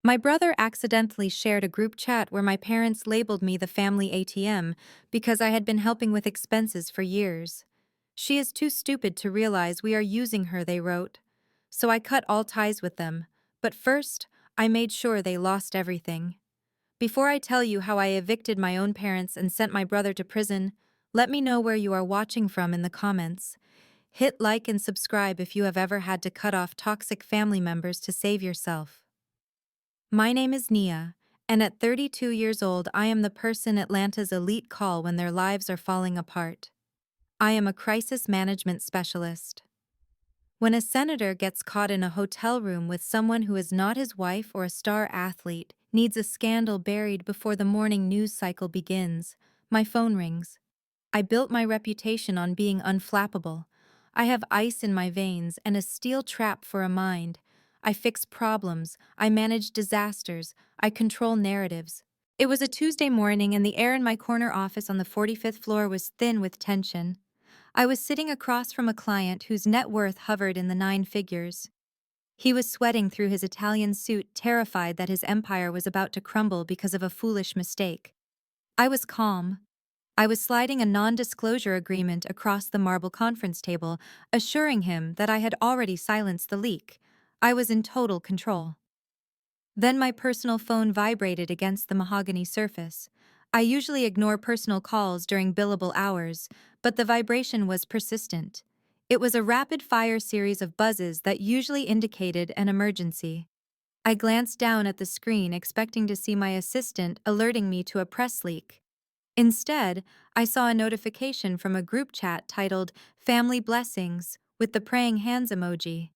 My brother accidentally shared a group chat where my parents labeled me the family ATM because I had been helping with expenses for years. She is too stupid to realize we are using her, they wrote. So I cut all ties with them. But first, I made sure they lost everything. Before I tell you how I evicted my own parents and sent my brother to prison, let me know where you are watching from in the comments. Hit like and subscribe if you have ever had to cut off toxic family members to save yourself. My name is Nia, and at 32 years old, I am the person Atlanta's elite call when their lives are falling apart. I am a crisis management specialist. When a senator gets caught in a hotel room with someone who is not his wife or a star athlete, needs a scandal buried before the morning news cycle begins, my phone rings. I built my reputation on being unflappable. I have ice in my veins and a steel trap for a mind. I fix problems, I manage disasters, I control narratives. It was a Tuesday morning and the air in my corner office on the 45th floor was thin with tension. I was sitting across from a client whose net worth hovered in the nine figures. He was sweating through his Italian suit, terrified that his empire was about to crumble because of a foolish mistake. I was calm. I was sliding a non-disclosure agreement across the marble conference table, assuring him that I had already silenced the leak. I was in total control. Then my personal phone vibrated against the mahogany surface. I usually ignore personal calls during billable hours, but the vibration was persistent. It was a rapid-fire series of buzzes that usually indicated an emergency. I glanced down at the screen, expecting to see my assistant alerting me to a press leak. Instead, I saw a notification from a group chat titled Family Blessings with the praying hands emoji.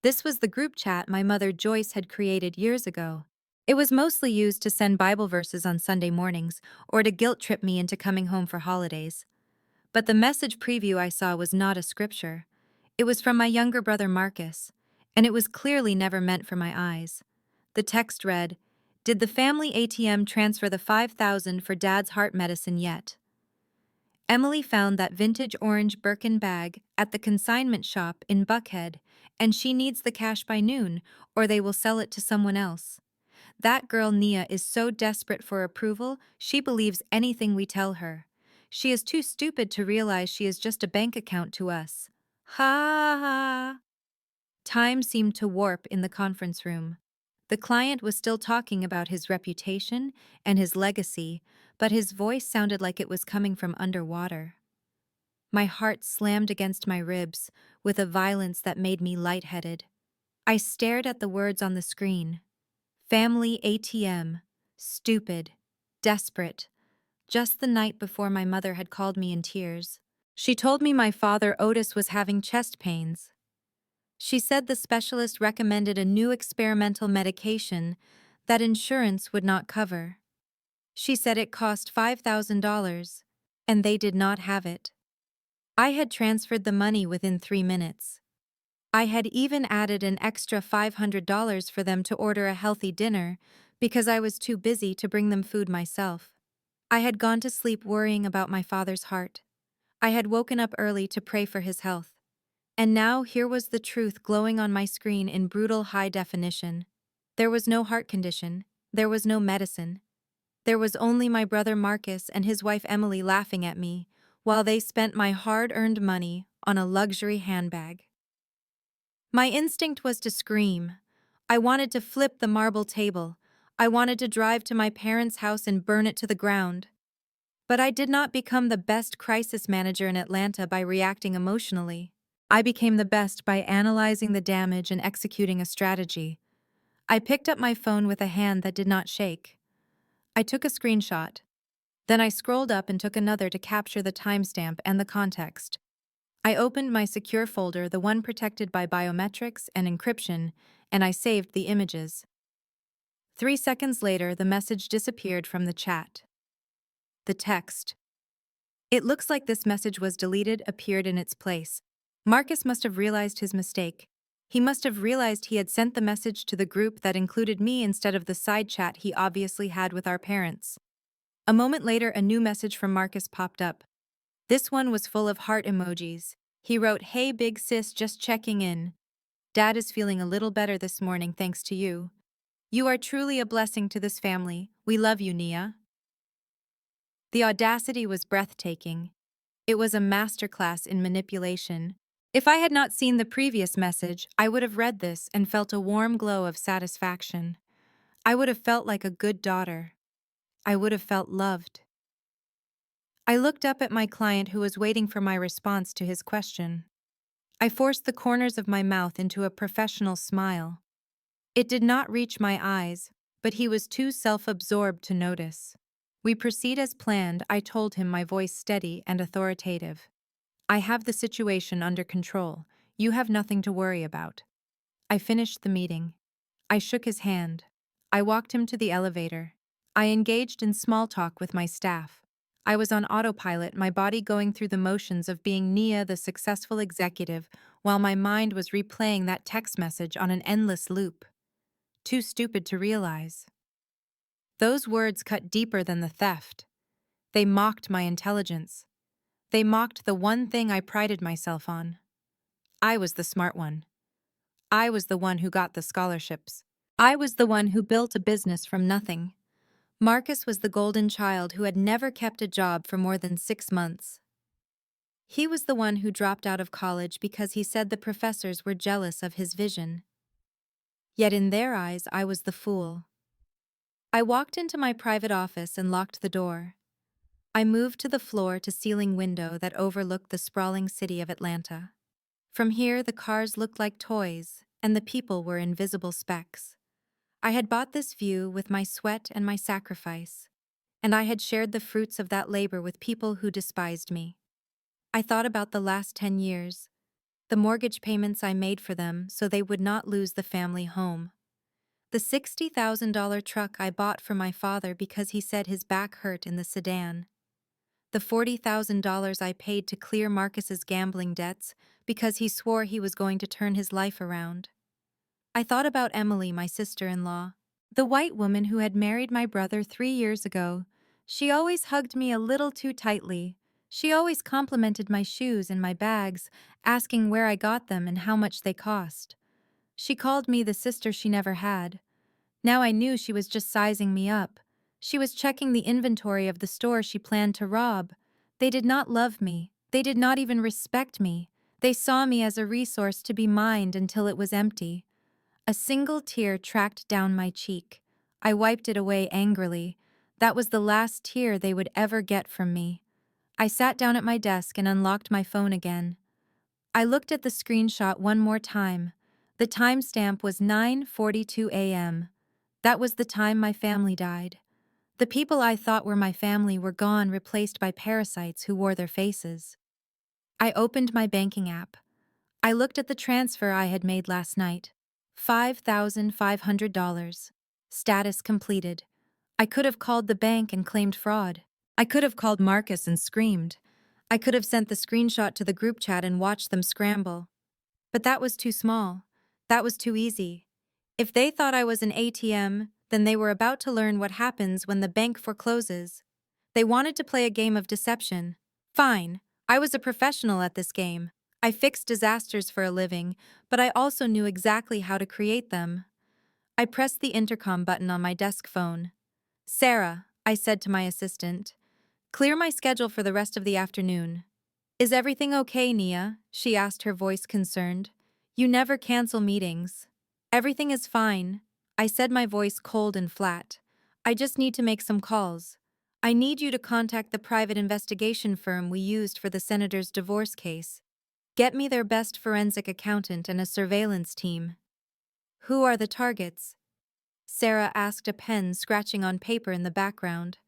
This was the group chat my mother Joyce had created years ago. It was mostly used to send Bible verses on Sunday mornings or to guilt trip me into coming home for holidays. But the message preview I saw was not a scripture. It was from my younger brother Marcus, and it was clearly never meant for my eyes. The text read, "Did the family ATM transfer the 5,000 for Dad's heart medicine yet?" Emily found that vintage orange Birkin bag at the consignment shop in Buckhead, and she needs the cash by noon, or they will sell it to someone else. That girl Nia is so desperate for approval, she believes anything we tell her. She is too stupid to realize she is just a bank account to us. Ha ha. Time seemed to warp in the conference room. The client was still talking about his reputation and his legacy, but his voice sounded like it was coming from underwater. My heart slammed against my ribs with a violence that made me lightheaded. I stared at the words on the screen. Family ATM. Stupid. Desperate. Just the night before my mother had called me in tears. She told me my father Otis was having chest pains. She said the specialist recommended a new experimental medication that insurance would not cover. She said it cost $5,000, and they did not have it. I had transferred the money within 3 minutes. I had even added an extra $500 for them to order a healthy dinner because I was too busy to bring them food myself. I had gone to sleep worrying about my father's heart. I had woken up early to pray for his health. And now here was the truth glowing on my screen in brutal high definition. There was no heart condition. There was no medicine. There was only my brother Marcus and his wife Emily laughing at me while they spent my hard-earned money on a luxury handbag. My instinct was to scream. I wanted to flip the marble table. I wanted to drive to my parents' house and burn it to the ground. But I did not become the best crisis manager in Atlanta by reacting emotionally. I became the best by analyzing the damage and executing a strategy. I picked up my phone with a hand that did not shake. I took a screenshot. Then I scrolled up and took another to capture the timestamp and the context. I opened my secure folder, the one protected by biometrics and encryption, and I saved the images. 3 seconds later, the message disappeared from the chat. The text. "It looks like this message was deleted," appeared in its place. Marcus must have realized his mistake. He must have realized he had sent the message to the group that included me instead of the side chat he obviously had with our parents. A moment later, a new message from Marcus popped up. This one was full of heart emojis. He wrote, "Hey big sis, just checking in. Dad is feeling a little better this morning thanks to you. You are truly a blessing to this family. We love you, Nia. The audacity was breathtaking. It was a masterclass in manipulation. If I had not seen the previous message, I would have read this and felt a warm glow of satisfaction. I would have felt like a good daughter. I would have felt loved. I looked up at my client who was waiting for my response to his question. I forced the corners of my mouth into a professional smile. It did not reach my eyes, but he was too self-absorbed to notice. We proceed as planned, I told him, my voice steady and authoritative. I have the situation under control. You have nothing to worry about. I finished the meeting. I shook his hand. I walked him to the elevator. I engaged in small talk with my staff. I was on autopilot, my body going through the motions of being Nia, the successful executive, while my mind was replaying that text message on an endless loop. Too stupid to realize. Those words cut deeper than the theft. They mocked my intelligence. They mocked the one thing I prided myself on. I was the smart one. I was the one who got the scholarships. I was the one who built a business from nothing. Marcus was the golden child who had never kept a job for more than 6 months. He was the one who dropped out of college because he said the professors were jealous of his vision. Yet in their eyes, I was the fool. I walked into my private office and locked the door. I moved to the floor-to-ceiling window that overlooked the sprawling city of Atlanta. From here, the cars looked like toys, and the people were invisible specks. I had bought this view with my sweat and my sacrifice, and I had shared the fruits of that labor with people who despised me. I thought about the last 10 years, the mortgage payments I made for them so they would not lose the family home. The $60,000 truck I bought for my father because he said his back hurt in the sedan. The $40,000 I paid to clear Marcus's gambling debts because he swore he was going to turn his life around. I thought about Emily, my sister-in-law, the white woman who had married my brother 3 years ago. She always hugged me a little too tightly. She always complimented my shoes and my bags, asking where I got them and how much they cost. She called me the sister she never had. Now I knew she was just sizing me up. She was checking the inventory of the store she planned to rob. They did not love me. They did not even respect me. They saw me as a resource to be mined until it was empty. A single tear tracked down my cheek. I wiped it away angrily. That was the last tear they would ever get from me. I sat down at my desk and unlocked my phone again. I looked at the screenshot one more time. The timestamp was 9:42 a.m. That was the time my family died. The people I thought were my family were gone, replaced by parasites who wore their faces. I opened my banking app. I looked at the transfer I had made last night. $5,500. Status completed. I could have called the bank and claimed fraud. I could have called Marcus and screamed. I could have sent the screenshot to the group chat and watched them scramble. But that was too small. That was too easy. If they thought I was an ATM, then they were about to learn what happens when the bank forecloses. They wanted to play a game of deception. Fine, I was a professional at this game. I fixed disasters for a living, but I also knew exactly how to create them. I pressed the intercom button on my desk phone. "Sarah," I said to my assistant, "clear my schedule for the rest of the afternoon." "Is everything okay, Nia?" she asked, her voice concerned. "You never cancel meetings." "Everything is fine," I said, my voice cold and flat. "I just need to make some calls. I need you to contact the private investigation firm we used for the senator's divorce case. Get me their best forensic accountant and a surveillance team." "Who are the targets?" Sarah asked, a pen scratching on paper in the background.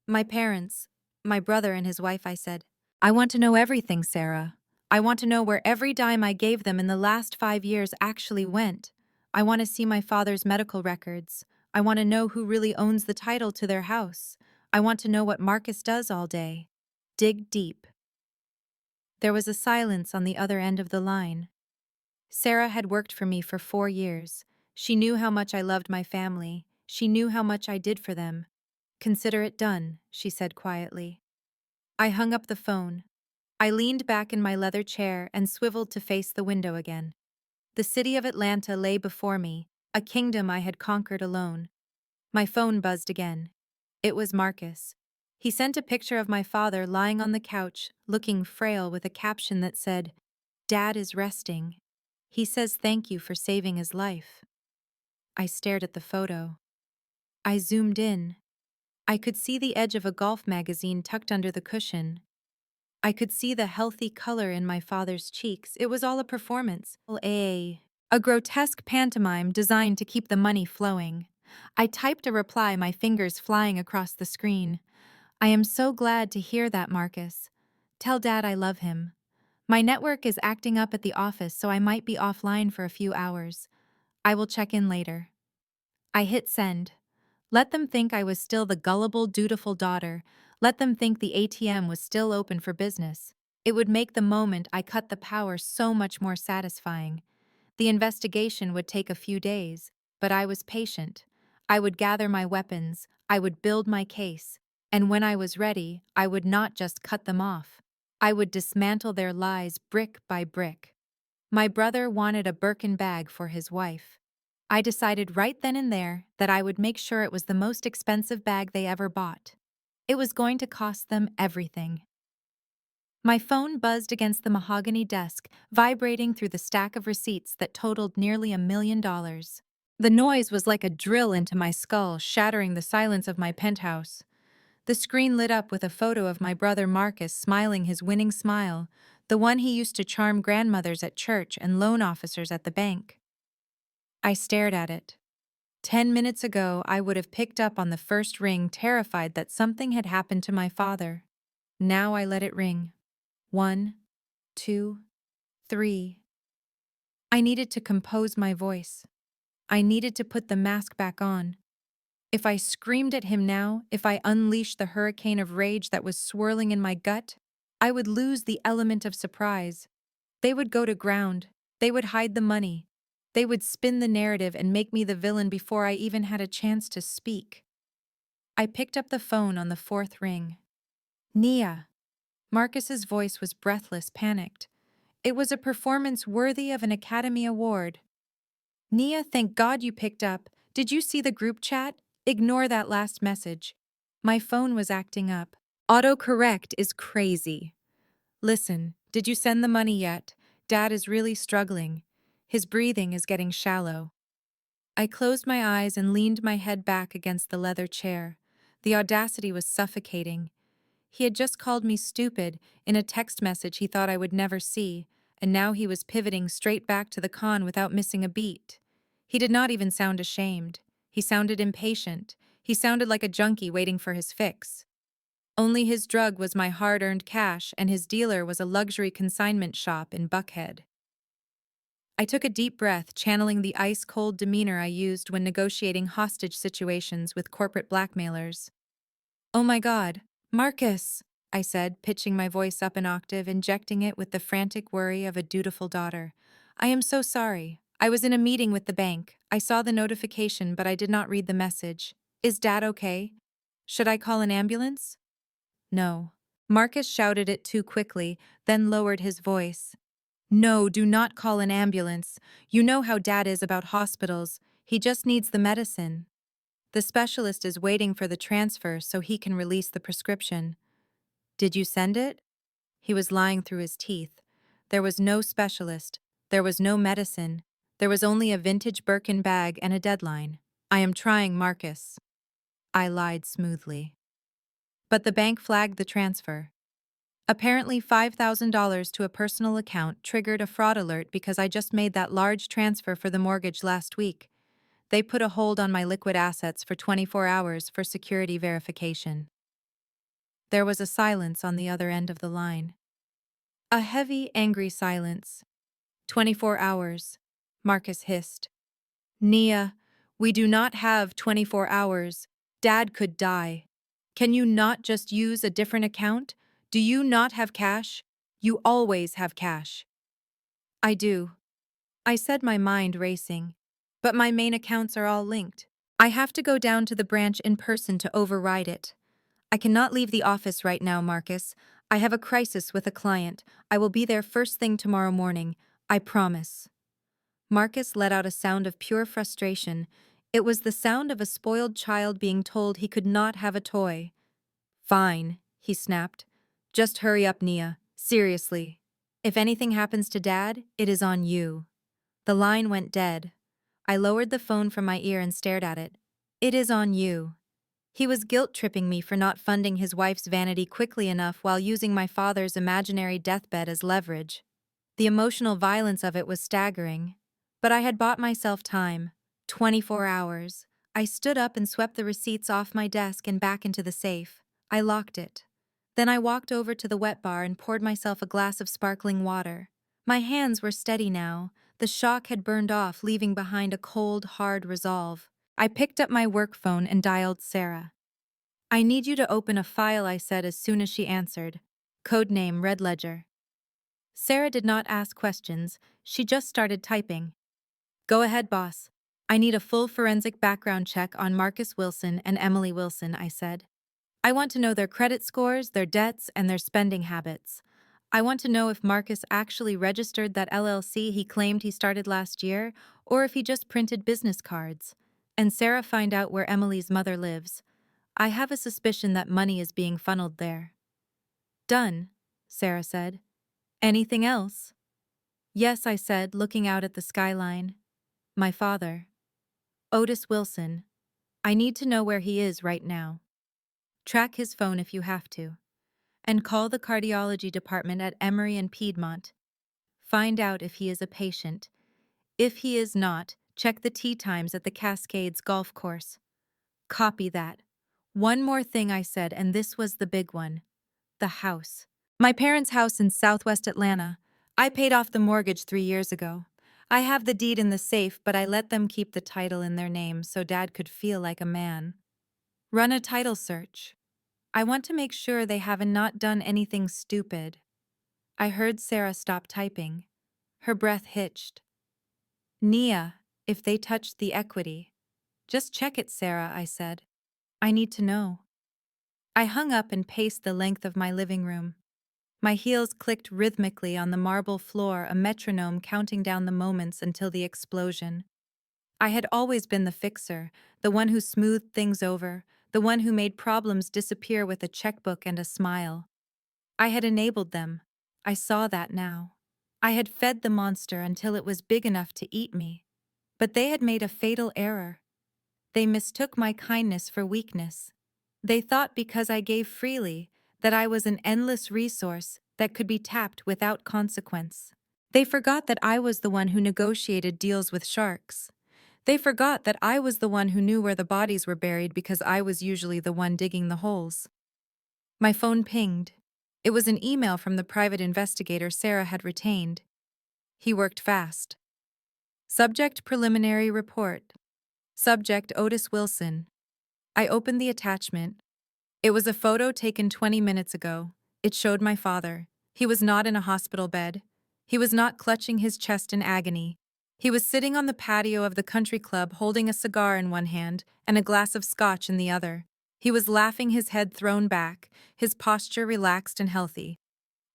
"My parents, my brother and his wife," I said. "I want to know everything, Sarah. I want to know where every dime I gave them in the last 5 years actually went. I want to see my father's medical records. I want to know who really owns the title to their house. I want to know what Marcus does all day. Dig deep." There was a silence on the other end of the line. Sarah had worked for me for 4 years. She knew how much I loved my family. She knew how much I did for them. "Consider it done," she said quietly. I hung up the phone. I leaned back in my leather chair and swiveled to face the window again. The city of Atlanta lay before me, a kingdom I had conquered alone. My phone buzzed again. It was Marcus. He sent a picture of my father lying on the couch, looking frail with a caption that said, "Dad is resting. He says thank you for saving his life." I stared at the photo. I zoomed in. I could see the edge of a golf magazine tucked under the cushion. I could see the healthy color in my father's cheeks. It was all a performance. A grotesque pantomime designed to keep the money flowing. I typed a reply, my fingers flying across the screen. "I am so glad to hear that, Marcus. Tell Dad I love him. My network is acting up at the office, so I might be offline for a few hours. I will check in later." I hit send. Let them think I was still the gullible, dutiful daughter. Let them think the ATM was still open for business. It would make the moment I cut the power so much more satisfying. The investigation would take a few days, but I was patient. I would gather my weapons, I would build my case, and when I was ready, I would not just cut them off. I would dismantle their lies brick by brick. My brother wanted a Birkin bag for his wife. I decided right then and there that I would make sure it was the most expensive bag they ever bought. It was going to cost them everything. My phone buzzed against the mahogany desk, vibrating through the stack of receipts that totaled nearly $1 million. The noise was like a drill into my skull, shattering the silence of my penthouse. The screen lit up with a photo of my brother Marcus smiling his winning smile, the one he used to charm grandmothers at church and loan officers at the bank. I stared at it. 10 minutes ago, I would have picked up on the first ring, terrified that something had happened to my father. Now I let it ring. 1, 2, 3. I needed to compose my voice. I needed to put the mask back on. If I screamed at him now, if I unleashed the hurricane of rage that was swirling in my gut, I would lose the element of surprise. They would go to ground. They would hide the money. They would spin the narrative and make me the villain before I even had a chance to speak. I picked up the phone on the fourth ring. "Nia." Marcus's voice was breathless, panicked. It was a performance worthy of an Academy Award. "Nia, thank God you picked up. Did you see the group chat? Ignore that last message." My phone was acting up. Autocorrect is crazy. "Listen, did you send the money yet? Dad is really struggling. His breathing is getting shallow." I closed my eyes and leaned my head back against the leather chair. The audacity was suffocating. He had just called me stupid in a text message he thought I would never see, and now he was pivoting straight back to the con without missing a beat. He did not even sound ashamed. He sounded impatient. He sounded like a junkie waiting for his fix. Only his drug was my hard-earned cash, and his dealer was a luxury consignment shop in Buckhead. I took a deep breath, channeling the ice-cold demeanor I used when negotiating hostage situations with corporate blackmailers. "Oh my God, Marcus," I said, pitching my voice up an octave, injecting it with the frantic worry of a dutiful daughter. "I am so sorry. I was in a meeting with the bank. I saw the notification, but I did not read the message. Is Dad okay? Should I call an ambulance?" "No." Marcus shouted it too quickly, then lowered his voice. "No, do not call an ambulance. You know how Dad is about hospitals. He just needs the medicine. The specialist is waiting for the transfer so he can release the prescription." "Did you send it?" He was lying through his teeth. There was no specialist. There was no medicine. There was only a vintage Birkin bag and a deadline. "I am trying, Marcus." I lied smoothly. But the bank flagged the transfer. Apparently $5,000 to a personal account triggered a fraud alert because I just made that large transfer for the mortgage last week. They put a hold on my liquid assets for 24 hours for security verification. There was a silence on the other end of the line. A heavy, angry silence. 24 hours, Marcus hissed. "Nia, we do not have 24 hours. Dad could die. Can you not just use a different account? Do you not have cash? You always have cash." "I do," I said, my mind racing. "But my main accounts are all linked. I have to go down to the branch in person to override it. I cannot leave the office right now, Marcus. I have a crisis with a client. I will be there first thing tomorrow morning. I promise." Marcus let out a sound of pure frustration. It was the sound of a spoiled child being told he could not have a toy. Fine, he snapped. Just hurry up, Nia. Seriously. If anything happens to Dad, it is on you. The line went dead. I lowered the phone from my ear and stared at it. It is on you. He was guilt-tripping me for not funding his wife's vanity quickly enough while using my father's imaginary deathbed as leverage. The emotional violence of it was staggering. But I had bought myself time. 24 hours. I stood up and swept the receipts off my desk and back into the safe. I locked it. Then I walked over to the wet bar and poured myself a glass of sparkling water. My hands were steady now. The shock had burned off, leaving behind a cold, hard resolve. I picked up my work phone and dialed Sarah. I need you to open a file, I said as soon as she answered. Codename Red Ledger. Sarah did not ask questions, she just started typing. Go ahead, boss. I need a full forensic background check on Marcus Wilson and Emily Wilson, I said. I want to know their credit scores, their debts, and their spending habits. I want to know if Marcus actually registered that LLC he claimed he started last year, or if he just printed business cards. And Sarah, find out where Emily's mother lives. I have a suspicion that money is being funneled there. Done, Sarah said. Anything else? Yes, I said, looking out at the skyline. My father. Otis Wilson. I need to know where he is right now. Track his phone if you have to. And call the cardiology department at Emory and Piedmont. Find out if he is a patient. If he is not, check the tee times at the Cascades golf course. Copy that. One more thing, I said, and this was the big one. The house. My parents' house in southwest Atlanta. I paid off the mortgage 3 years ago. I have the deed in the safe, but I let them keep the title in their name so Dad could feel like a man. Run a title search. I want to make sure they haven't not done anything stupid. I heard Sarah stop typing. Her breath hitched. Nia, if they touched the equity. Just check it, Sarah, I said. I need to know. I hung up and paced the length of my living room. My heels clicked rhythmically on the marble floor, a metronome counting down the moments until the explosion. I had always been the fixer, the one who smoothed things over, the one who made problems disappear with a checkbook and a smile. I had enabled them. I saw that now. I had fed the monster until it was big enough to eat me. But they had made a fatal error. They mistook my kindness for weakness. They thought because I gave freely that I was an endless resource that could be tapped without consequence. They forgot that I was the one who negotiated deals with sharks. They forgot that I was the one who knew where the bodies were buried because I was usually the one digging the holes. My phone pinged. It was an email from the private investigator Sarah had retained. He worked fast. Subject: preliminary report. Subject: Otis Wilson. I opened the attachment. It was a photo taken 20 minutes ago. It showed my father. He was not in a hospital bed. He was not clutching his chest in agony. He was sitting on the patio of the country club holding a cigar in one hand and a glass of scotch in the other. He was laughing, his head thrown back, his posture relaxed and healthy.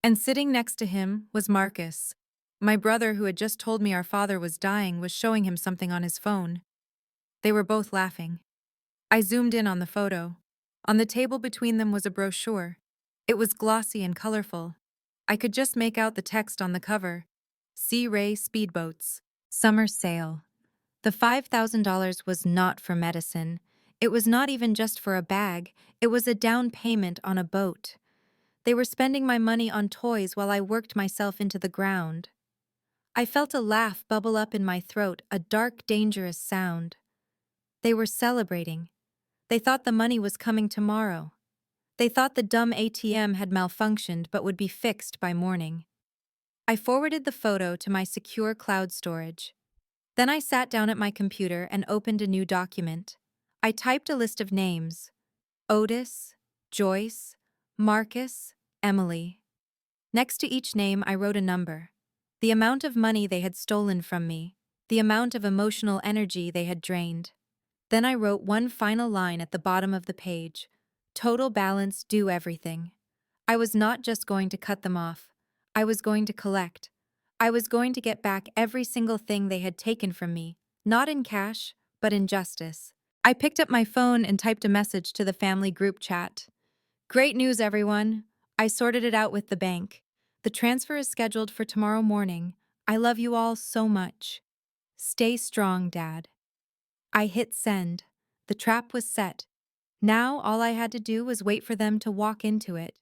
And sitting next to him was Marcus. My brother, who had just told me our father was dying, was showing him something on his phone. They were both laughing. I zoomed in on the photo. On the table between them was a brochure. It was glossy and colorful. I could just make out the text on the cover. Sea Ray Speedboats. Summer sale. The $5,000 was not for medicine. It was not even just for a bag. It was a down payment on a boat. They were spending my money on toys while I worked myself into the ground. I felt a laugh bubble up in my throat, a dark, dangerous sound. They were celebrating. They thought the money was coming tomorrow. They thought the dumb ATM had malfunctioned but would be fixed by morning. I forwarded the photo to my secure cloud storage. Then I sat down at my computer and opened a new document. I typed a list of names: Otis, Joyce, Marcus, Emily. Next to each name I wrote a number. The amount of money they had stolen from me, the amount of emotional energy they had drained. Then I wrote one final line at the bottom of the page: total balance, do everything. I was not just going to cut them off. I was going to collect. I was going to get back every single thing they had taken from me, not in cash, but in justice. I picked up my phone and typed a message to the family group chat. Great news, everyone. I sorted it out with the bank. The transfer is scheduled for tomorrow morning. I love you all so much. Stay strong, Dad. I hit send. The trap was set. Now all I had to do was wait for them to walk into it.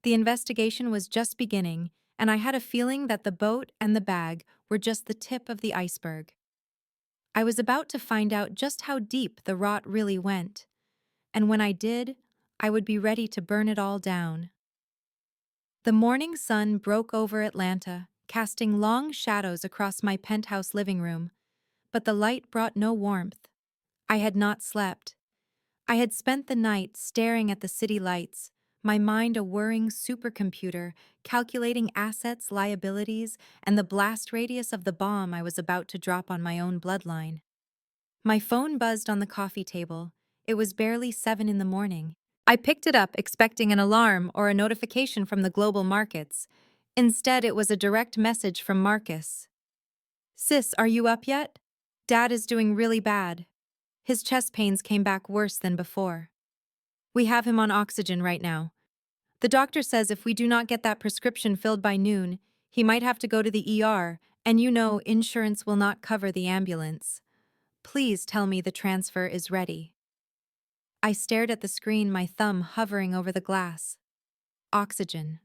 The investigation was just beginning, and I had a feeling that the boat and the bag were just the tip of the iceberg. I was about to find out just how deep the rot really went, and when I did, I would be ready to burn it all down. The morning sun broke over Atlanta, casting long shadows across my penthouse living room, but the light brought no warmth. I had not slept. I had spent the night staring at the city lights, my mind a whirring supercomputer, calculating assets, liabilities, and the blast radius of the bomb I was about to drop on my own bloodline. My phone buzzed on the coffee table. It was barely 7 in the morning. I picked it up expecting an alarm or a notification from the global markets. Instead, it was a direct message from Marcus. Sis, are you up yet? Dad is doing really bad. His chest pains came back worse than before. We have him on oxygen right now. The doctor says if we do not get that prescription filled by noon, he might have to go to the ER, and you know insurance will not cover the ambulance. Please tell me the transfer is ready. I stared at the screen, my thumb hovering over the glass. Oxygen.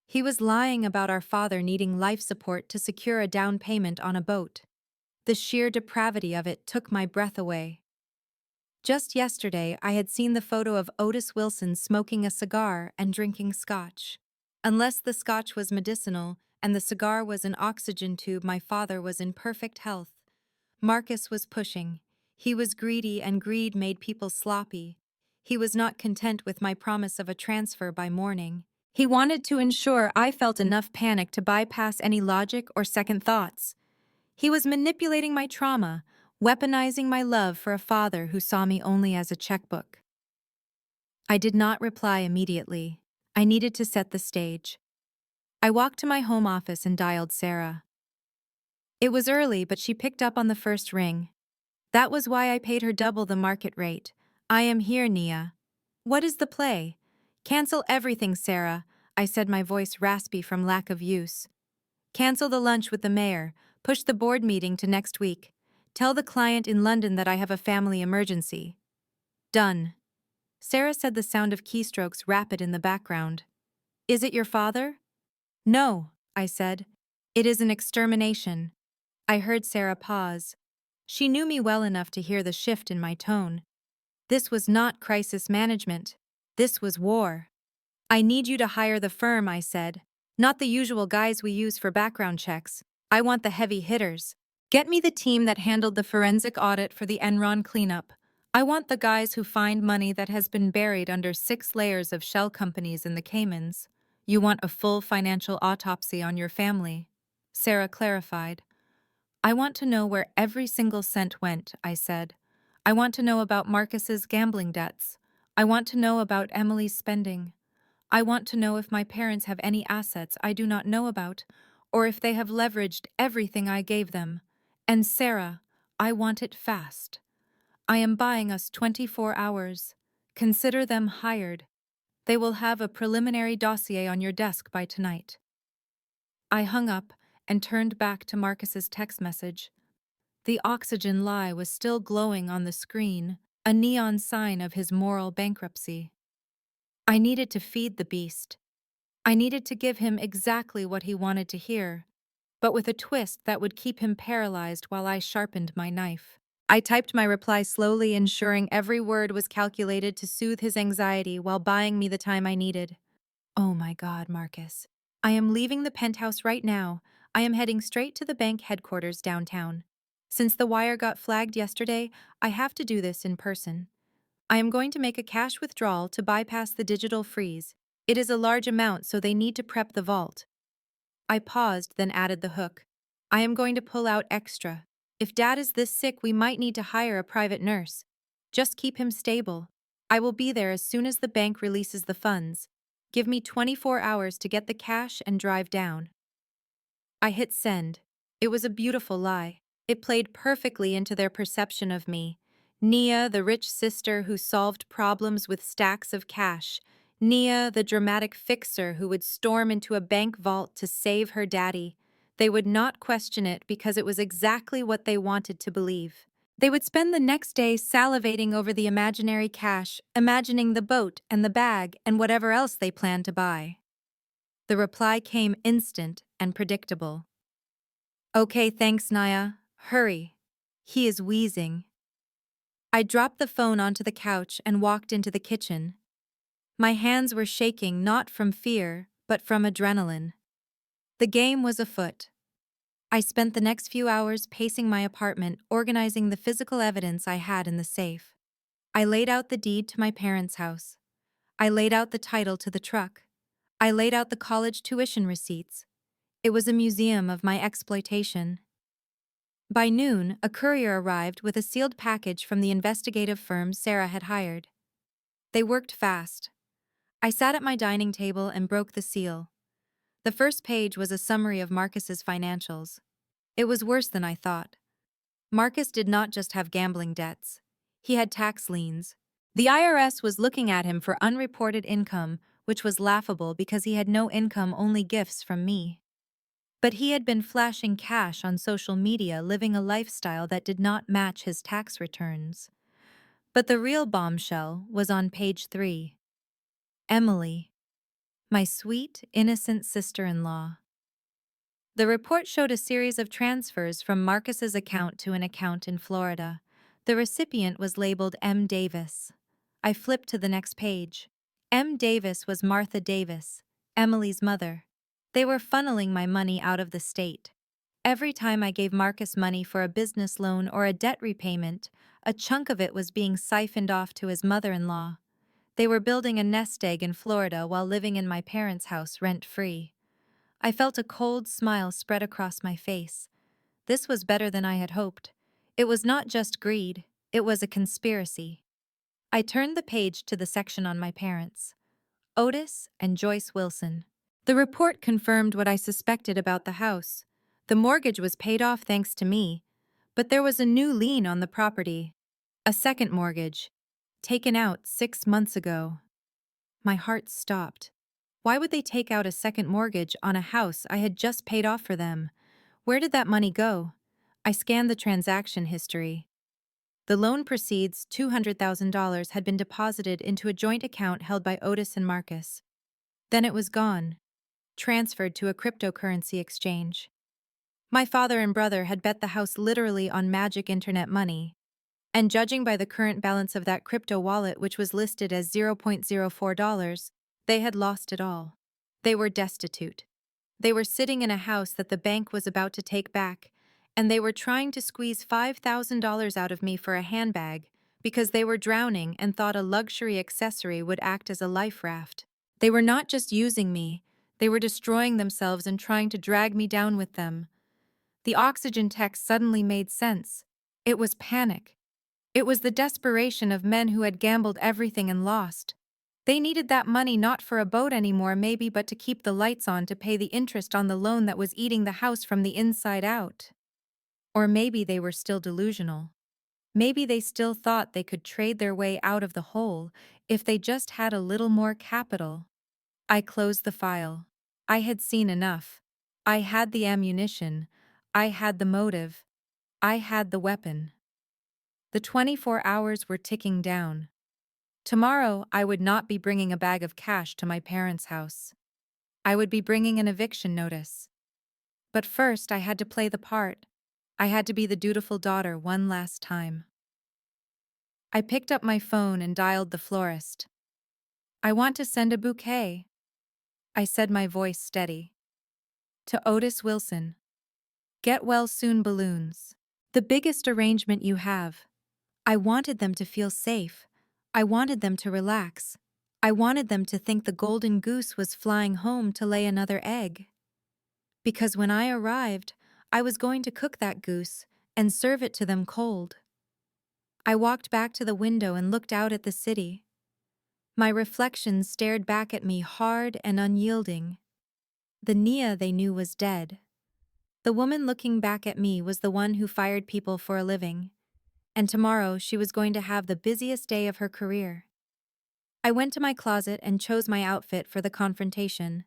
He was lying about our father needing life support to secure a down payment on a boat. The sheer depravity of it took my breath away. Just yesterday, I had seen the photo of Otis Wilson smoking a cigar and drinking scotch. Unless the scotch was medicinal and the cigar was an oxygen tube, my father was in perfect health. Marcus was pushing. He was greedy, and greed made people sloppy. He was not content with my promise of a transfer by morning. He wanted to ensure I felt enough panic to bypass any logic or second thoughts. He was manipulating my trauma, weaponizing my love for a father who saw me only as a checkbook. I did not reply immediately. I needed to set the stage. I walked to my home office and dialed Sarah. It was early, but she picked up on the first ring. That was why I paid her double the market rate. I am here, Nia. What is the play? Cancel everything, Sarah, I said, my voice raspy from lack of use. Cancel the lunch with the mayor. Push the board meeting to next week. Tell the client in London that I have a family emergency. Done. Sarah said, the sound of keystrokes rapid in the background. Is it your father? No, I said. It is an extermination. I heard Sarah pause. She knew me well enough to hear the shift in my tone. This was not crisis management. This was war. I need you to hire the firm, I said. Not the usual guys we use for background checks. I want the heavy hitters. Get me the team that handled the forensic audit for the Enron cleanup. I want the guys who find money that has been buried under 6 layers of shell companies in the Caymans. You want a full financial autopsy on your family. Sarah clarified. I want to know where every single cent went, I said. I want to know about Marcus's gambling debts. I want to know about Emily's spending. I want to know if my parents have any assets I do not know about, or if they have leveraged everything I gave them. And Sarah, I want it fast. I am buying us 24 hours. Consider them hired. They will have a preliminary dossier on your desk by tonight. I hung up and turned back to Marcus's text message. The oxygen lie was still glowing on the screen, a neon sign of his moral bankruptcy. I needed to feed the beast. I needed to give him exactly what he wanted to hear, but with a twist that would keep him paralyzed while I sharpened my knife. I typed my reply slowly, ensuring every word was calculated to soothe his anxiety while buying me the time I needed. Oh my God, Marcus. I am leaving the penthouse right now. I am heading straight to the bank headquarters downtown. Since the wire got flagged yesterday, I have to do this in person. I am going to make a cash withdrawal to bypass the digital freeze. It is a large amount, so they need to prep the vault. I paused, then added the hook. I am going to pull out extra. If Dad is this sick, we might need to hire a private nurse. Just keep him stable. I will be there as soon as the bank releases the funds. Give me 24 hours to get the cash and drive down. I hit send. It was a beautiful lie. It played perfectly into their perception of me. Nia, the rich sister who solved problems with stacks of cash. Nia, the dramatic fixer who would storm into a bank vault to save her daddy. They would not question it because it was exactly what they wanted to believe. They would spend the next day salivating over the imaginary cash, imagining the boat and the bag and whatever else they planned to buy. The reply came instant and predictable. Okay, thanks, Naya. Hurry. He is wheezing. I dropped the phone onto the couch and walked into the kitchen. My hands were shaking not from fear, but from adrenaline. The game was afoot. I spent the next few hours pacing my apartment, organizing the physical evidence I had in the safe. I laid out the deed to my parents' house. I laid out the title to the truck. I laid out the college tuition receipts. It was a museum of my exploitation. By noon, a courier arrived with a sealed package from the investigative firm Sarah had hired. They worked fast. I sat at my dining table and broke the seal. The first page was a summary of Marcus's financials. It was worse than I thought. Marcus did not just have gambling debts. He had tax liens. The IRS was looking at him for unreported income, which was laughable because he had no income, only gifts from me. But he had been flashing cash on social media, living a lifestyle that did not match his tax returns. But the real bombshell was on page 3. Emily, my sweet, innocent sister-in-law. The report showed a series of transfers from Marcus's account to an account in Florida. The recipient was labeled M. Davis. I flipped to the next page. M. Davis was Martha Davis, Emily's mother. They were funneling my money out of the state. Every time I gave Marcus money for a business loan or a debt repayment, a chunk of it was being siphoned off to his mother-in-law. They were building a nest egg in Florida while living in my parents' house rent-free. I felt a cold smile spread across my face. This was better than I had hoped. It was not just greed, it was a conspiracy. I turned the page to the section on my parents. Otis and Joyce Wilson. The report confirmed what I suspected about the house. The mortgage was paid off thanks to me, but there was a new lien on the property. A second mortgage, taken out 6 months ago. My heart stopped. Why would they take out a second mortgage on a house I had just paid off for them? Where did that money go? I scanned the transaction history. The loan proceeds, $200,000, had been deposited into a joint account held by Otis and Marcus. Then it was gone, transferred to a cryptocurrency exchange. My father and brother had bet the house literally on magic internet money, and judging by the current balance of that crypto wallet, which was listed as $0.04, they had lost it all. They were destitute. They were sitting in a house that the bank was about to take back, and they were trying to squeeze $5,000 out of me for a handbag because they were drowning and thought a luxury accessory would act as a life raft. They were not just using me, they were destroying themselves and trying to drag me down with them. The oxygen text suddenly made sense. It was panic. It was the desperation of men who had gambled everything and lost. They needed that money not for a boat anymore, maybe, but to keep the lights on, to pay the interest on the loan that was eating the house from the inside out. Or maybe they were still delusional. Maybe they still thought they could trade their way out of the hole if they just had a little more capital. I closed the file. I had seen enough. I had the ammunition. I had the motive. I had the weapon. The 24 hours were ticking down. Tomorrow, I would not be bringing a bag of cash to my parents' house. I would be bringing an eviction notice. But first, I had to play the part. I had to be the dutiful daughter one last time. I picked up my phone and dialed the florist. I want to send a bouquet, I said, my voice steady. To Otis Wilson. Get well soon balloons. The biggest arrangement you have. I wanted them to feel safe. I wanted them to relax. I wanted them to think the golden goose was flying home to lay another egg. Because when I arrived, I was going to cook that goose and serve it to them cold. I walked back to the window and looked out at the city. My reflection stared back at me, hard and unyielding. The Nia they knew was dead. The woman looking back at me was the one who fired people for a living, and tomorrow she was going to have the busiest day of her career. I went to my closet and chose my outfit for the confrontation.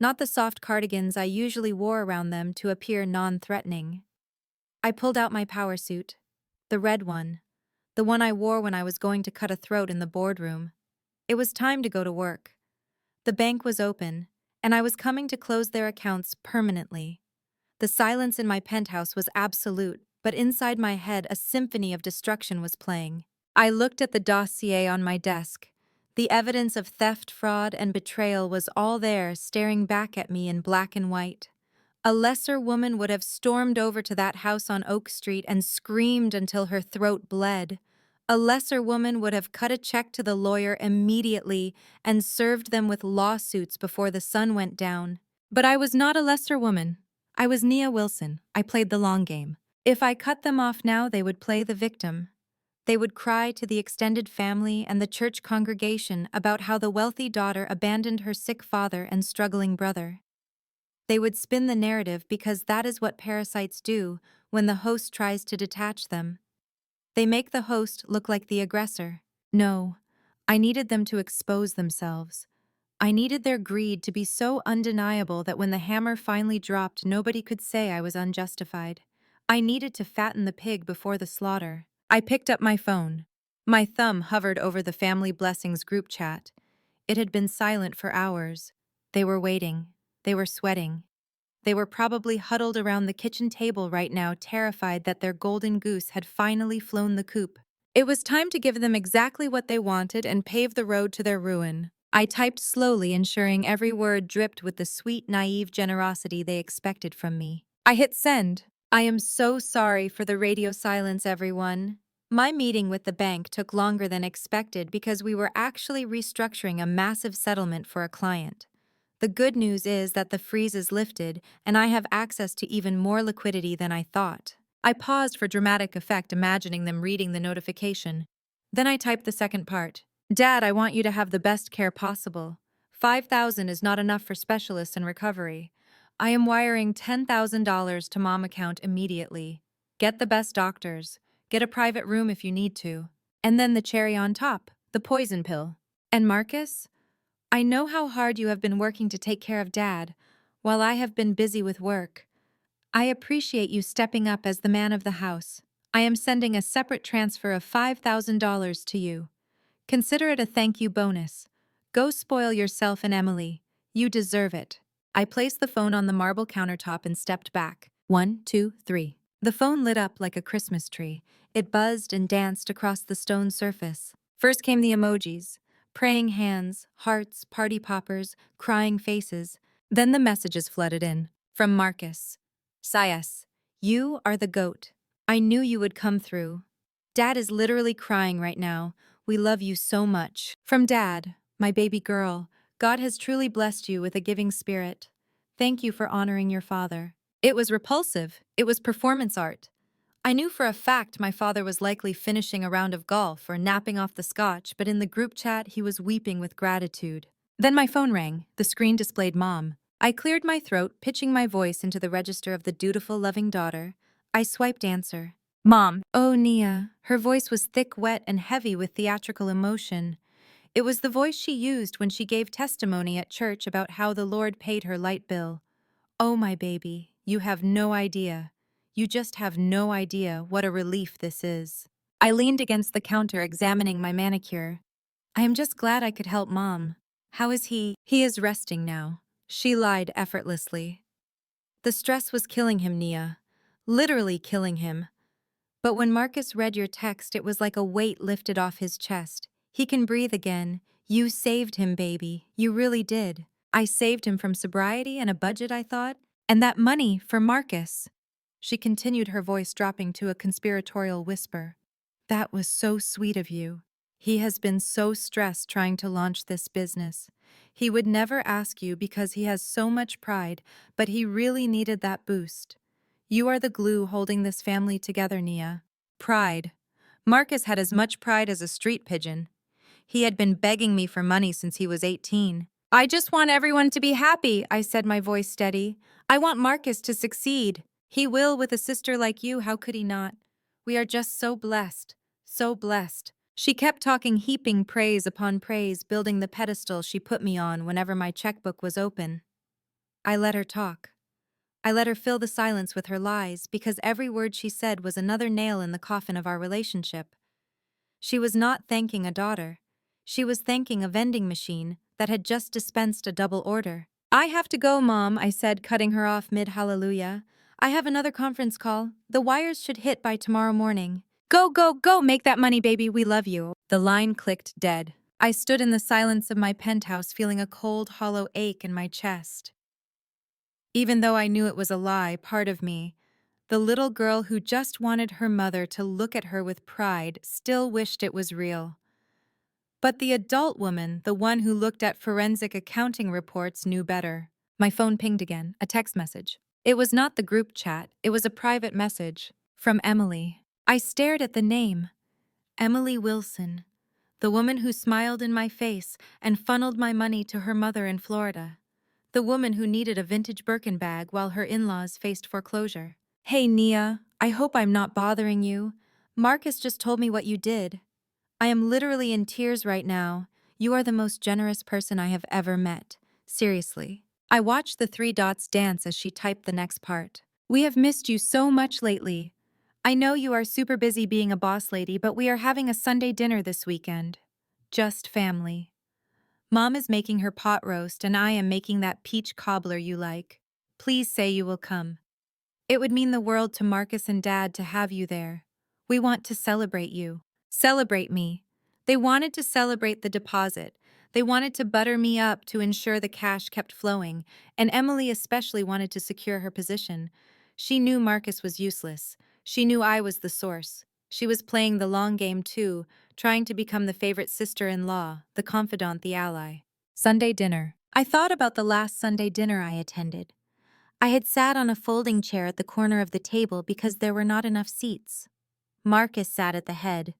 Not the soft cardigans I usually wore around them to appear non-threatening. I pulled out my power suit. The red one. The one I wore when I was going to cut a throat in the boardroom. It was time to go to work. The bank was open, and I was coming to close their accounts permanently. The silence in my penthouse was absolute, but inside my head a symphony of destruction was playing. I looked at the dossier on my desk. The evidence of theft, fraud, and betrayal was all there, staring back at me in black and white. A lesser woman would have stormed over to that house on Oak Street and screamed until her throat bled. A lesser woman would have cut a check to the lawyer immediately and served them with lawsuits before the sun went down. But I was not a lesser woman. I was Nia Wilson. I played the long game. If I cut them off now, they would play the victim. They would cry to the extended family and the church congregation about how the wealthy daughter abandoned her sick father and struggling brother. They would spin the narrative because that is what parasites do when the host tries to detach them. They make the host look like the aggressor. No, I needed them to expose themselves. I needed their greed to be so undeniable that when the hammer finally dropped, nobody could say I was unjustified. I needed to fatten the pig before the slaughter. I picked up my phone. My thumb hovered over the Family Blessings group chat. It had been silent for hours. They were waiting. They were sweating. They were probably huddled around the kitchen table right now, terrified that their golden goose had finally flown the coop. It was time to give them exactly what they wanted and pave the road to their ruin. I typed slowly, ensuring every word dripped with the sweet, naive generosity they expected from me. I hit send. I am so sorry for the radio silence, everyone. My meeting with the bank took longer than expected because we were actually restructuring a massive settlement for a client. The good news is that the freeze is lifted and I have access to even more liquidity than I thought. I paused for dramatic effect, imagining them reading the notification. Then I typed the second part. Dad, I want you to have the best care possible. 5,000 is not enough for specialists in recovery. I am wiring $10,000 to mom account immediately. Get the best doctors. Get a private room if you need to. And then the cherry on top, the poison pill. And Marcus? I know how hard you have been working to take care of Dad, while I have been busy with work. I appreciate you stepping up as the man of the house. I am sending a separate transfer of $5,000 to you. Consider it a thank you bonus. Go spoil yourself and Emily. You deserve it. I placed the phone on the marble countertop and stepped back. 1, 2, 3. The phone lit up like a Christmas tree. It buzzed and danced across the stone surface. First came the emojis. Praying hands, hearts, party poppers, crying faces. Then the messages flooded in. From Marcus. Sayas, you are the GOAT. I knew you would come through. Dad is literally crying right now. We love you so much. From Dad, my baby girl, God has truly blessed you with a giving spirit. Thank you for honoring your father. It was repulsive. It was performance art. I knew for a fact my father was likely finishing a round of golf or napping off the scotch, but in the group chat he was weeping with gratitude. Then my phone rang. The screen displayed Mom. I cleared my throat, pitching my voice into the register of the dutiful, loving daughter. I swiped answer. Mom. Oh, Nia. Her voice was thick, wet, and heavy with theatrical emotion. It was the voice she used when she gave testimony at church about how the Lord paid her light bill. Oh, my baby, you have no idea. You just have no idea what a relief this is. I leaned against the counter, examining my manicure. I am just glad I could help Mom. How is he? He is resting now. She lied effortlessly. The stress was killing him, Nia. Literally killing him. But when Marcus read your text, it was like a weight lifted off his chest. He can breathe again. You saved him, baby. You really did. I saved him from sobriety and a budget, I thought. And that money for Marcus. She continued, her voice dropping to a conspiratorial whisper. That was so sweet of you. He has been so stressed trying to launch this business. He would never ask you because he has so much pride, but he really needed that boost. You are the glue holding this family together, Nia. Pride. Marcus had as much pride as a street pigeon. He had been begging me for money since he was 18. I just want everyone to be happy, I said, my voice steady. I want Marcus to succeed. He will with a sister like you, how could he not? We are just so blessed, so blessed. She kept talking, heaping praise upon praise, building the pedestal she put me on whenever my checkbook was open. I let her talk. I let her fill the silence with her lies, because every word she said was another nail in the coffin of our relationship. She was not thanking a daughter. She was thanking a vending machine that had just dispensed a double order. I have to go, Mom, I said, cutting her off mid-hallelujah. I have another conference call. The wires should hit by tomorrow morning. Go, go, go, make that money, baby, we love you. The line clicked dead. I stood in the silence of my penthouse, feeling a cold, hollow ache in my chest. Even though I knew it was a lie, part of me, the little girl who just wanted her mother to look at her with pride, still wished it was real. But the adult woman, the one who looked at forensic accounting reports, knew better. My phone pinged again, a text message. It was not the group chat, it was a private message. From Emily. I stared at the name. Emily Wilson. The woman who smiled in my face and funneled my money to her mother in Florida. The woman who needed a vintage Birkin bag while her in-laws faced foreclosure. Hey, Nia, I hope I'm not bothering you. Marcus just told me what you did. I am literally in tears right now. You are the most generous person I have ever met. Seriously. I watched the three dots dance as she typed the next part. We have missed you so much lately. I know you are super busy being a boss lady, but we are having a Sunday dinner this weekend. Just family. Mom is making her pot roast and I am making that peach cobbler you like. Please say you will come. It would mean the world to Marcus and Dad to have you there. We want to celebrate you. Celebrate me. They wanted to celebrate the deposit. They wanted to butter me up to ensure the cash kept flowing, and Emily especially wanted to secure her position. She knew Marcus was useless. She knew I was the source. She was playing the long game too, trying to become the favorite sister-in-law, the confidant, the ally. Sunday dinner. I thought about the last Sunday dinner I attended. I had sat on a folding chair at the corner of the table because there were not enough seats. Marcus sat at the head.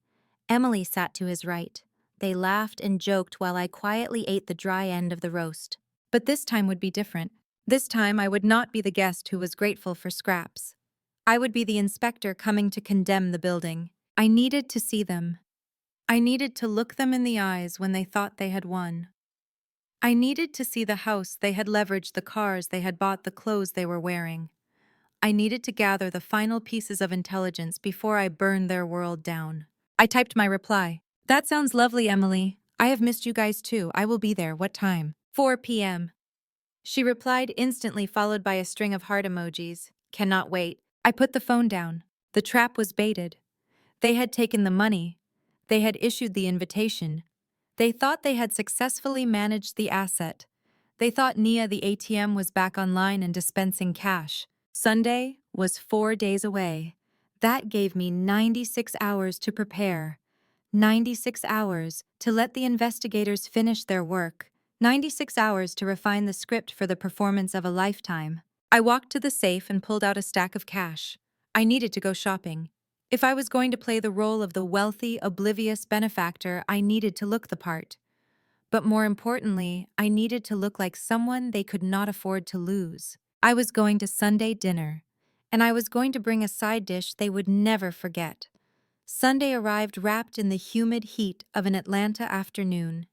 Emily sat to his right. They laughed and joked while I quietly ate the dry end of the roast. But this time would be different. This time I would not be the guest who was grateful for scraps. I would be the inspector coming to condemn the building. I needed to see them. I needed to look them in the eyes when they thought they had won. I needed to see the house they had leveraged, the cars they had bought, the clothes they were wearing. I needed to gather the final pieces of intelligence before I burned their world down. I typed my reply. That sounds lovely, Emily. I have missed you guys too. I will be there. What time? 4 p.m. She replied instantly, followed by a string of heart emojis. Cannot wait. I put the phone down. The trap was baited. They had taken the money. They had issued the invitation. They thought they had successfully managed the asset. They thought Nia the ATM was back online and dispensing cash. Sunday was 4 days away. That gave me 96 hours to prepare. 96 hours to let the investigators finish their work. 96 hours to refine the script for the performance of a lifetime. I walked to the safe and pulled out a stack of cash. I needed to go shopping. If I was going to play the role of the wealthy, oblivious benefactor, I needed to look the part. But more importantly, I needed to look like someone they could not afford to lose. I was going to Sunday dinner, and I was going to bring a side dish they would never forget. Sunday arrived wrapped in the humid heat of an Atlanta afternoon.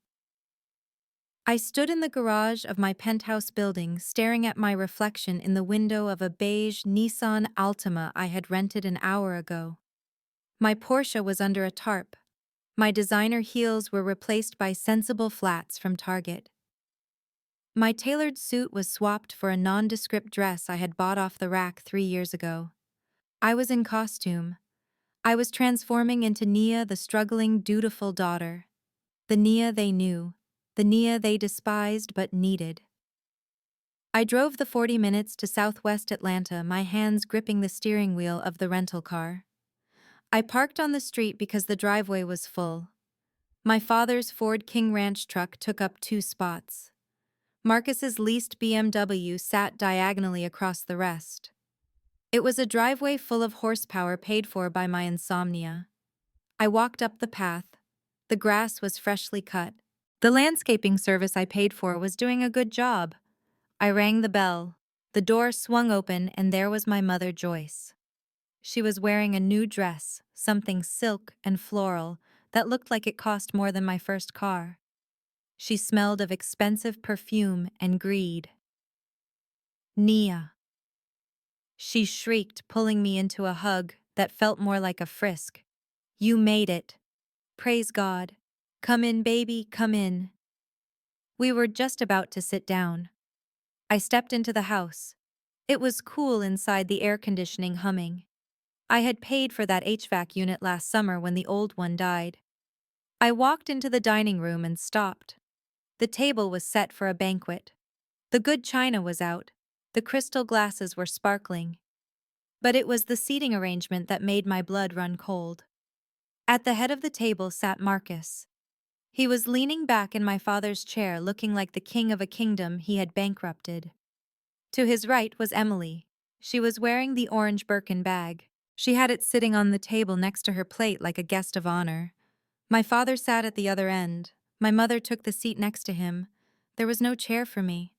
I stood in the garage of my penthouse building, staring at my reflection in the window of a beige Nissan Altima I had rented an hour ago. My Porsche was under a tarp. My designer heels were replaced by sensible flats from Target. My tailored suit was swapped for a nondescript dress I had bought off the rack 3 years ago. I was in costume. I was transforming into Nia, the struggling, dutiful daughter. The Nia they knew. The Nia they despised but needed. I drove the 40 minutes to Southwest Atlanta, my hands gripping the steering wheel of the rental car. I parked on the street because the driveway was full. My father's Ford King Ranch truck took up 2 spots. Marcus's leased BMW sat diagonally across the rest. It was a driveway full of horsepower paid for by my insomnia. I walked up the path. The grass was freshly cut. The landscaping service I paid for was doing a good job. I rang the bell. The door swung open and there was my mother, Joyce. She was wearing a new dress, something silk and floral, that looked like it cost more than my first car. She smelled of expensive perfume and greed. Nia. She shrieked, pulling me into a hug that felt more like a frisk. You made it. Praise God. Come in, baby, come in. We were just about to sit down. I stepped into the house. It was cool inside, the air conditioning humming. I had paid for that HVAC unit last summer when the old one died. I walked into the dining room and stopped. The table was set for a banquet. The good china was out. The crystal glasses were sparkling. But it was the seating arrangement that made my blood run cold. At the head of the table sat Marcus. He was leaning back in my father's chair, looking like the king of a kingdom he had bankrupted. To his right was Emily. She was wearing the orange Birkin bag. She had it sitting on the table next to her plate like a guest of honor. My father sat at the other end. My mother took the seat next to him. There was no chair for me.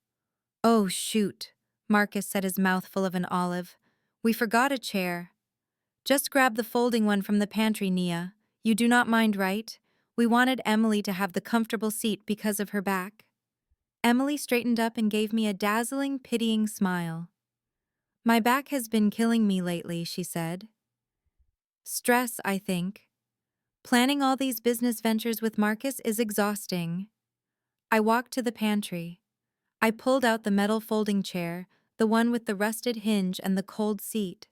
Oh, shoot, Marcus said, his mouth full of an olive. We forgot a chair. Just grab the folding one from the pantry, Nia. You do not mind, right? We wanted Emily to have the comfortable seat because of her back. Emily straightened up and gave me a dazzling, pitying smile. My back has been killing me lately, she said. Stress, I think. Planning all these business ventures with Marcus is exhausting. I walked to the pantry. I pulled out the metal folding chair, the one with the rusted hinge and the cold seat.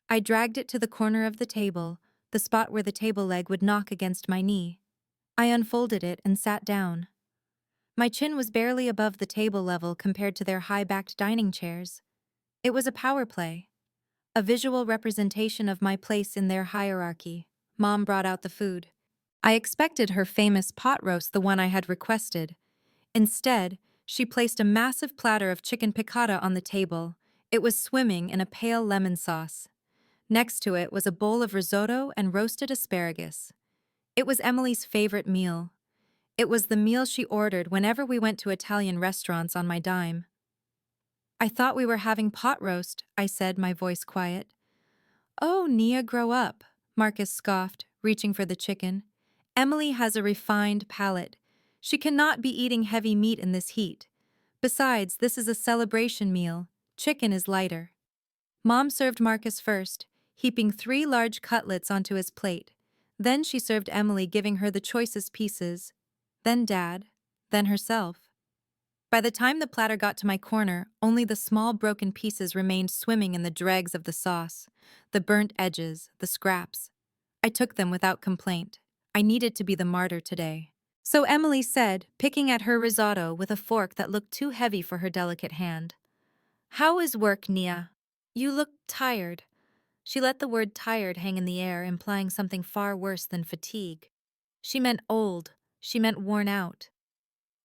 I dragged it to the corner of the table, the spot where the table leg would knock against my knee. I unfolded it and sat down. My chin was barely above the table level compared to their high-backed dining chairs. It was a power play, a visual representation of my place in their hierarchy. Mom brought out the food. I expected her famous pot roast, the one I had requested. Instead, she placed a massive platter of chicken piccata on the table. It was swimming in a pale lemon sauce. Next to it was a bowl of risotto and roasted asparagus. It was Emily's favorite meal. It was the meal she ordered whenever we went to Italian restaurants on my dime. I thought we were having pot roast, I said, my voice quiet. Oh, Nia, grow up, Marcus scoffed, reaching for the chicken. Emily has a refined palate. She cannot be eating heavy meat in this heat. Besides, this is a celebration meal. Chicken is lighter. Mom served Marcus first, heaping 3 large cutlets onto his plate. Then she served Emily, giving her the choicest pieces. Then Dad. Then herself. By the time the platter got to my corner, only the small broken pieces remained, swimming in the dregs of the sauce, the burnt edges, the scraps. I took them without complaint. I needed to be the martyr today. So Emily said, picking at her risotto with a fork that looked too heavy for her delicate hand. How is work, Nia? You look tired. She let the word tired hang in the air, implying something far worse than fatigue. She meant old. She meant worn out.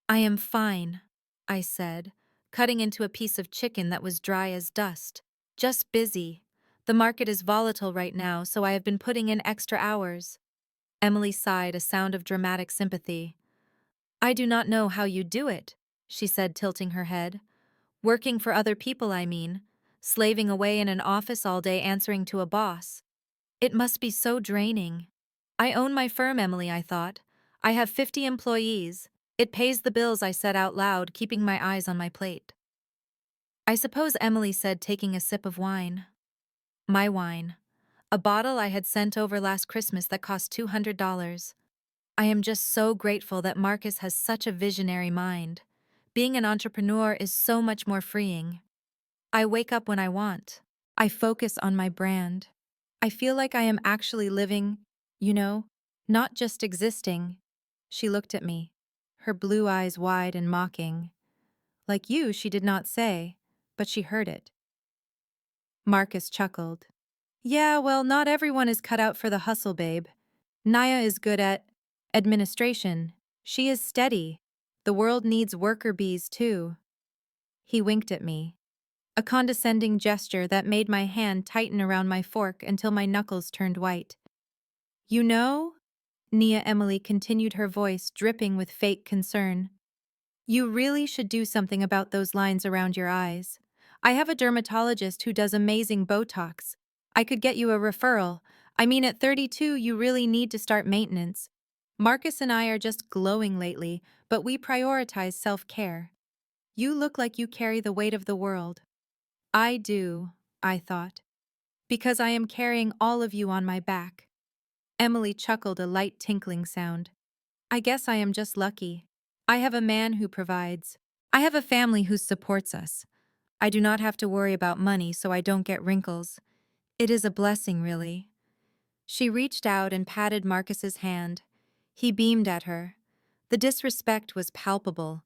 I am fine, I said, cutting into a piece of chicken that was dry as dust. Just busy. The market is volatile right now, so I have been putting in extra hours. Emily sighed, a sound of dramatic sympathy. I do not know how you do it, she said, tilting her head. Working for other people, I mean. Slaving away in an office all day answering to a boss. It must be so draining. I own my firm, Emily, I thought. I have 50 employees. It pays the bills, I said out loud, keeping my eyes on my plate. I suppose, Emily said, taking a sip of wine. My wine. A bottle I had sent over last Christmas that cost $200. I am just so grateful that Marcus has such a visionary mind. Being an entrepreneur is so much more freeing. I wake up when I want. I focus on my brand. I feel like I am actually living, not just existing. She looked at me, her blue eyes wide and mocking. Like you, she did not say, but she heard it. Marcus chuckled. Yeah, well, not everyone is cut out for the hustle, babe. Naya is good at administration. She is steady. The world needs worker bees, too. He winked at me, a condescending gesture that made my hand tighten around my fork until my knuckles turned white. You know? Nia Emily continued, her voice dripping with fake concern. You really should do something about those lines around your eyes. I have a dermatologist who does amazing Botox. I could get you a referral. I mean, at 32, you really need to start maintenance. Marcus and I are just glowing lately, but we prioritize self-care. You look like you carry the weight of the world. I do, I thought, because I am carrying all of you on my back. Emily chuckled, a light tinkling sound. I guess I am just lucky. I have a man who provides. I have a family who supports us. I do not have to worry about money so I don't get wrinkles. It is a blessing, really. She reached out and patted Marcus's hand. He beamed at her. The disrespect was palpable.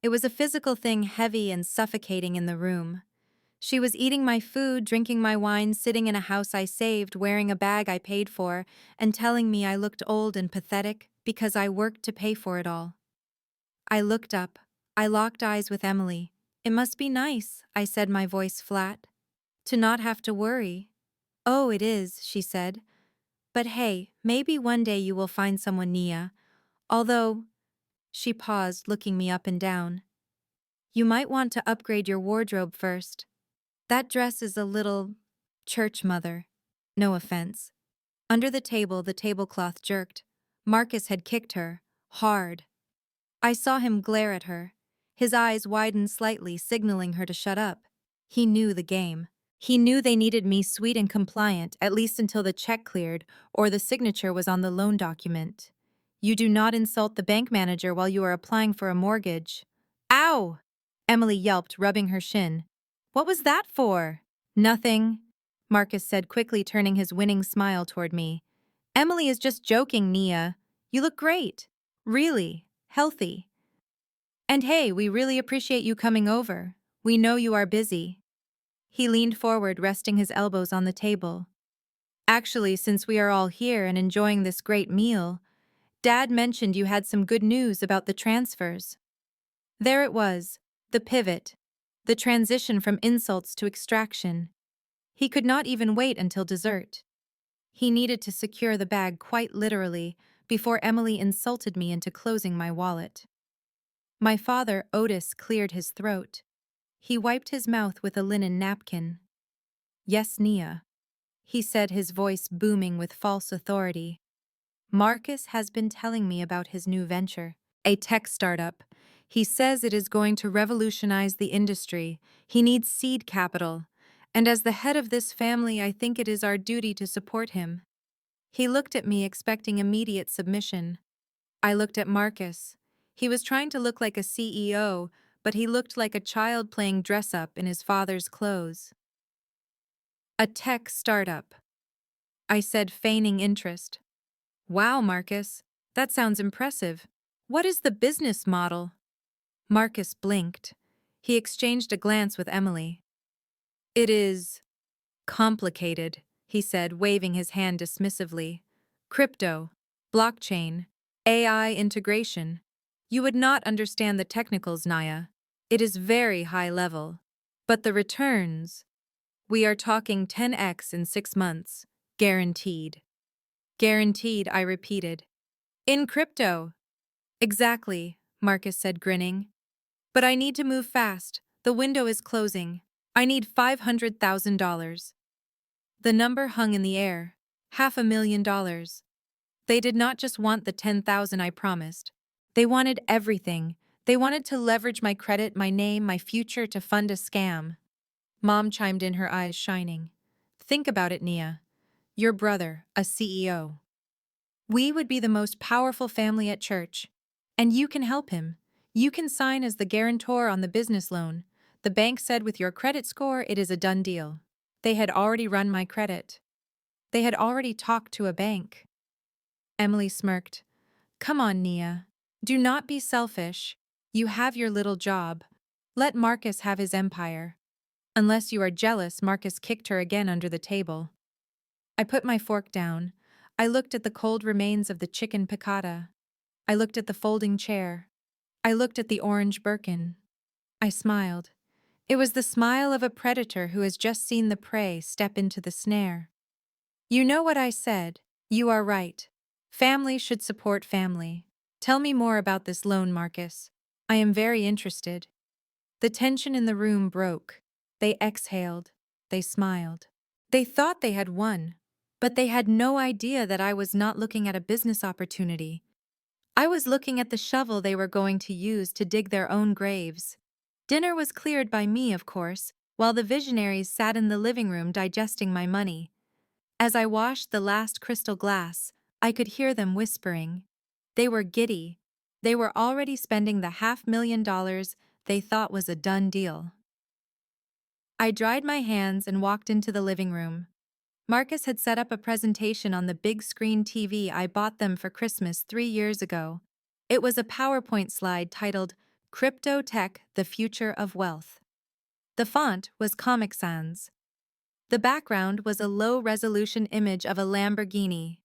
It was a physical thing, heavy and suffocating in the room. She was eating my food, drinking my wine, sitting in a house I saved, wearing a bag I paid for, and telling me I looked old and pathetic because I worked to pay for it all. I looked up. I locked eyes with Emily. It must be nice, I said, my voice flat. To not have to worry. Oh, it is, she said. But hey, maybe one day you will find someone, Nia. Although, she paused, looking me up and down. You might want to upgrade your wardrobe first. That dress is a little church, mother. No offense. Under the tablecloth jerked. Marcus had kicked her. Hard. I saw him glare at her. His eyes widened slightly, signaling her to shut up. He knew the game. He knew they needed me sweet and compliant, at least until the check cleared or the signature was on the loan document. You do not insult the bank manager while you are applying for a mortgage. Ow! Emily yelped, rubbing her shin. What was that for? Nothing, Marcus said quickly, turning his winning smile toward me. Emily is just joking, Nia. You look great. Really. Healthy. And hey, we really appreciate you coming over. We know you are busy. He leaned forward, resting his elbows on the table. Actually, since we are all here and enjoying this great meal, Dad mentioned you had some good news about the transfers. There it was, the pivot, the transition from insults to extraction. He could not even wait until dessert. He needed to secure the bag quite literally before Emily insulted me into closing my wallet. My father, Otis, cleared his throat. He wiped his mouth with a linen napkin. Yes, Nia, he said, his voice booming with false authority. Marcus has been telling me about his new venture, a tech startup. He says it is going to revolutionize the industry. He needs seed capital. And as the head of this family, I think it is our duty to support him. He looked at me, expecting immediate submission. I looked at Marcus. He was trying to look like a CEO, but he looked like a child playing dress-up in his father's clothes. A tech startup, I said, feigning interest. Wow, Marcus, that sounds impressive. What is the business model? Marcus blinked. He exchanged a glance with Emily. It is complicated, he said, waving his hand dismissively. Crypto, blockchain, AI integration. You would not understand the technicals, Naya. It is very high level. But the returns, we are talking 10x in 6 months. Guaranteed. Guaranteed, I repeated. In crypto. Exactly, Marcus said, grinning. But I need to move fast. The window is closing. I need $500,000. The number hung in the air. $500,000. They did not just want the 10,000 I promised. They wanted everything. They wanted to leverage my credit, my name, my future to fund a scam. Mom chimed in, her eyes shining. Think about it, Nia. Your brother, a CEO. We would be the most powerful family at church. And you can help him. You can sign as the guarantor on the business loan. The bank said with your credit score, it is a done deal. They had already run my credit. They had already talked to a bank. Emily smirked. Come on, Nia. Do not be selfish. You have your little job. Let Marcus have his empire. Unless you are jealous, Marcus kicked her again under the table. I put my fork down. I looked at the cold remains of the chicken piccata. I looked at the folding chair. I looked at the orange Birkin. I smiled. It was the smile of a predator who has just seen the prey step into the snare. You know what I said. You are right. Family should support family. Tell me more about this loan, Marcus. I am very interested. The tension in the room broke. They exhaled. They smiled. They thought they had won, but they had no idea that I was not looking at a business opportunity. I was looking at the shovel they were going to use to dig their own graves. Dinner was cleared by me, of course, while the visionaries sat in the living room digesting my money. As I washed the last crystal glass, I could hear them whispering. They were giddy. They were already spending the $500,000 they thought was a done deal. I dried my hands and walked into the living room. Marcus had set up a presentation on the big screen TV I bought them for Christmas 3 years ago. It was a PowerPoint slide titled Crypto Tech: The Future of Wealth. The font was Comic Sans. The background was a low-resolution image of a Lamborghini.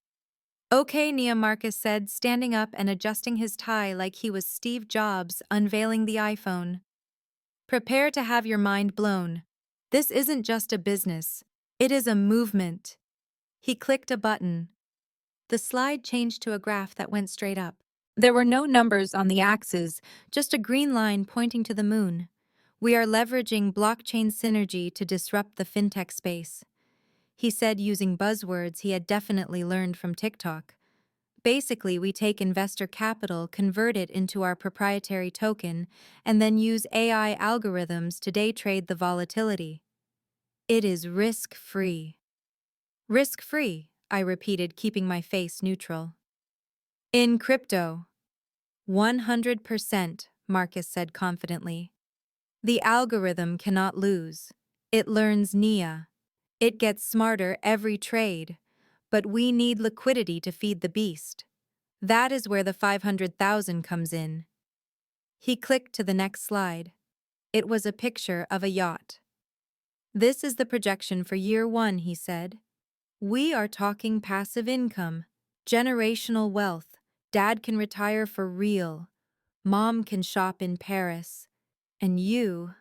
Okay, Nia, Marcus said, standing up and adjusting his tie like he was Steve Jobs unveiling the iPhone. Prepare to have your mind blown. This isn't just a business. It is a movement. He clicked a button. The slide changed to a graph that went straight up. There were no numbers on the axes, just a green line pointing to the moon. We are leveraging blockchain synergy to disrupt the fintech space. He said using buzzwords he had definitely learned from TikTok. Basically, we take investor capital, convert it into our proprietary token, and then use AI algorithms to day trade the volatility. It is risk-free. Risk-free, I repeated, keeping my face neutral. In crypto. 100%, Marcus said confidently. The algorithm cannot lose. It learns Nia. It gets smarter every trade. But we need liquidity to feed the beast. That is where the 500,000 comes in. He clicked to the next slide. It was a picture of a yacht. This is the projection for year 1, he said. We are talking passive income, generational wealth. Dad can retire for real. Mom can shop in Paris. And you...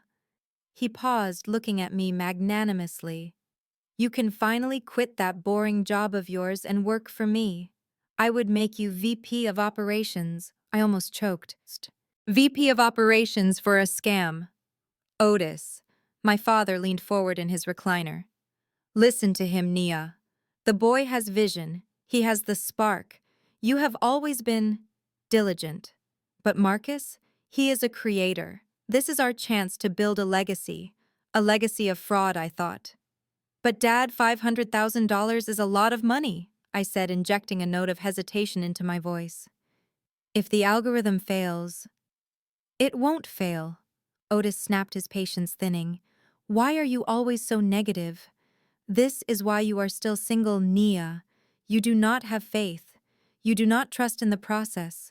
He paused, looking at me magnanimously. You can finally quit that boring job of yours and work for me. I would make you VP of Operations. I almost choked. VP of Operations for a scam. Otis. My father leaned forward in his recliner. Listen to him, Nia. The boy has vision. He has the spark. You have always been diligent. But Marcus, he is a creator. This is our chance to build a legacy. A legacy of fraud, I thought. But Dad, $500,000 is a lot of money, I said, injecting a note of hesitation into my voice. If the algorithm fails... It won't fail. Otis snapped, his patience thinning. Why are you always so negative? This is why you are still single, Nia. You do not have faith. You do not trust in the process.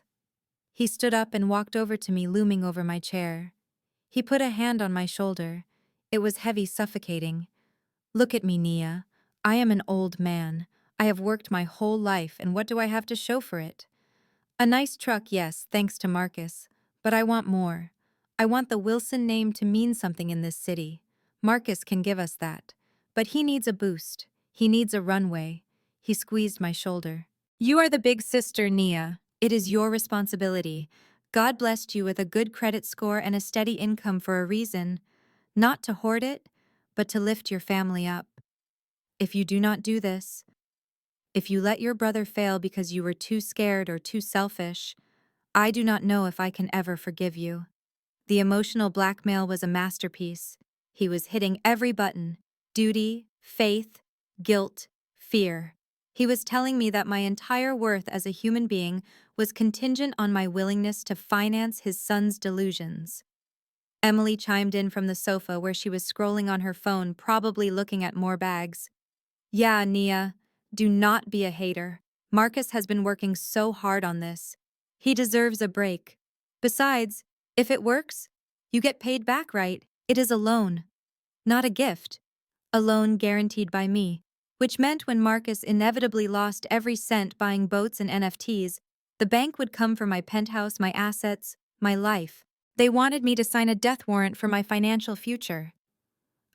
He stood up and walked over to me, looming over my chair. He put a hand on my shoulder. It was heavy, suffocating. Look at me, Nia. I am an old man. I have worked my whole life, and what do I have to show for it? A nice truck, yes, thanks to Marcus. But I want more. I want the Wilson name to mean something in this city. Marcus can give us that. But he needs a boost. He needs a runway. He squeezed my shoulder. You are the big sister, Nia. It is your responsibility. God blessed you with a good credit score and a steady income for a reason. Not to hoard it, but to lift your family up. If you do not do this, if you let your brother fail because you were too scared or too selfish, I do not know if I can ever forgive you. The emotional blackmail was a masterpiece. He was hitting every button: duty, faith, guilt, fear. He was telling me that my entire worth as a human being was contingent on my willingness to finance his son's delusions. Emily chimed in from the sofa where she was scrolling on her phone, probably looking at more bags. Yeah, Nia, do not be a hater. Marcus has been working so hard on this. He deserves a break. Besides, if it works, you get paid back, right? It is a loan, not a gift. A loan guaranteed by me, which meant when Marcus inevitably lost every cent buying boats and NFTs, the bank would come for my penthouse, my assets, my life. They wanted me to sign a death warrant for my financial future.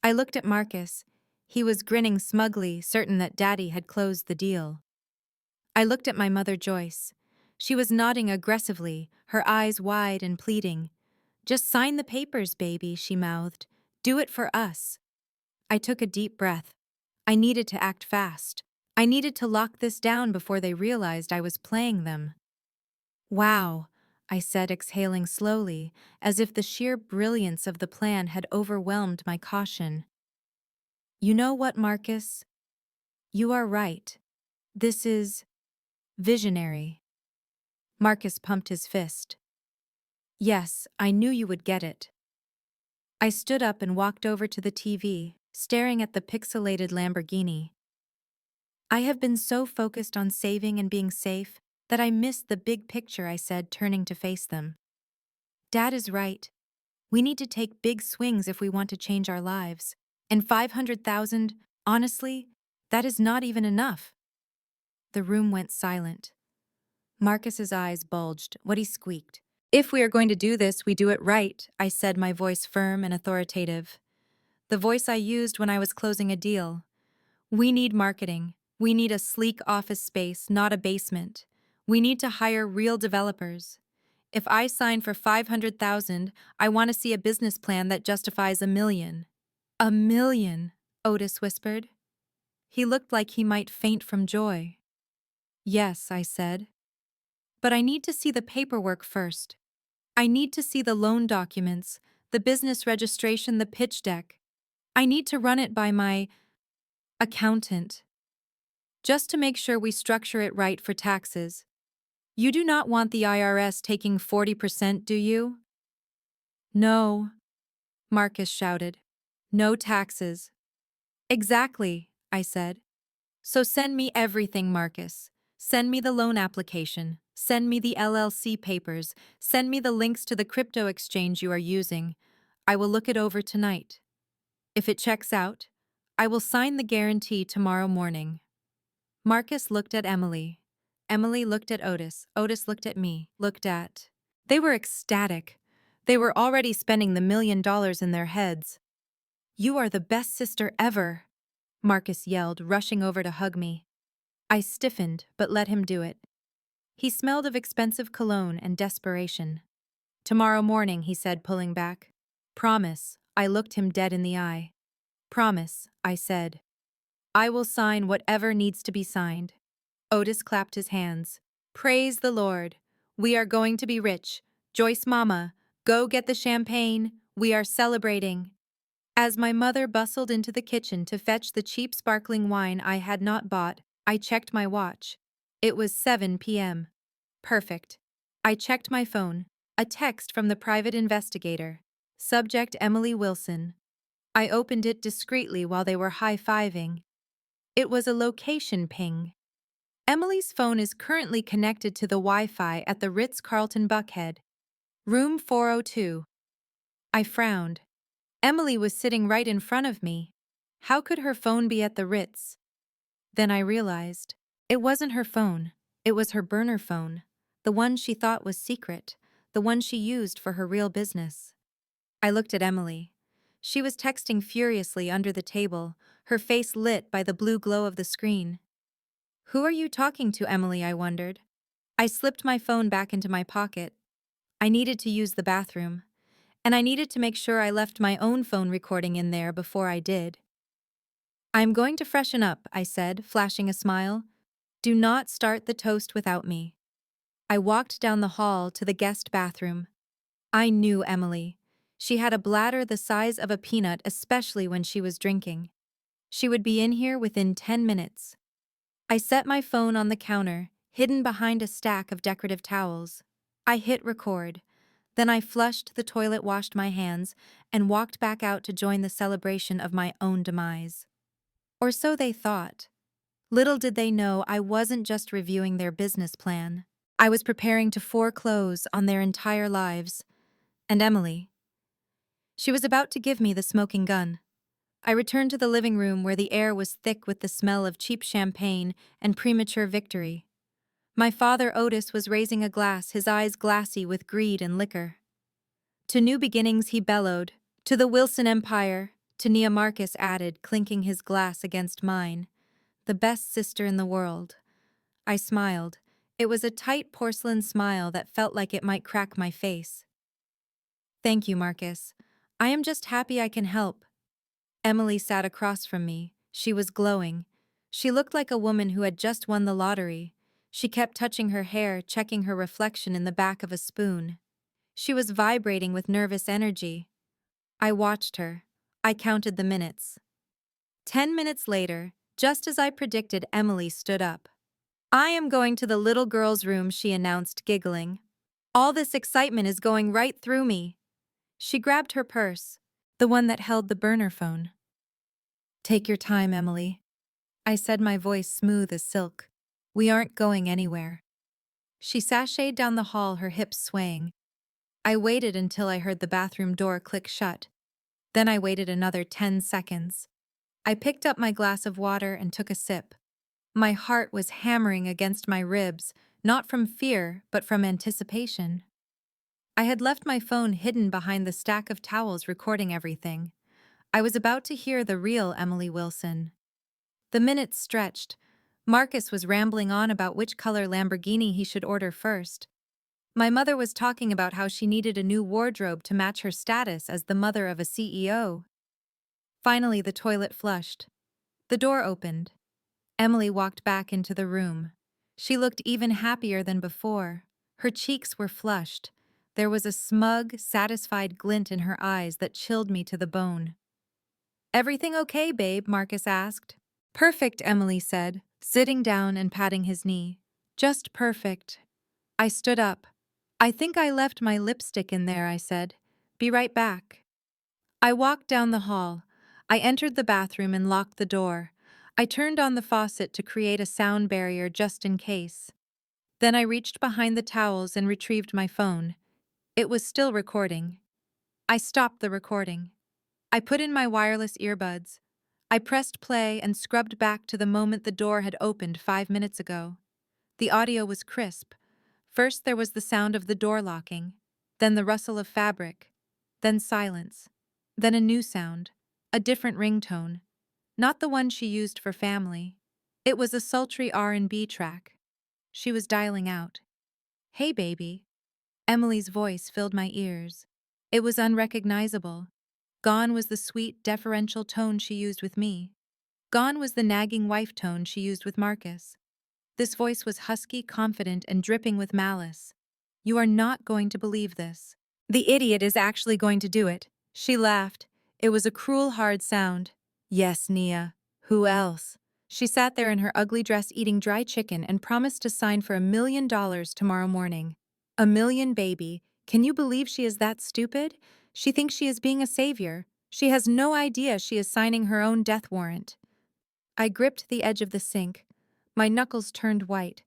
I looked at Marcus. He was grinning smugly, certain that Daddy had closed the deal. I looked at my mother, Joyce. She was nodding aggressively, her eyes wide and pleading. "Just sign the papers, baby," she mouthed. "Do it for us." I took a deep breath. I needed to act fast. I needed to lock this down before they realized I was playing them. "Wow," I said, exhaling slowly, as if the sheer brilliance of the plan had overwhelmed my caution. "You know what, Marcus? You are right. This is visionary." Marcus pumped his fist. "Yes, I knew you would get it." I stood up and walked over to the TV, staring at the pixelated Lamborghini. "I have been so focused on saving and being safe that I missed the big picture," I said, turning to face them. "Dad is right. We need to take big swings if we want to change our lives. And 500,000, honestly, that is not even enough." The room went silent. Marcus's eyes bulged. What he squeaked. "If we are going to do this, we do it right," I said, my voice firm and authoritative. The voice I used when I was closing a deal. "We need marketing. We need a sleek office space, not a basement. We need to hire real developers. If I sign for 500,000, I want to see a business plan that justifies $1 million. $1 million, Otis whispered. He looked like he might faint from joy. "Yes," I said. "But I need to see the paperwork first. I need to see the loan documents, the business registration, the pitch deck. I need to run it by my accountant, just to make sure we structure it right for taxes. You do not want the IRS taking 40%, do you?" "No," Marcus shouted. "No taxes." "Exactly," I said. "So send me everything, Marcus. Send me the loan application. Send me the LLC papers. Send me the links to the crypto exchange you are using. I will look it over tonight. If it checks out, I will sign the guarantee tomorrow morning." Marcus looked at Emily. Emily looked at Otis. Otis looked at me. They were ecstatic. They were already spending the $1 million in their heads. "You are the best sister ever," Marcus yelled, rushing over to hug me. I stiffened, but let him do it. He smelled of expensive cologne and desperation. "Tomorrow morning," he said, pulling back. "Promise." I looked him dead in the eye. "Promise," I said. "I will sign whatever needs to be signed." Otis clapped his hands. "Praise the Lord. We are going to be rich. Joyce Mama, go get the champagne. We are celebrating." As my mother bustled into the kitchen to fetch the cheap sparkling wine I had not bought, I checked my watch. It was 7 p.m. Perfect. I checked my phone. A text from the private investigator. Subject: Emily Wilson. I opened it discreetly while they were high-fiving. It was a location ping. "Emily's phone is currently connected to the Wi-Fi at the Ritz-Carlton Buckhead. Room 402. I frowned. Emily was sitting right in front of me. How could her phone be at the Ritz? Then I realized. It wasn't her phone. It was her burner phone. The one she thought was secret. The one she used for her real business. I looked at Emily. She was texting furiously under the table, her face lit by the blue glow of the screen. "Who are you talking to, Emily?" I wondered. I slipped my phone back into my pocket. I needed to use the bathroom, and I needed to make sure I left my own phone recording in there before I did. "I'm going to freshen up," I said, flashing a smile. "Do not start the toast without me." I walked down the hall to the guest bathroom. I knew Emily. She had a bladder the size of a peanut, especially when she was drinking. She would be in here within 10 minutes. I set my phone on the counter, hidden behind a stack of decorative towels. I hit record. Then I flushed the toilet, washed my hands, and walked back out to join the celebration of my own demise. Or so they thought. Little did they know I wasn't just reviewing their business plan. I was preparing to foreclose on their entire lives. And Emily. She was about to give me the smoking gun. I returned to the living room where the air was thick with the smell of cheap champagne and premature victory. My father Otis was raising a glass, his eyes glassy with greed and liquor. "To new beginnings," he bellowed. "To the Wilson Empire." To Nia, Marcus added, clinking his glass against mine. "The best sister in the world." I smiled. It was a tight porcelain smile that felt like it might crack my face. Thank you, Marcus. I am just happy I can help. Emily sat across from me. She was glowing. She looked like a woman who had just won the lottery. She kept touching her hair, checking her reflection in the back of a spoon. She was vibrating with nervous energy. I watched her. I counted the minutes. 10 minutes later, just as I predicted, Emily stood up. I am going to the little girl's room, she announced, giggling. All this excitement is going right through me. She grabbed her purse, the one that held the burner phone. Take your time, Emily. I said, my voice smooth as silk. We aren't going anywhere. She sashayed down the hall, her hips swaying. I waited until I heard the bathroom door click shut. Then I waited another 10 seconds. I picked up my glass of water and took a sip. My heart was hammering against my ribs, not from fear, but from anticipation. I had left my phone hidden behind the stack of towels, recording everything. I was about to hear the real Emily Wilson. The minutes stretched. Marcus was rambling on about which color Lamborghini he should order first. My mother was talking about how she needed a new wardrobe to match her status as the mother of a CEO. Finally, the toilet flushed. The door opened. Emily walked back into the room. She looked even happier than before. Her cheeks were flushed. There was a smug, satisfied glint in her eyes that chilled me to the bone. Everything okay, babe? Marcus asked. Perfect, Emily said, sitting down and patting his knee. Just perfect. I stood up. I think I left my lipstick in there, I said. Be right back. I walked down the hall. I entered the bathroom and locked the door. I turned on the faucet to create a sound barrier just in case. Then I reached behind the towels and retrieved my phone. It was still recording. I stopped the recording. I put in my wireless earbuds. I pressed play and scrubbed back to the moment the door had opened 5 minutes ago. The audio was crisp. First there was the sound of the door locking, then the rustle of fabric, then silence, then a new sound, a different ringtone, not the one she used for family. It was a sultry R&B track. She was dialing out. Hey, baby. Emily's voice filled my ears. It was unrecognizable. Gone was the sweet, deferential tone she used with me. Gone was the nagging wife tone she used with Marcus. This voice was husky, confident, and dripping with malice. You are not going to believe this. The idiot is actually going to do it. She laughed. It was a cruel, hard sound. Yes, Nia. Who else? She sat there in her ugly dress eating dry chicken and promised to sign for $1 million tomorrow morning. A million, baby. Can you believe she is that stupid? She thinks she is being a savior. She has no idea she is signing her own death warrant. I gripped the edge of the sink. My knuckles turned white.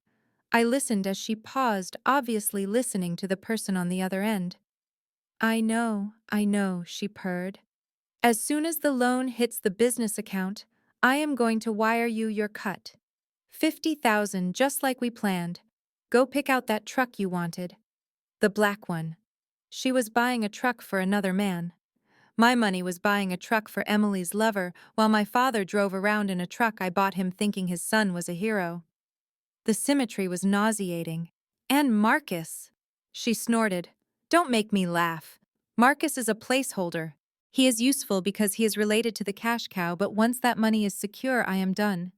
I listened as she paused, obviously listening to the person on the other end. I know, she purred. As soon as the loan hits the business account, I am going to wire you your cut. 50,000, just like we planned. Go pick out that truck you wanted. The black one. She was buying a truck for another man. My money was buying a truck for Emily's lover, while my father drove around in a truck I bought him thinking his son was a hero. The symmetry was nauseating. And Marcus! She snorted. Don't make me laugh. Marcus is a placeholder. He is useful because he is related to the cash cow, but once that money is secure, I am done.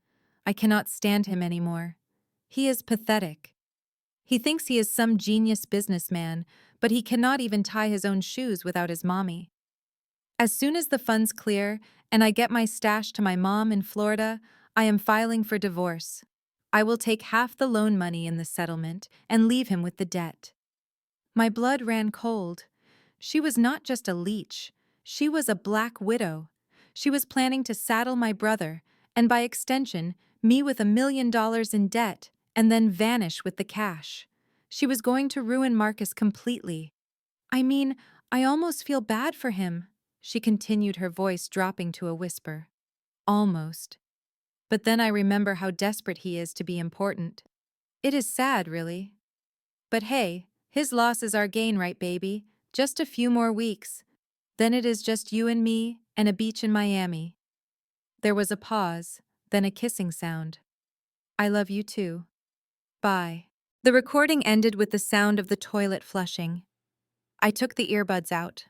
I cannot stand him anymore. He is pathetic. He thinks he is some genius businessman, but he cannot even tie his own shoes without his mommy. As soon as the funds clear and I get my stash to my mom in Florida, I am filing for divorce. I will take half the loan money in the settlement and leave him with the debt. My blood ran cold. She was not just a leech. She was a black widow. She was planning to saddle my brother, and by extension, me with $1 million in debt, and then vanish with the cash. She was going to ruin Marcus completely. I mean, I almost feel bad for him. She continued, her voice dropping to a whisper. Almost. But then I remember how desperate he is to be important. It is sad, really. But hey, his loss is our gain, right, baby? Just a few more weeks. Then it is just you and me and a beach in Miami. There was a pause, then a kissing sound. I love you too. Bye. The recording ended with the sound of the toilet flushing. I took the earbuds out.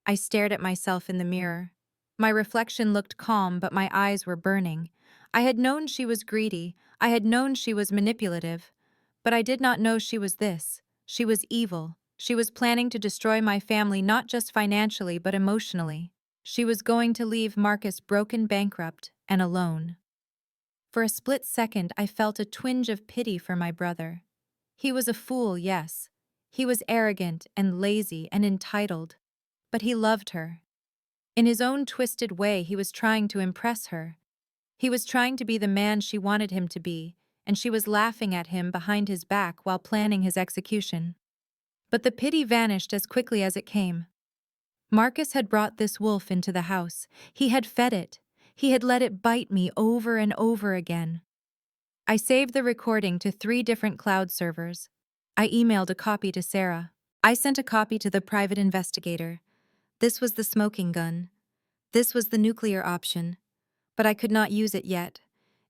I stared at myself in the mirror. My reflection looked calm, but my eyes were burning. I had known she was greedy. I had known she was manipulative. But I did not know she was this. She was evil. She was planning to destroy my family not just financially but emotionally. She was going to leave Marcus broken, bankrupt, and alone. For a split second, I felt a twinge of pity for my brother. He was a fool, yes. He was arrogant and lazy and entitled. But he loved her. In his own twisted way, he was trying to impress her. He was trying to be the man she wanted him to be, and she was laughing at him behind his back while planning his execution. But the pity vanished as quickly as it came. Marcus had brought this wolf into the house. He had fed it. He had let it bite me over and over again. I saved the recording to 3 different cloud servers. I emailed a copy to Sarah. I sent a copy to the private investigator. This was the smoking gun. This was the nuclear option. But I could not use it yet.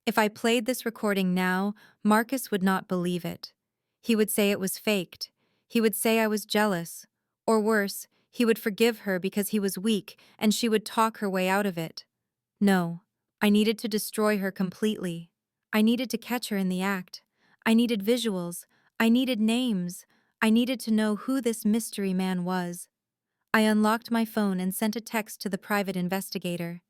If I played this recording now, Marcus would not believe it. He would say it was faked. He would say I was jealous. Or worse, he would forgive her because he was weak and she would talk her way out of it. No, I needed to destroy her completely. I needed to catch her in the act. I needed visuals. I needed names. I needed to know who this mystery man was. I unlocked my phone and sent a text to the private investigator.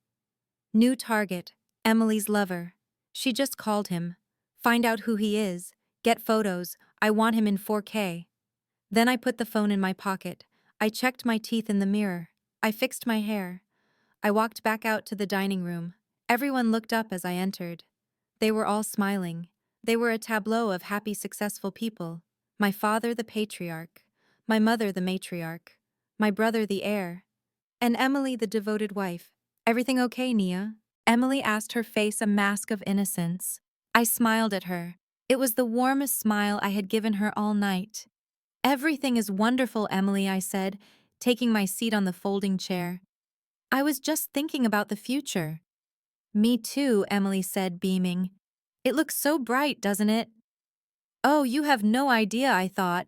New target, Emily's lover. She just called him. Find out who he is. Get photos. I want him in 4K. Then I put the phone in my pocket. I checked my teeth in the mirror. I fixed my hair. I walked back out to the dining room. Everyone looked up as I entered. They were all smiling. They were a tableau of happy, successful people. My father, the patriarch. My mother, the matriarch. My brother, the heir. And Emily, the devoted wife. Everything okay, Nia? Emily asked, her face a mask of innocence. I smiled at her. It was the warmest smile I had given her all night. Everything is wonderful, Emily, I said, taking my seat on the folding chair. I was just thinking about the future. Me too, Emily said, beaming. It looks so bright, doesn't it? Oh, you have no idea, I thought.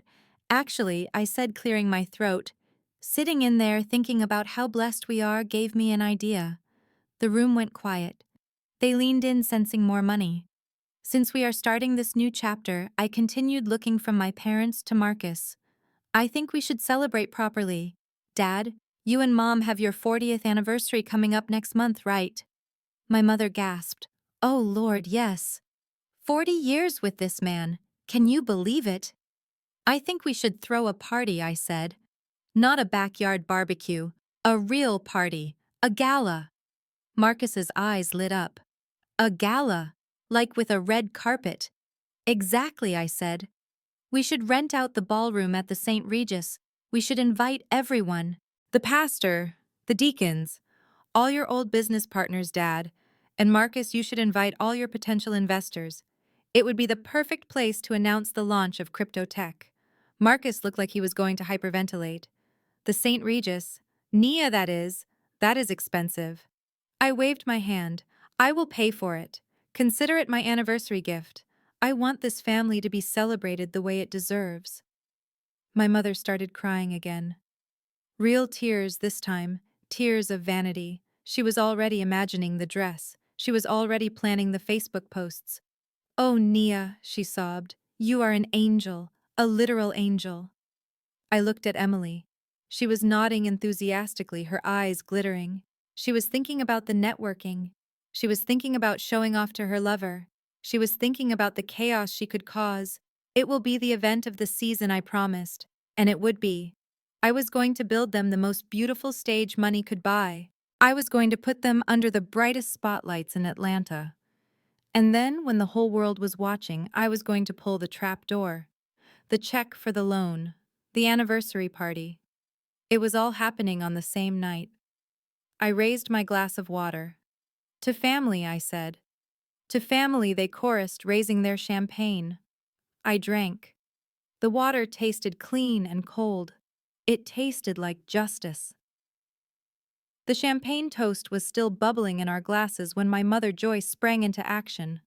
Actually, I said, clearing my throat. Sitting in there thinking about how blessed we are gave me an idea. The room went quiet. They leaned in, sensing more money. Since we are starting this new chapter, I continued looking from my parents to Marcus. I think we should celebrate properly. Dad, you and Mom have your 40th anniversary coming up next month, right? My mother gasped. Oh, Lord, yes. 40 years with this man. Can you believe it? I think we should throw a party, I said. Not a backyard barbecue. A real party. A gala. Marcus's eyes lit up. A gala. Like with a red carpet. Exactly, I said. We should rent out the ballroom at the St. Regis. We should invite everyone. The pastor, the deacons, all your old business partners, Dad. And Marcus, you should invite all your potential investors. It would be the perfect place to announce the launch of crypto tech. Marcus looked like he was going to hyperventilate. The St. Regis, Nia, that is expensive. I waved my hand. I will pay for it. Consider it my anniversary gift. I want this family to be celebrated the way it deserves. My mother started crying again. Real tears this time, tears of vanity. She was already imagining the dress. She was already planning the Facebook posts. Oh, Nia, she sobbed, you are an angel, a literal angel. I looked at Emily. She was nodding enthusiastically, her eyes glittering. She was thinking about the networking. She was thinking about showing off to her lover. She was thinking about the chaos she could cause. It will be the event of the season, I promised. And it would be. I was going to build them the most beautiful stage money could buy. I was going to put them under the brightest spotlights in Atlanta. And then, when the whole world was watching, I was going to pull the trap door. The check for the loan. The anniversary party. It was all happening on the same night. I raised my glass of water. To family, I said. To family, they chorused, raising their champagne. I drank. The water tasted clean and cold. It tasted like justice. The champagne toast was still bubbling in our glasses when my mother Joyce sprang into action.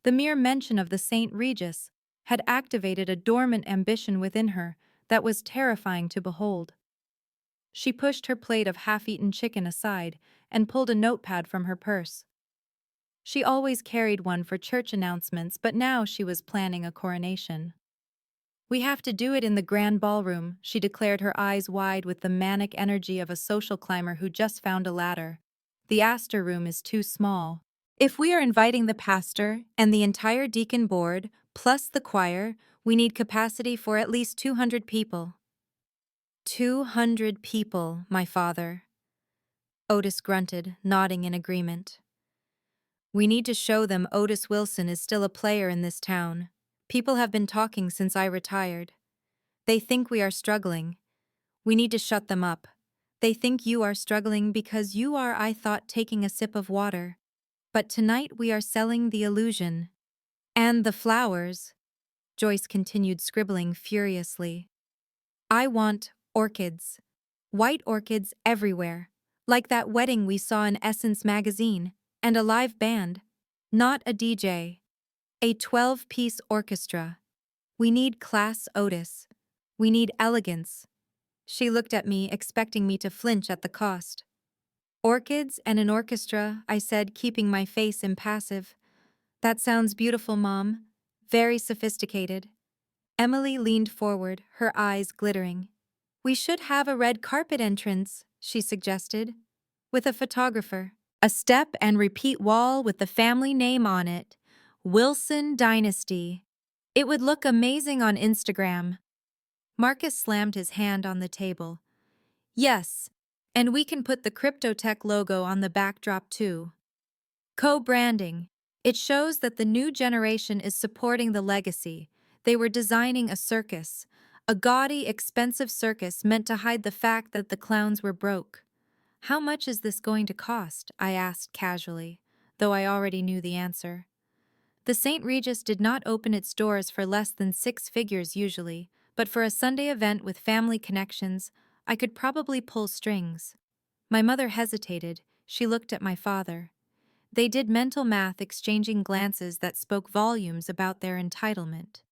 The mere mention of the St. Regis, had activated a dormant ambition within her that was terrifying to behold. She pushed her plate of half-eaten chicken aside and pulled a notepad from her purse. She always carried one for church announcements, but now she was planning a coronation. "We have to do it in the grand ballroom," she declared, her eyes wide with the manic energy of a social climber who just found a ladder. "The Astor Room is too small. If we are inviting the pastor and the entire deacon board, plus the choir, we need capacity for at least 200 people." 200 people, my father. Otis grunted, nodding in agreement. "We need to show them Otis Wilson is still a player in this town. People have been talking since I retired. They think we are struggling. We need to shut them up. They think you are struggling because you are, I thought, taking a sip of water. But tonight we are selling the illusion. And the flowers," Joyce continued, scribbling furiously. "I want orchids. White orchids everywhere. Like that wedding we saw in Essence magazine. And a live band. Not a DJ. A 12-piece orchestra. We need class, Otis. We need elegance." She looked at me, expecting me to flinch at the cost. "Orchids and an orchestra," I said, keeping my face impassive. "That sounds beautiful, Mom. Very sophisticated." Emily leaned forward, her eyes glittering. "We should have a red carpet entrance," she suggested, "with a photographer. A step and repeat wall with the family name on it. Wilson Dynasty. It would look amazing on Instagram." Marcus slammed his hand on the table. "Yes, and we can put the Cryptotech logo on the backdrop too. Co-branding. It shows that the new generation is supporting the legacy. They were designing a circus. A gaudy, expensive circus meant to hide the fact that the clowns were broke." "How much is this going to cost?" I asked casually, though I already knew the answer. The St. Regis did not open its doors for less than 6 figures usually, but for a Sunday event with family connections, I could probably pull strings. My mother hesitated. She looked at my father. They did mental math, exchanging glances that spoke volumes about their entitlement.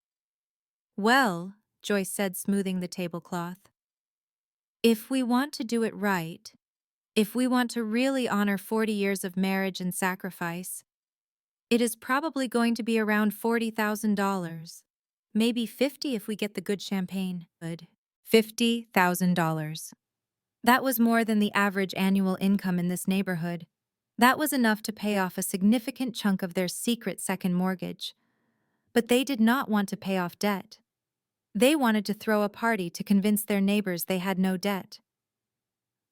"Well," Joyce said, smoothing the tablecloth, "if we want to do it right, if we want to really honor 40 years of marriage and sacrifice, it is probably going to be around $40,000. Maybe 50 if we get the good champagne." Good. $50,000. That was more than the average annual income in this neighborhood. That was enough to pay off a significant chunk of their secret second mortgage. But they did not want to pay off debt. They wanted to throw a party to convince their neighbors they had no debt.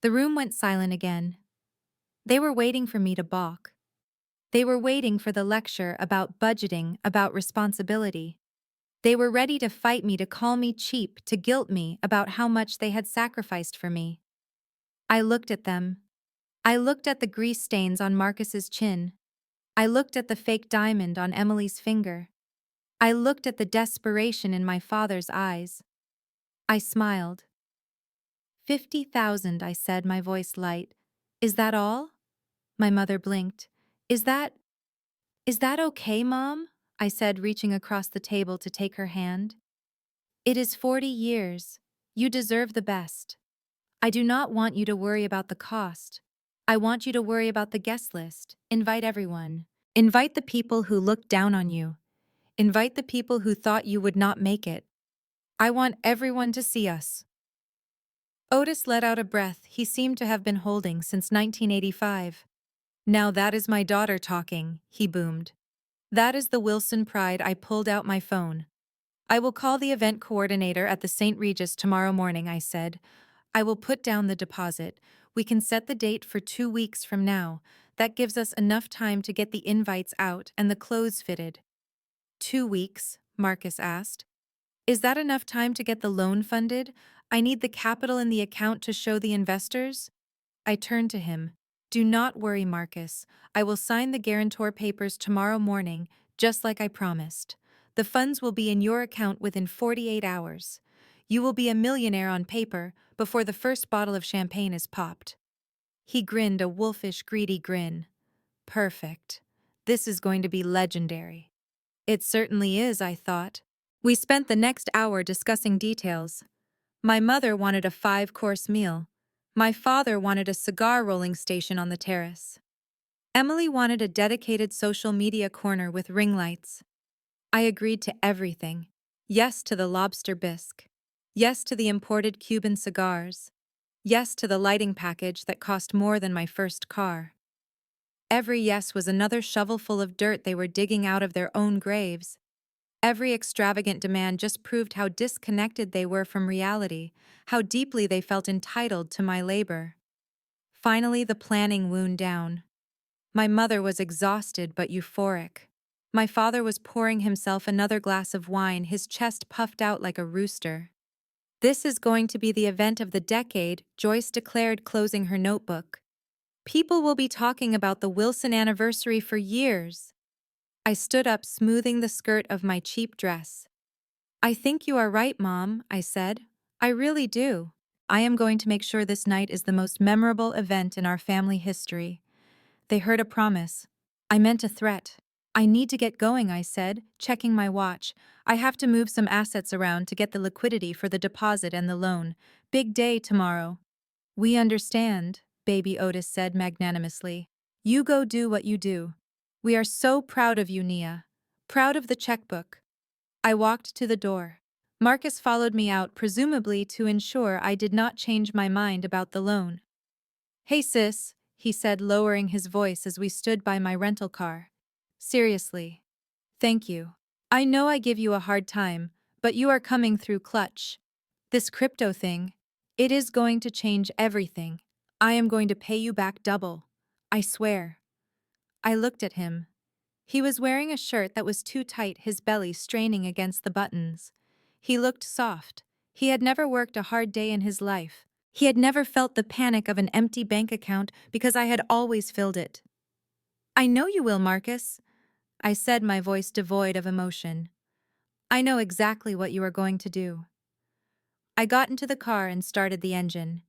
The room went silent again. They were waiting for me to balk. They were waiting for the lecture about budgeting, about responsibility. They were ready to fight me, to call me cheap, to guilt me about how much they had sacrificed for me. I looked at them. I looked at the grease stains on Marcus's chin. I looked at the fake diamond on Emily's finger. I looked at the desperation in my father's eyes. I smiled. 50,000, I said, my voice light. "Is that all?" My mother blinked. Is that okay, Mom?" I said, reaching across the table to take her hand. "It is 40 years. You deserve the best. I do not want you to worry about the cost. I want you to worry about the guest list. Invite everyone. Invite the people who looked down on you. Invite the people who thought you would not make it. I want everyone to see us." Otis let out a breath he seemed to have been holding since 1985. "Now that is my daughter talking," he boomed. "That is the Wilson pride." I pulled out my phone. "I will call the event coordinator at the St. Regis tomorrow morning," I said. "I will put down the deposit. We can set the date for 2 weeks from now. That gives us enough time to get the invites out and the clothes fitted." 2 weeks? Marcus asked. "Is that enough time to get the loan funded? I need the capital in the account to show the investors." I turned to him. "Do not worry, Marcus. I will sign the guarantor papers tomorrow morning, just like I promised. The funds will be in your account within 48 hours. You will be a millionaire on paper before the first bottle of champagne is popped." He grinned a wolfish, greedy grin. "Perfect. This is going to be legendary." It certainly is, I thought. We spent the next hour discussing details. My mother wanted a 5-course meal. My father wanted a cigar rolling station on the terrace. Emily wanted a dedicated social media corner with ring lights. I agreed to everything. Yes to the lobster bisque. Yes to the imported Cuban cigars. Yes to the lighting package that cost more than my first car. Every yes was another shovelful of dirt they were digging out of their own graves. Every extravagant demand just proved how disconnected they were from reality, how deeply they felt entitled to my labor. Finally, the planning wound down. My mother was exhausted but euphoric. My father was pouring himself another glass of wine, his chest puffed out like a rooster. "This is going to be the event of the decade," Joyce declared, closing her notebook. "People will be talking about the Wilson anniversary for years." I stood up, smoothing the skirt of my cheap dress. "I think you are right, Mom," I said. "I really do. I am going to make sure this night is the most memorable event in our family history." They heard a promise. I meant a threat. "I need to get going," I said, checking my watch. "I have to move some assets around to get the liquidity for the deposit and the loan. Big day tomorrow." "We understand," baby Otis said magnanimously. "You go do what you do. We are so proud of you, Nia. Proud of the checkbook." I walked to the door. Marcus followed me out, presumably to ensure I did not change my mind about the loan. "Hey sis," he said, lowering his voice as we stood by my rental car. "Seriously. Thank you. I know I give you a hard time, but you are coming through clutch. This crypto thing, it is going to change everything. I am going to pay you back double. I swear." I looked at him. He was wearing a shirt that was too tight, his belly straining against the buttons. He looked soft. He had never worked a hard day in his life. He had never felt the panic of an empty bank account because I had always filled it. "I know you will, Marcus," I said, my voice devoid of emotion. "I know exactly what you are going to do." I got into the car and started the engine.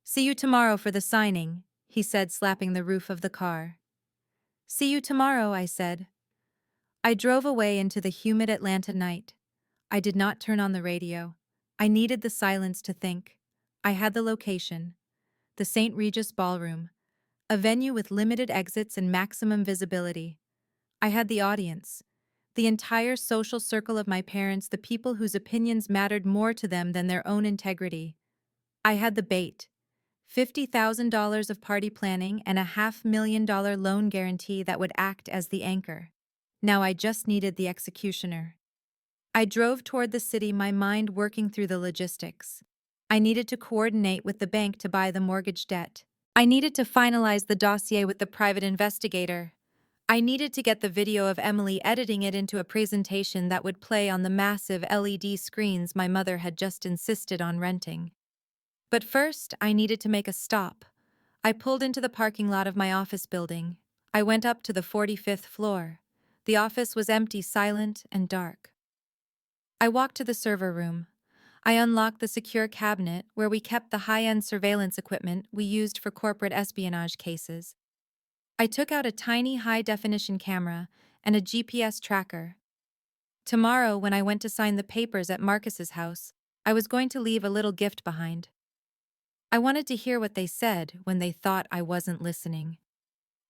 "See you tomorrow for the signing," he said, slapping the roof of the car. "See you tomorrow," I said. I drove away into the humid Atlanta night. I did not turn on the radio. I needed the silence to think. I had the location. The St. Regis Ballroom. A venue with limited exits and maximum visibility. I had the audience. The entire social circle of my parents, the people whose opinions mattered more to them than their own integrity. I had the bait. $50,000 of party planning and a $500,000 loan guarantee that would act as the anchor. Now I just needed the executioner. I drove toward the city, my mind working through the logistics. I needed to coordinate with the bank to buy the mortgage debt. I needed to finalize the dossier with the private investigator. I needed to get the video of Emily, editing it into a presentation that would play on the massive LED screens my mother had just insisted on renting. But first, I needed to make a stop. I pulled into the parking lot of my office building. I went up to the 45th floor. The office was empty, silent, and dark. I walked to the server room. I unlocked the secure cabinet where we kept the high-end surveillance equipment we used for corporate espionage cases. I took out a tiny high-definition camera and a GPS tracker. Tomorrow, when I went to sign the papers at Marcus's house, I was going to leave a little gift behind. I wanted to hear what they said when they thought I wasn't listening.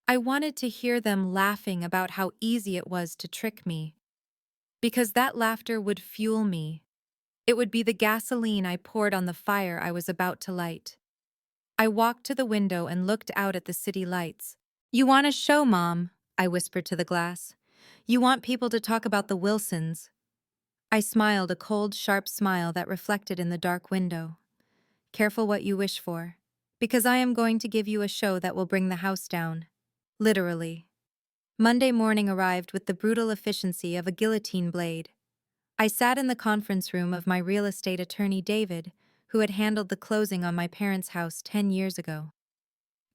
I wanted to hear them laughing about how easy it was to trick me. Because that laughter would fuel me. It would be the gasoline I poured on the fire I was about to light. I walked to the window and looked out at the city lights. "You want a show, Mom?" I whispered to the glass. "You want people to talk about the Wilsons?" I smiled, a cold, sharp smile that reflected in the dark window. "Careful what you wish for. Because I am going to give you a show that will bring the house down. Literally." Monday morning arrived with the brutal efficiency of a guillotine blade. I sat in the conference room of my real estate attorney, David, who had handled the closing on my parents' house 10 years ago.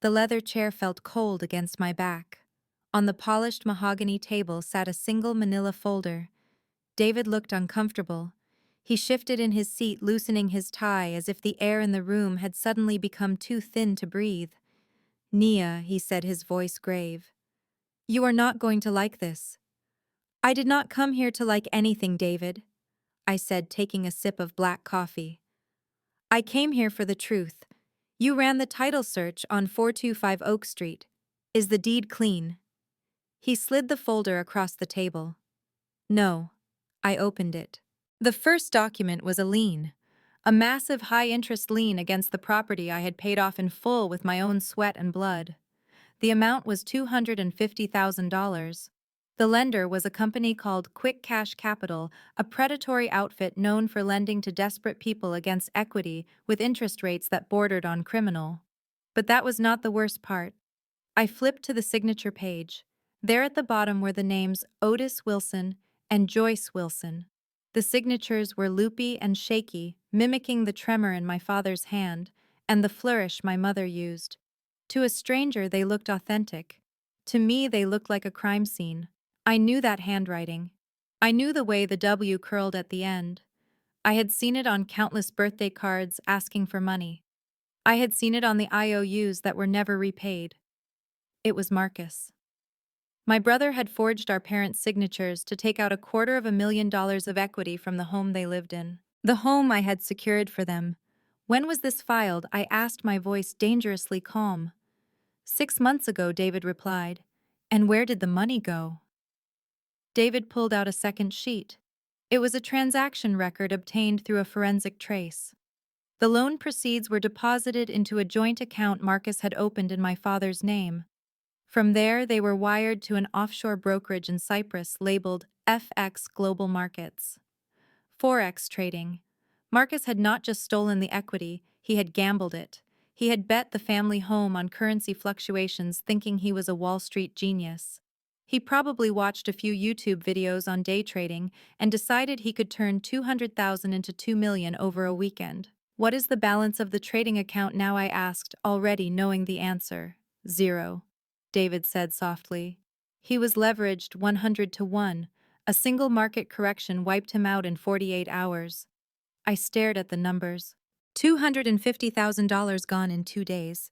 The leather chair felt cold against my back. On the polished mahogany table sat a single manila folder. David looked uncomfortable. He shifted in his seat, loosening his tie as if the air in the room had suddenly become too thin to breathe. "Nia," he said, his voice grave. "You are not going to like this." "I did not come here to like anything, David. I said, taking a sip of black coffee. I came here for the truth. You ran the title search on 425 Oak Street. Is the deed clean? He slid the folder across the table. No. I opened it. The first document was a lien. A massive high-interest lien against the property I had paid off in full with my own sweat and blood. The amount was $250,000. The lender was a company called Quick Cash Capital, a predatory outfit known for lending to desperate people against equity with interest rates that bordered on criminal. But that was not the worst part. I flipped to the signature page. There at the bottom were the names Otis Wilson and Joyce Wilson. The signatures were loopy and shaky, mimicking the tremor in my father's hand and the flourish my mother used. To a stranger, they looked authentic. To me, they looked like a crime scene. I knew that handwriting. I knew the way the W curled at the end. I had seen it on countless birthday cards asking for money. I had seen it on the IOUs that were never repaid. It was Marcus. My brother had forged our parents' signatures to take out $250,000 of equity from the home they lived in. The home I had secured for them. When was this filed? I asked, my voice dangerously calm. 6 months ago, David replied. And where did the money go? David pulled out a second sheet. It was a transaction record obtained through a forensic trace. The loan proceeds were deposited into a joint account Marcus had opened in my father's name. From there, they were wired to an offshore brokerage in Cyprus labeled FX Global Markets. Forex trading. Marcus had not just stolen the equity, he had gambled it. He had bet the family home on currency fluctuations, thinking he was a Wall Street genius. He probably watched a few YouTube videos on day trading and decided he could turn $200,000 into $2 million over a weekend. What is the balance of the trading account now? I asked, already knowing the answer. 0. David said softly. He was leveraged 100 to 1. A single market correction wiped him out in 48 hours. I stared at the numbers. $250,000 gone in 2 days.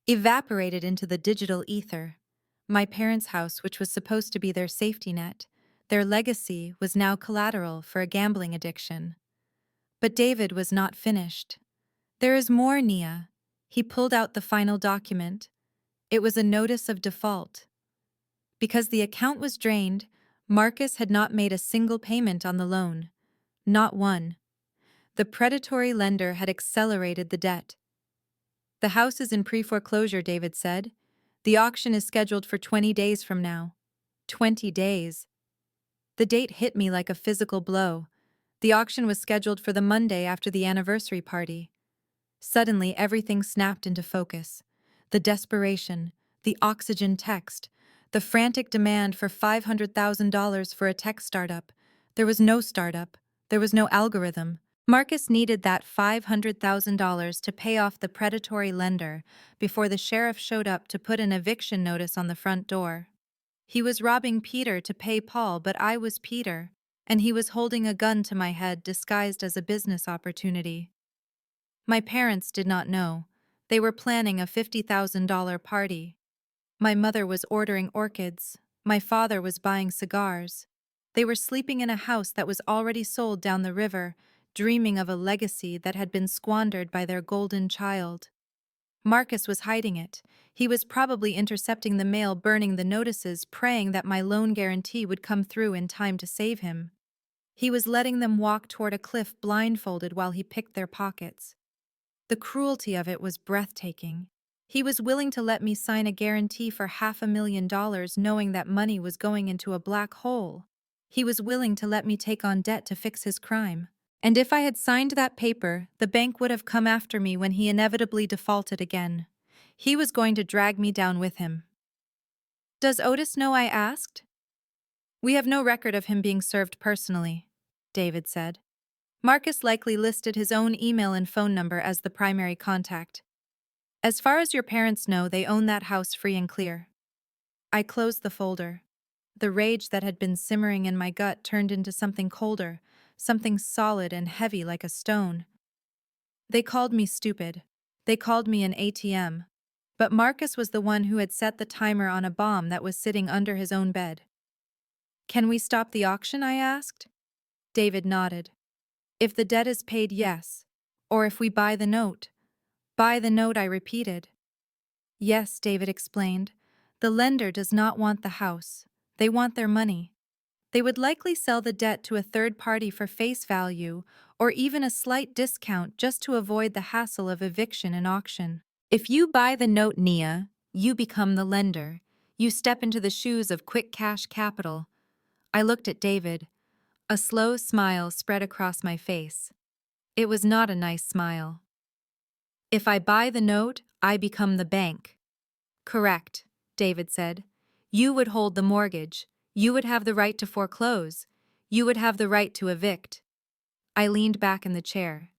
Evaporated into the digital ether. My parents' house, which was supposed to be their safety net, their legacy, was now collateral for a gambling addiction. But David was not finished. There is more, Nia. He pulled out the final document. It was a notice of default. Because the account was drained, Marcus had not made a single payment on the loan. Not one. The predatory lender had accelerated the debt. The house is in pre-foreclosure, David said. The auction is scheduled for 20 days from now. 20 days. The date hit me like a physical blow. The auction was scheduled for the Monday after the anniversary party. Suddenly, everything snapped into focus. The desperation, the oxygen text, the frantic demand for $500,000 for a tech startup. There was no startup. There was no algorithm. Marcus needed that $500,000 to pay off the predatory lender before the sheriff showed up to put an eviction notice on the front door. He was robbing Peter to pay Paul, but I was Peter, and he was holding a gun to my head disguised as a business opportunity. My parents did not know. They were planning a $50,000 party. My mother was ordering orchids. My father was buying cigars. They were sleeping in a house that was already sold down the river, dreaming of a legacy that had been squandered by their golden child. Marcus was hiding it. He was probably intercepting the mail, burning the notices, praying that my loan guarantee would come through in time to save him. He was letting them walk toward a cliff blindfolded while he picked their pockets. The cruelty of it was breathtaking. He was willing to let me sign a guarantee for $500,000 knowing that money was going into a black hole. He was willing to let me take on debt to fix his crime. And if I had signed that paper, the bank would have come after me when he inevitably defaulted again. He was going to drag me down with him. Does Otis know? I asked. We have no record of him being served personally, David said. Marcus likely listed his own email and phone number as the primary contact. As far as your parents know, they own that house free and clear. I closed the folder. The rage that had been simmering in my gut turned into something colder, something solid and heavy like a stone. They called me stupid. They called me an ATM. But Marcus was the one who had set the timer on a bomb that was sitting under his own bed. Can we stop the auction? I asked. David nodded. If the debt is paid, yes. Or if we buy the note. Buy the note, I repeated. Yes, David explained. The lender does not want the house. They want their money. They would likely sell the debt to a third party for face value or even a slight discount just to avoid the hassle of eviction and auction. If you buy the note, Nia, you become the lender. You step into the shoes of quick cash capital. I looked at David. A slow smile spread across my face. It was not a nice smile. If I buy the note, I become the bank. Correct, David said. You would hold the mortgage. You would have the right to foreclose. You would have the right to evict. I leaned back in the chair.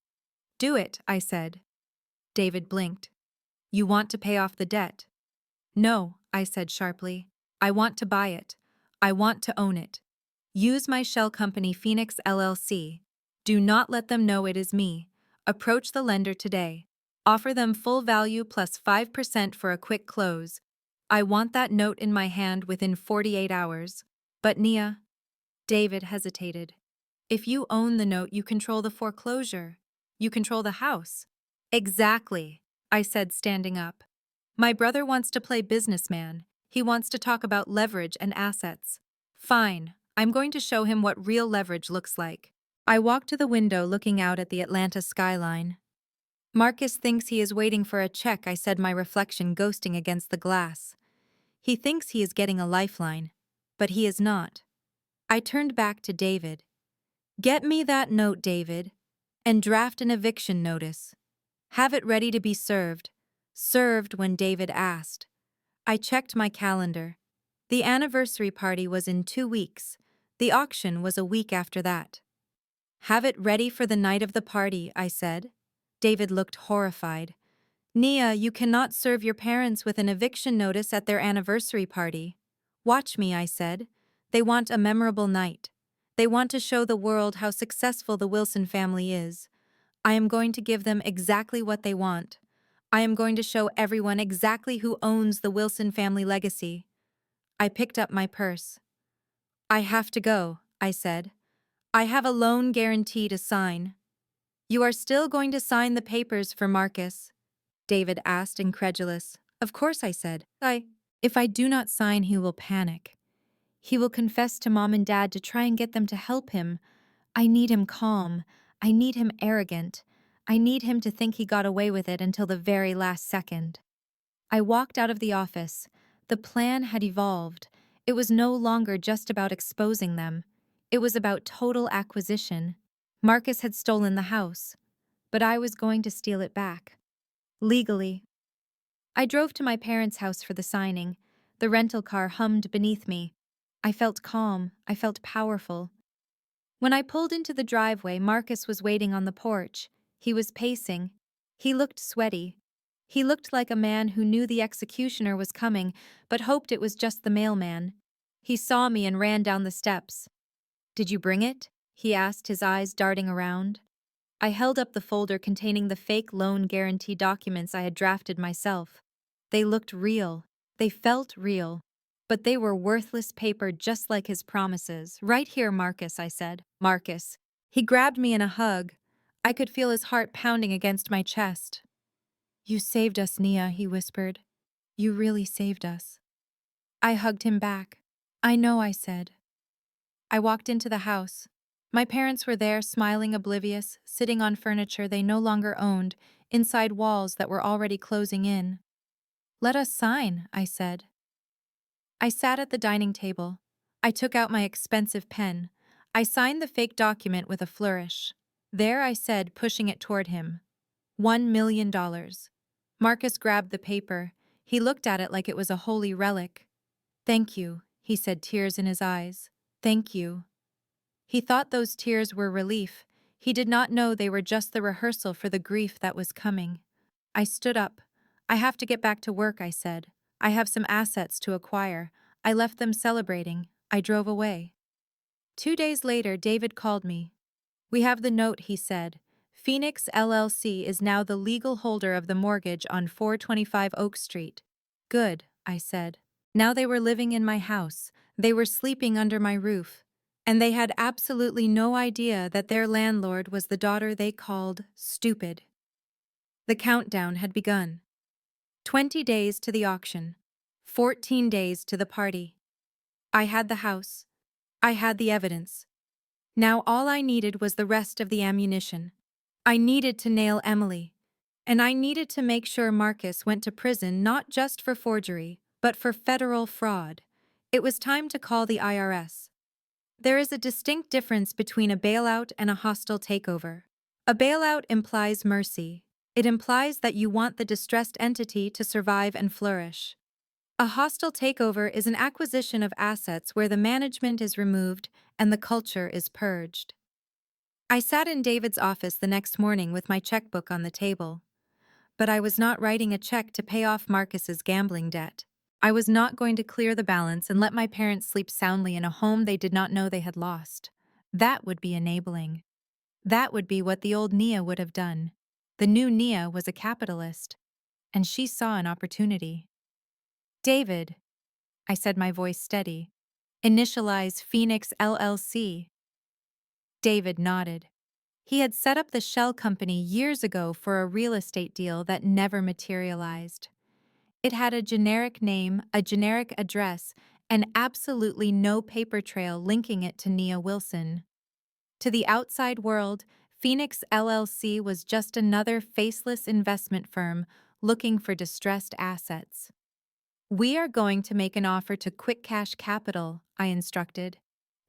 Do it, I said. David blinked. You want to pay off the debt? No, I said sharply. I want to buy it. I want to own it. Use my shell company Phoenix LLC. Do not let them know it is me. Approach the lender today. Offer them full value plus 5% for a quick close. I want that note in my hand within 48 hours. But Nia, David hesitated. If you own the note, you control the foreclosure. You control the house. Exactly, I said, standing up. My brother wants to play businessman. He wants to talk about leverage and assets. Fine, I'm going to show him what real leverage looks like. I walked to the window looking out at the Atlanta skyline. Marcus thinks he is waiting for a check, I said, my reflection ghosting against the glass. He thinks he is getting a lifeline, but he is not. I turned back to David. Get me that note, David, and draft an eviction notice. Have it ready to be served. Served when David asked. I checked my calendar. The anniversary party was in 2 weeks. The auction was a week after that. Have it ready for the night of the party, I said. David looked horrified. Nia, you cannot serve your parents with an eviction notice at their anniversary party. Watch me, I said. They want a memorable night. They want to show the world how successful the Wilson family is. I am going to give them exactly what they want. I am going to show everyone exactly who owns the Wilson family legacy. I picked up my purse. I have to go, I said. I have a loan guarantee to sign. You are still going to sign the papers for Marcus? David asked, incredulous. Of course, I said. If I do not sign, he will panic. He will confess to Mom and Dad to try and get them to help him. I need him calm. I need him arrogant. I need him to think he got away with it until the very last second. I walked out of the office. The plan had evolved. It was no longer just about exposing them. It was about total acquisition. Marcus had stolen the house, but I was going to steal it back. Legally. I drove to my parents' house for the signing. The rental car hummed beneath me. I felt calm. I felt powerful. When I pulled into the driveway, Marcus was waiting on the porch. He was pacing. He looked sweaty. He looked like a man who knew the executioner was coming, but hoped it was just the mailman. He saw me and ran down the steps. Did you bring it? He asked, his eyes darting around. I held up the folder containing the fake loan guarantee documents I had drafted myself. They looked real. They felt real. But they were worthless paper, just like his promises. Right here, Marcus, I said. Marcus. He grabbed me in a hug. I could feel his heart pounding against my chest. You saved us, Nia, he whispered. You really saved us. I hugged him back. I know, I said. I walked into the house. My parents were there, smiling, oblivious, sitting on furniture they no longer owned, inside walls that were already closing in. Let us sign, I said. I sat at the dining table. I took out my expensive pen. I signed the fake document with a flourish. There, I said, pushing it toward him. $1 million. Marcus grabbed the paper. He looked at it like it was a holy relic. Thank you, he said, tears in his eyes. Thank you. He thought those tears were relief. He did not know they were just the rehearsal for the grief that was coming. I stood up. I have to get back to work, I said. I have some assets to acquire. I left them celebrating. I drove away. 2 days later, David called me. We have the note, he said. Phoenix LLC is now the legal holder of the mortgage on 425 Oak Street. Good, I said. Now they were living in my house. They were sleeping under my roof. And they had absolutely no idea that their landlord was the daughter they called stupid. The countdown had begun. 20 days to the auction. 14 days to the party. I had the house. I had the evidence. Now all I needed was the rest of the ammunition. I needed to nail Emily. And I needed to make sure Marcus went to prison not just for forgery, but for federal fraud. It was time to call the IRS. There is a distinct difference between a bailout and a hostile takeover. A bailout implies mercy. It implies that you want the distressed entity to survive and flourish. A hostile takeover is an acquisition of assets where the management is removed and the culture is purged. I sat in David's office the next morning with my checkbook on the table. But I was not writing a check to pay off Marcus's gambling debt. I was not going to clear the balance and let my parents sleep soundly in a home they did not know they had lost. That would be enabling. That would be what the old Nia would have done. The new Nia was a capitalist, and she saw an opportunity. David, I said, my voice steady. Initialize Phoenix LLC. David nodded. He had set up the shell company years ago for a real estate deal that never materialized. It had a generic name, a generic address, and absolutely no paper trail linking it to Nia Wilson. To the outside world, Phoenix LLC was just another faceless investment firm looking for distressed assets. We are going to make an offer to Quick Cash Capital, I instructed.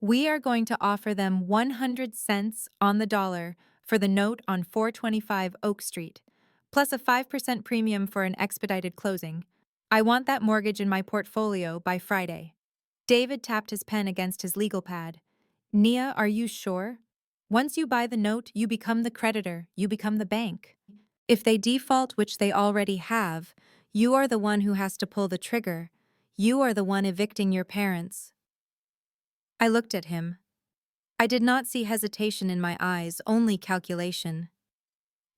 We are going to offer them 100 cents on the dollar for the note on 425 Oak Street, plus a 5% premium for an expedited closing. I want that mortgage in my portfolio by Friday. David tapped his pen against his legal pad. Nia, are you sure? Once you buy the note, you become the creditor, you become the bank. If they default, which they already have, you are the one who has to pull the trigger. You are the one evicting your parents. I looked at him. I did not see hesitation in my eyes, only calculation.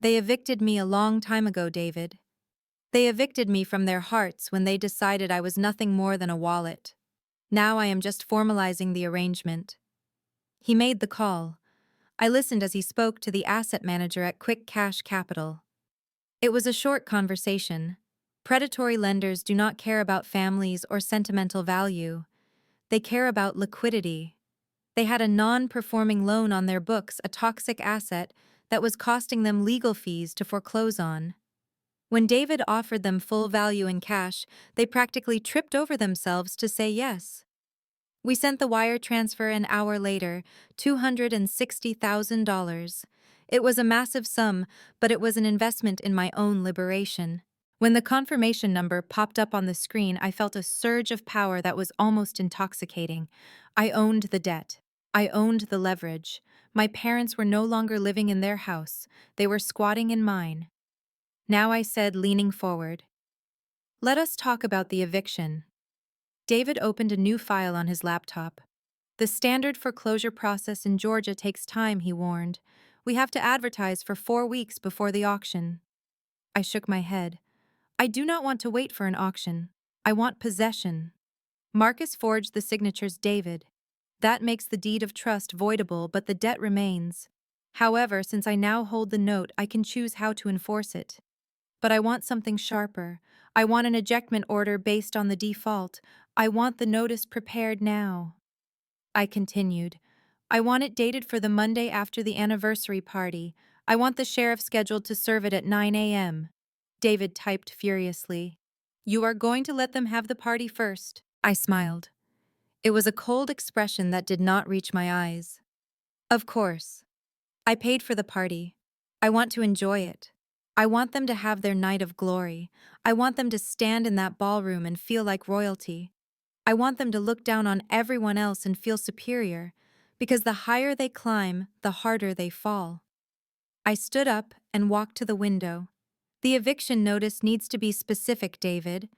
They evicted me a long time ago, David. They evicted me from their hearts when they decided I was nothing more than a wallet. Now I am just formalizing the arrangement. He made the call. I listened as he spoke to the asset manager at Quick Cash Capital. It was a short conversation. Predatory lenders do not care about families or sentimental value. They care about liquidity. They had a non-performing loan on their books, a toxic asset that was costing them legal fees to foreclose on. When David offered them full value in cash, they practically tripped over themselves to say yes. We sent the wire transfer an hour later, $260,000. It was a massive sum, but it was an investment in my own liberation. When the confirmation number popped up on the screen, I felt a surge of power that was almost intoxicating. I owned the debt. I owned the leverage. My parents were no longer living in their house. They were squatting in mine. Now I said, leaning forward, "Let us talk about the eviction." David opened a new file on his laptop. "The standard foreclosure process in Georgia takes time," he warned. "We have to advertise for 4 weeks before the auction." I shook my head. "I do not want to wait for an auction. I want possession." Marcus forged the signatures, David. That makes the deed of trust voidable, but the debt remains. However, since I now hold the note, I can choose how to enforce it. But I want something sharper. I want an ejectment order based on the default. I want the notice prepared now. I continued. I want it dated for the Monday after the anniversary party. I want the sheriff scheduled to serve it at 9 a.m. David typed furiously. "You are going to let them have the party first." I smiled. It was a cold expression that did not reach my eyes. "Of course. I paid for the party. I want to enjoy it. I want them to have their night of glory. I want them to stand in that ballroom and feel like royalty. I want them to look down on everyone else and feel superior, because the higher they climb, the harder they fall." I stood up and walked to the window. "The eviction notice needs to be specific, David.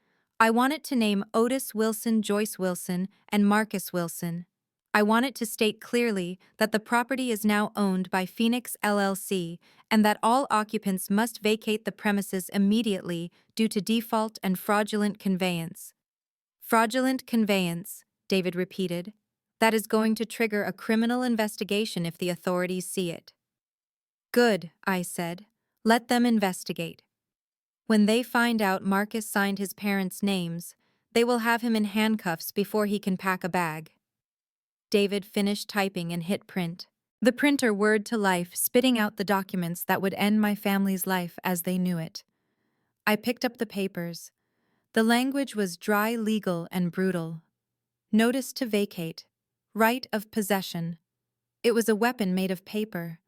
I want it to name Otis Wilson, Joyce Wilson, and Marcus Wilson. I want it to state clearly that the property is now owned by Phoenix LLC and that all occupants must vacate the premises immediately due to default and fraudulent conveyance." "Fraudulent conveyance," David repeated. That is going to trigger a criminal investigation if the authorities see it. Good, I said. Let them investigate. When they find out Marcus signed his parents' names, they will have him in handcuffs before he can pack a bag. David finished typing and hit print. The printer whirred to life, spitting out the documents that would end my family's life as they knew it. I picked up the papers. The language was dry, legal, and brutal. Notice to vacate. Right of possession. It was a weapon made of paper.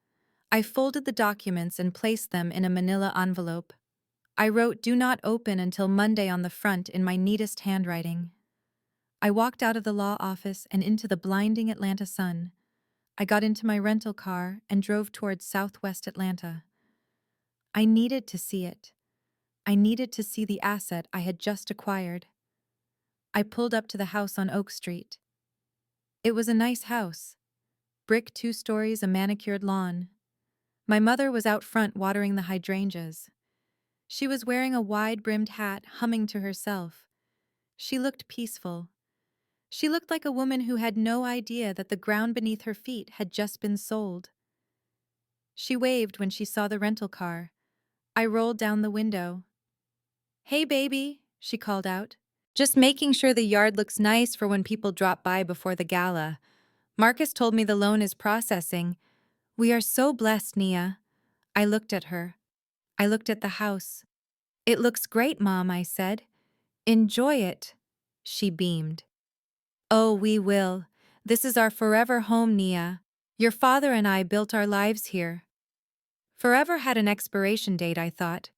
I folded the documents and placed them in a manila envelope. I wrote "Do not open until Monday" on the front in my neatest handwriting. I walked out of the law office and into the blinding Atlanta sun. I got into my rental car and drove towards southwest Atlanta. I needed to see it. I needed to see the asset I had just acquired. I pulled up to the house on Oak Street. It was a nice house. Brick 2 stories, a manicured lawn. My mother was out front watering the hydrangeas. She was wearing a wide-brimmed hat, humming to herself. She looked peaceful. She looked like a woman who had no idea that the ground beneath her feet had just been sold. She waved when she saw the rental car. I rolled down the window. "Hey, baby," she called out. "Just making sure the yard looks nice for when people drop by before the gala. Marcus told me the loan is processing. We are so blessed, Nia." I looked at her. I looked at the house. "It looks great, Mom," I said. "Enjoy it." She beamed. "Oh, we will. This is our forever home, Nia. Your father and I built our lives here." Forever had an expiration date, I thought,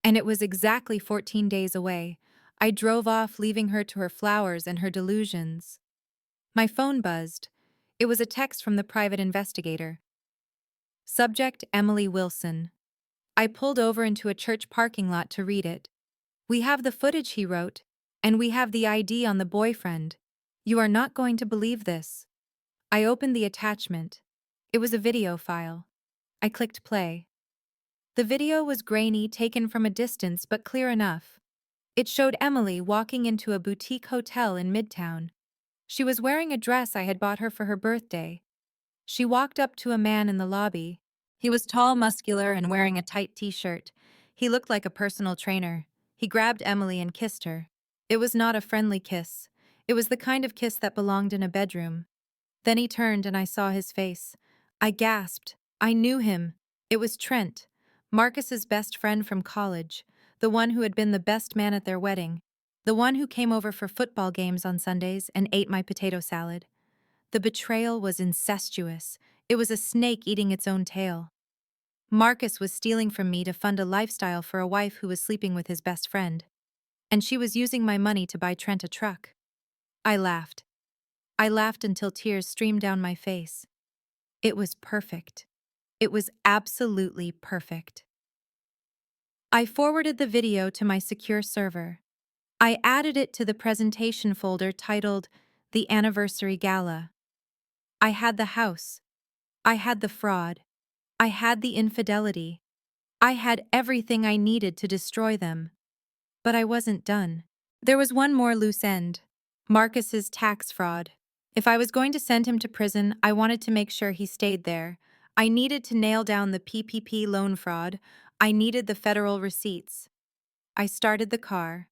and it was exactly 14 days away. I drove off, leaving her to her flowers and her delusions. My phone buzzed. It was a text from the private investigator. Subject: Emily Wilson. I pulled over into a church parking lot to read it. "We have the footage," he wrote, "and we have the ID on the boyfriend. You are not going to believe this." I opened the attachment. It was a video file. I clicked play. The video was grainy, taken from a distance, but clear enough. It showed Emily walking into a boutique hotel in Midtown. She was wearing a dress I had bought her for her birthday. She walked up to a man in the lobby. He was tall, muscular, and wearing a tight t-shirt. He looked like a personal trainer. He grabbed Emily and kissed her. It was not a friendly kiss. It was the kind of kiss that belonged in a bedroom. Then he turned and I saw his face. I gasped. I knew him. It was Trent, Marcus's best friend from college, the one who had been the best man at their wedding, the one who came over for football games on Sundays and ate my potato salad. The betrayal was incestuous. It was a snake eating its own tail. Marcus was stealing from me to fund a lifestyle for a wife who was sleeping with his best friend. And she was using my money to buy Trent a truck. I laughed. I laughed until tears streamed down my face. It was perfect. It was absolutely perfect. I forwarded the video to my secure server. I added it to the presentation folder titled "The Anniversary Gala." I had the house. I had the fraud. I had the infidelity. I had everything I needed to destroy them. But I wasn't done. There was one more loose end. Marcus's tax fraud. If I was going to send him to prison, I wanted to make sure he stayed there. I needed to nail down the PPP loan fraud. I needed the federal receipts. I started the car.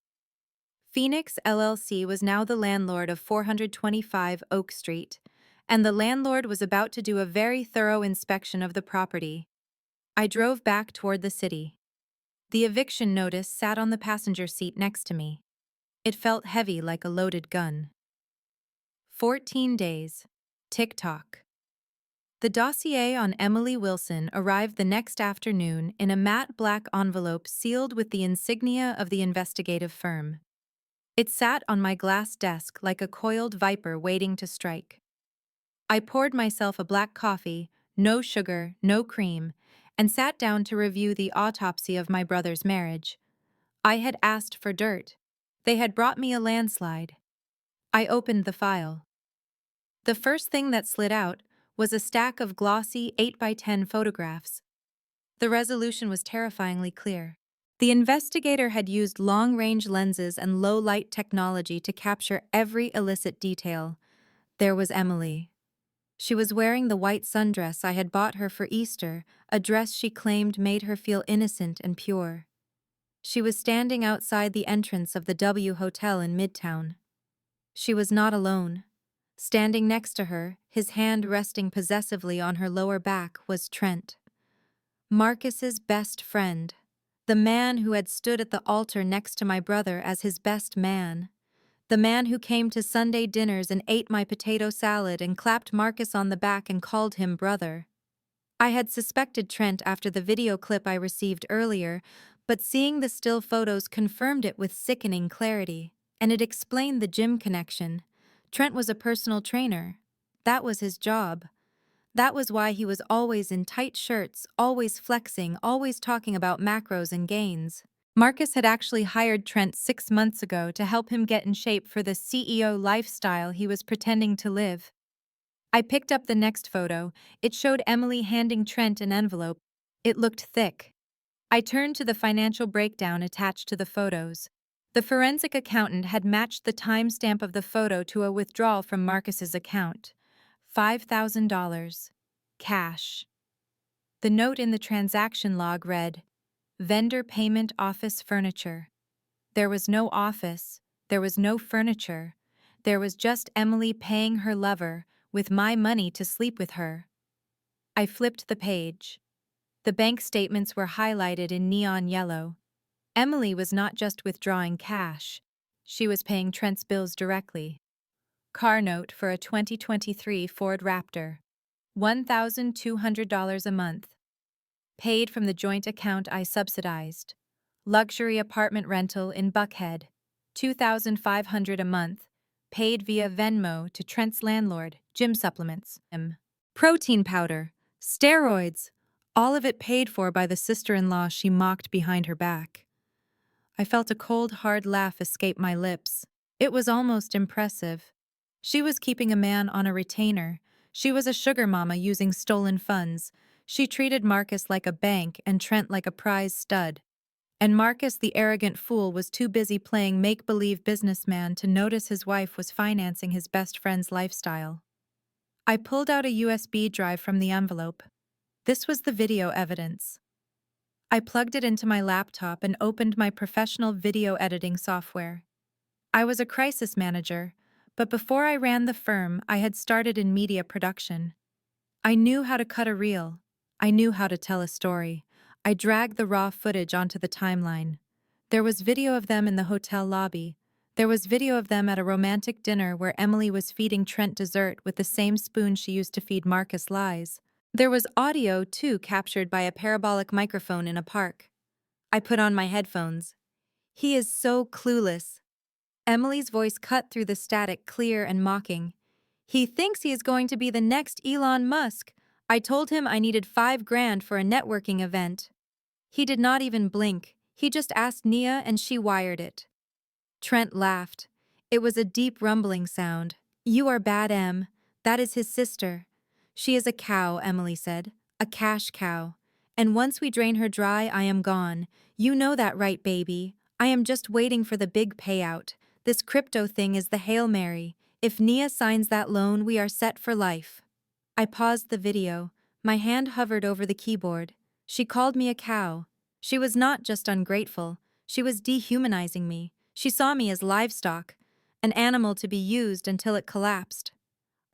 Phoenix LLC was now the landlord of 425 Oak Street, and the landlord was about to do a very thorough inspection of the property. I drove back toward the city. The eviction notice sat on the passenger seat next to me. It felt heavy like a loaded gun. 14 days. Tick-tock. The dossier on Emily Wilson arrived the next afternoon in a matte black envelope sealed with the insignia of the investigative firm. It sat on my glass desk like a coiled viper waiting to strike. I poured myself a black coffee, no sugar, no cream, and sat down to review the autopsy of my brother's marriage. I had asked for dirt. They had brought me a landslide. I opened the file. The first thing that slid out was a stack of glossy 8x10 photographs. The resolution was terrifyingly clear. The investigator had used long-range lenses and low-light technology to capture every illicit detail. There was Emily. She was wearing the white sundress I had bought her for Easter, a dress she claimed made her feel innocent and pure. She was standing outside the entrance of the W Hotel in Midtown. She was not alone. Standing next to her, his hand resting possessively on her lower back, was Trent. Marcus's best friend. The man who had stood at the altar next to my brother as his best man. The man who came to Sunday dinners and ate my potato salad and clapped Marcus on the back and called him brother. I had suspected Trent after the video clip I received earlier, but seeing the still photos confirmed it with sickening clarity, and it explained the gym connection. Trent was a personal trainer. That was his job. That was why he was always in tight shirts, always flexing, always talking about macros and gains. Marcus had actually hired Trent 6 months ago to help him get in shape for the CEO lifestyle he was pretending to live. I picked up the next photo. It showed Emily handing Trent an envelope. It looked thick. I turned to the financial breakdown attached to the photos. The forensic accountant had matched the timestamp of the photo to a withdrawal from Marcus's account. $5,000. Cash. The note in the transaction log read, Vendor Payment Office Furniture. There was no office, there was no furniture. There was just Emily paying her lover with my money to sleep with her. I flipped the page. The bank statements were highlighted in neon yellow. Emily was not just withdrawing cash, she was paying Trent's bills directly. Car note for a 2023 Ford Raptor. $1,200 a month. Paid from the joint account I subsidized. Luxury apartment rental in Buckhead. $2,500 a month. Paid via Venmo to Trent's landlord. Gym supplements. Protein powder. Steroids. All of it paid for by the sister-in-law she mocked behind her back. I felt a cold, hard laugh escape my lips. It was almost impressive. She was keeping a man on a retainer. She was a sugar mama using stolen funds. She treated Marcus like a bank and Trent like a prize stud. And Marcus, the arrogant fool, was too busy playing make-believe businessman to notice his wife was financing his best friend's lifestyle. I pulled out a USB drive from the envelope. This was the video evidence. I plugged it into my laptop and opened my professional video editing software. I was a crisis manager, but before I ran the firm, I had started in media production. I knew how to cut a reel. I knew how to tell a story. I dragged the raw footage onto the timeline. There was video of them in the hotel lobby. There was video of them at a romantic dinner where Emily was feeding Trent dessert with the same spoon she used to feed Marcus lies. There was audio, too, captured by a parabolic microphone in a park. I put on my headphones. He is so clueless. Emily's voice cut through the static, clear and mocking. He thinks he is going to be the next Elon Musk. I told him I needed $5,000 for a networking event. He did not even blink. He just asked Nia and she wired it. Trent laughed. It was a deep rumbling sound. You are bad, Em. That is his sister. She is a cow, Emily said. A cash cow. And once we drain her dry, I am gone. You know that, right, baby? I am just waiting for the big payout. This crypto thing is the Hail Mary. If Nia signs that loan, we are set for life. I paused the video. My hand hovered over the keyboard. She called me a cow. She was not just ungrateful. She was dehumanizing me. She saw me as livestock, an animal to be used until it collapsed.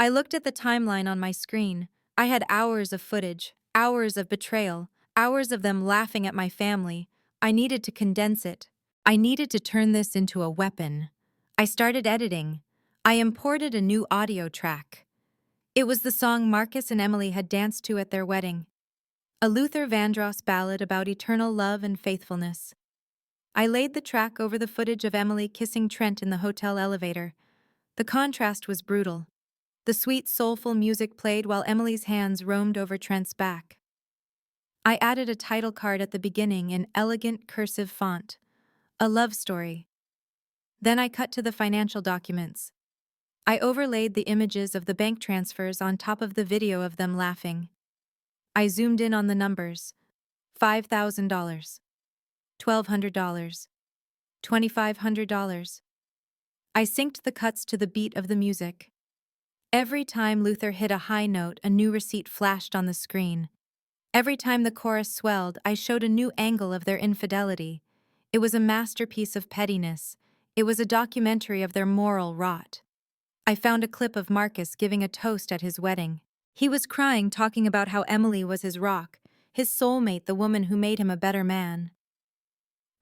I looked at the timeline on my screen. I had hours of footage, hours of betrayal, hours of them laughing at my family. I needed to condense it. I needed to turn this into a weapon. I started editing. I imported a new audio track. It was the song Marcus and Emily had danced to at their wedding. A Luther Vandross ballad about eternal love and faithfulness. I laid the track over the footage of Emily kissing Trent in the hotel elevator. The contrast was brutal. The sweet, soulful music played while Emily's hands roamed over Trent's back. I added a title card at the beginning in elegant cursive font. A love story. Then I cut to the financial documents. I overlaid the images of the bank transfers on top of the video of them laughing. I zoomed in on the numbers. $5,000. $1,200. $2,500. I synced the cuts to the beat of the music. Every time Luther hit a high note, a new receipt flashed on the screen. Every time the chorus swelled, I showed a new angle of their infidelity. It was a masterpiece of pettiness. It was a documentary of their moral rot. I found a clip of Marcus giving a toast at his wedding. He was crying, talking about how Emily was his rock, his soulmate, the woman who made him a better man.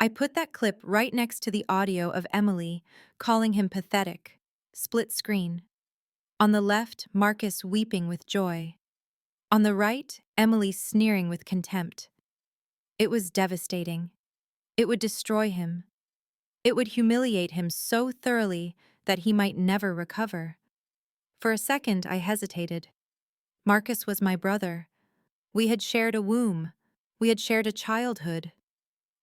I put that clip right next to the audio of Emily calling him pathetic. Split screen. On the left, Marcus weeping with joy. On the right, Emily sneering with contempt. It was devastating. It would destroy him. It would humiliate him so thoroughly that he might never recover. For a second, I hesitated. Marcus was my brother. We had shared a womb. We had shared a childhood.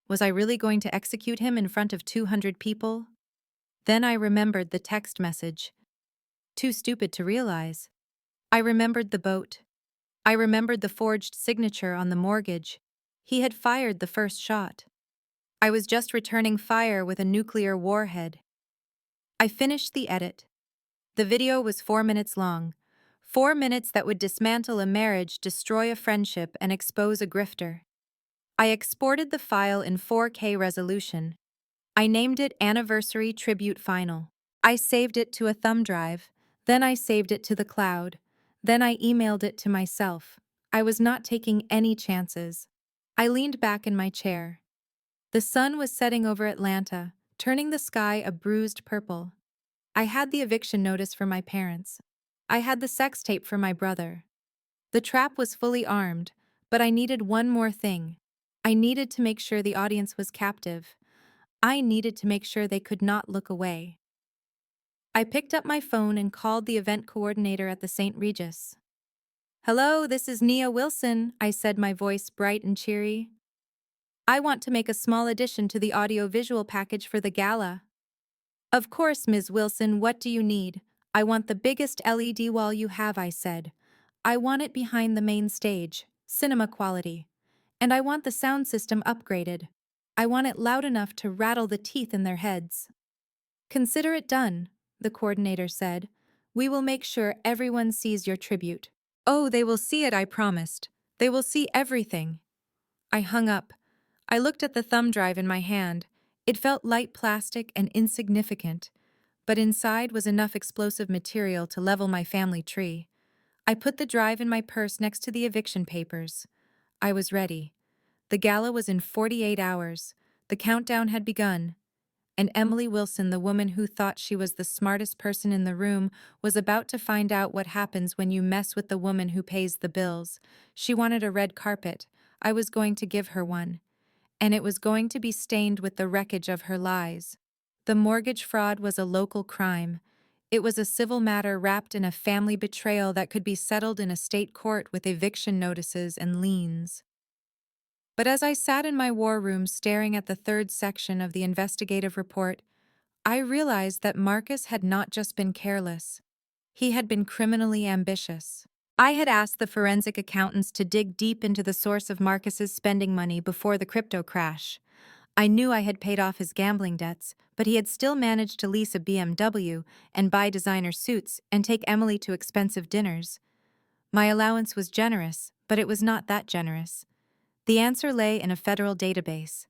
Was I really going to execute him in front of 200 people? Then I remembered the text message. Too stupid to realize. I remembered the boat. I remembered the forged signature on the mortgage. He had fired the first shot. I was just returning fire with a nuclear warhead. I finished the edit. The video was 4 minutes long. 4 minutes that would dismantle a marriage, destroy a friendship, and expose a grifter. I exported the file in 4K resolution. I named it Anniversary Tribute Final. I saved it to a thumb drive. Then I saved it to the cloud. Then I emailed it to myself. I was not taking any chances. I leaned back in my chair. The sun was setting over Atlanta, turning the sky a bruised purple. I had the eviction notice for my parents. I had the sex tape for my brother. The trap was fully armed, but I needed one more thing. I needed to make sure the audience was captive. I needed to make sure they could not look away. I picked up my phone and called the event coordinator at the St. Regis. "Hello, this is Nia Wilson," I said, my voice bright and cheery. "I want to make a small addition to the audio-visual package for the gala." "Of course, Ms. Wilson, what do you need?" "I want the biggest LED wall you have," I said. "I want it behind the main stage, cinema quality. And I want the sound system upgraded. I want it loud enough to rattle the teeth in their heads." "Consider it done," the coordinator said. "We will make sure everyone sees your tribute." "Oh, they will see it, I promised. They will see everything." I hung up. I looked at the thumb drive in my hand. It felt light plastic and insignificant, but inside was enough explosive material to level my family tree. I put the drive in my purse next to the eviction papers. I was ready. The gala was in 48 hours. The countdown had begun. And Emily Wilson, the woman who thought she was the smartest person in the room, was about to find out what happens when you mess with the woman who pays the bills. She wanted a red carpet. I was going to give her one. And it was going to be stained with the wreckage of her lies. The mortgage fraud was a local crime. It was a civil matter wrapped in a family betrayal that could be settled in a state court with eviction notices and liens. But as I sat in my war room staring at the third section of the investigative report, I realized that Marcus had not just been careless. He had been criminally ambitious. I had asked the forensic accountants to dig deep into the source of Marcus's spending money before the crypto crash. I knew I had paid off his gambling debts, but he had still managed to lease a BMW and buy designer suits and take Emily to expensive dinners. My allowance was generous, but it was not that generous. The answer lay in a federal database.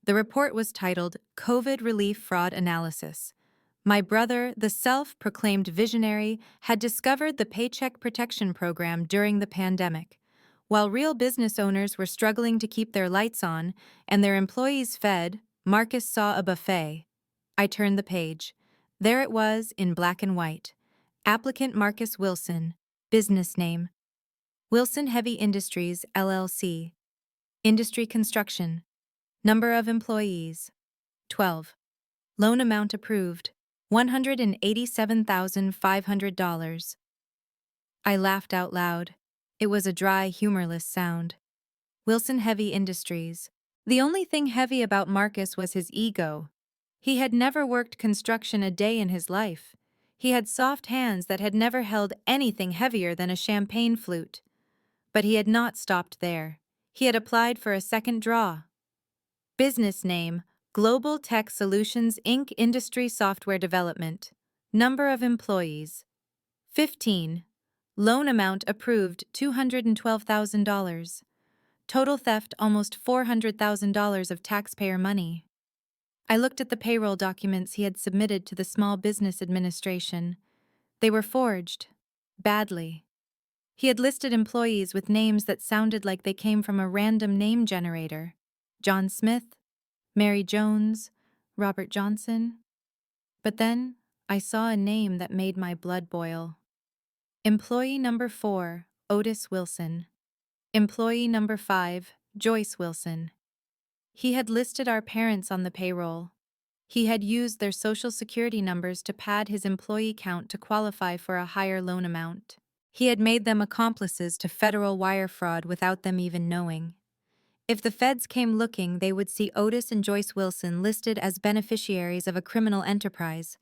The report was titled COVID Relief Fraud Analysis. My brother, the self-proclaimed visionary, had discovered the Paycheck Protection Program during the pandemic. While real business owners were struggling to keep their lights on and their employees fed, Marcus saw a buffet. I turned the page. There it was in black and white. Applicant Marcus Wilson. Business name: Wilson Heavy Industries, LLC. Industry construction. Number of employees: 12. Loan amount approved: $187,500. I laughed out loud. It was a dry, humorless sound. Wilson Heavy Industries. The only thing heavy about Marcus was his ego. He had never worked construction a day in his life. He had soft hands that had never held anything heavier than a champagne flute. But he had not stopped there. He had applied for a second draw. Business name: Global Tech Solutions Inc. Industry Software Development. Number of employees: 15. Loan amount approved $212,000. Total theft almost $400,000 of taxpayer money. I looked at the payroll documents he had submitted to the Small Business Administration. They were forged. Badly. He had listed employees with names that sounded like they came from a random name generator. John Smith, Mary Jones, Robert Johnson. But then, I saw a name that made my blood boil. Employee number 4, Otis Wilson. Employee number 5, Joyce Wilson. He had listed our parents on the payroll. He had used their social security numbers to pad his employee count to qualify for a higher loan amount. He had made them accomplices to federal wire fraud without them even knowing. If the feds came looking, they would see Otis and Joyce Wilson listed as beneficiaries of a criminal enterprise.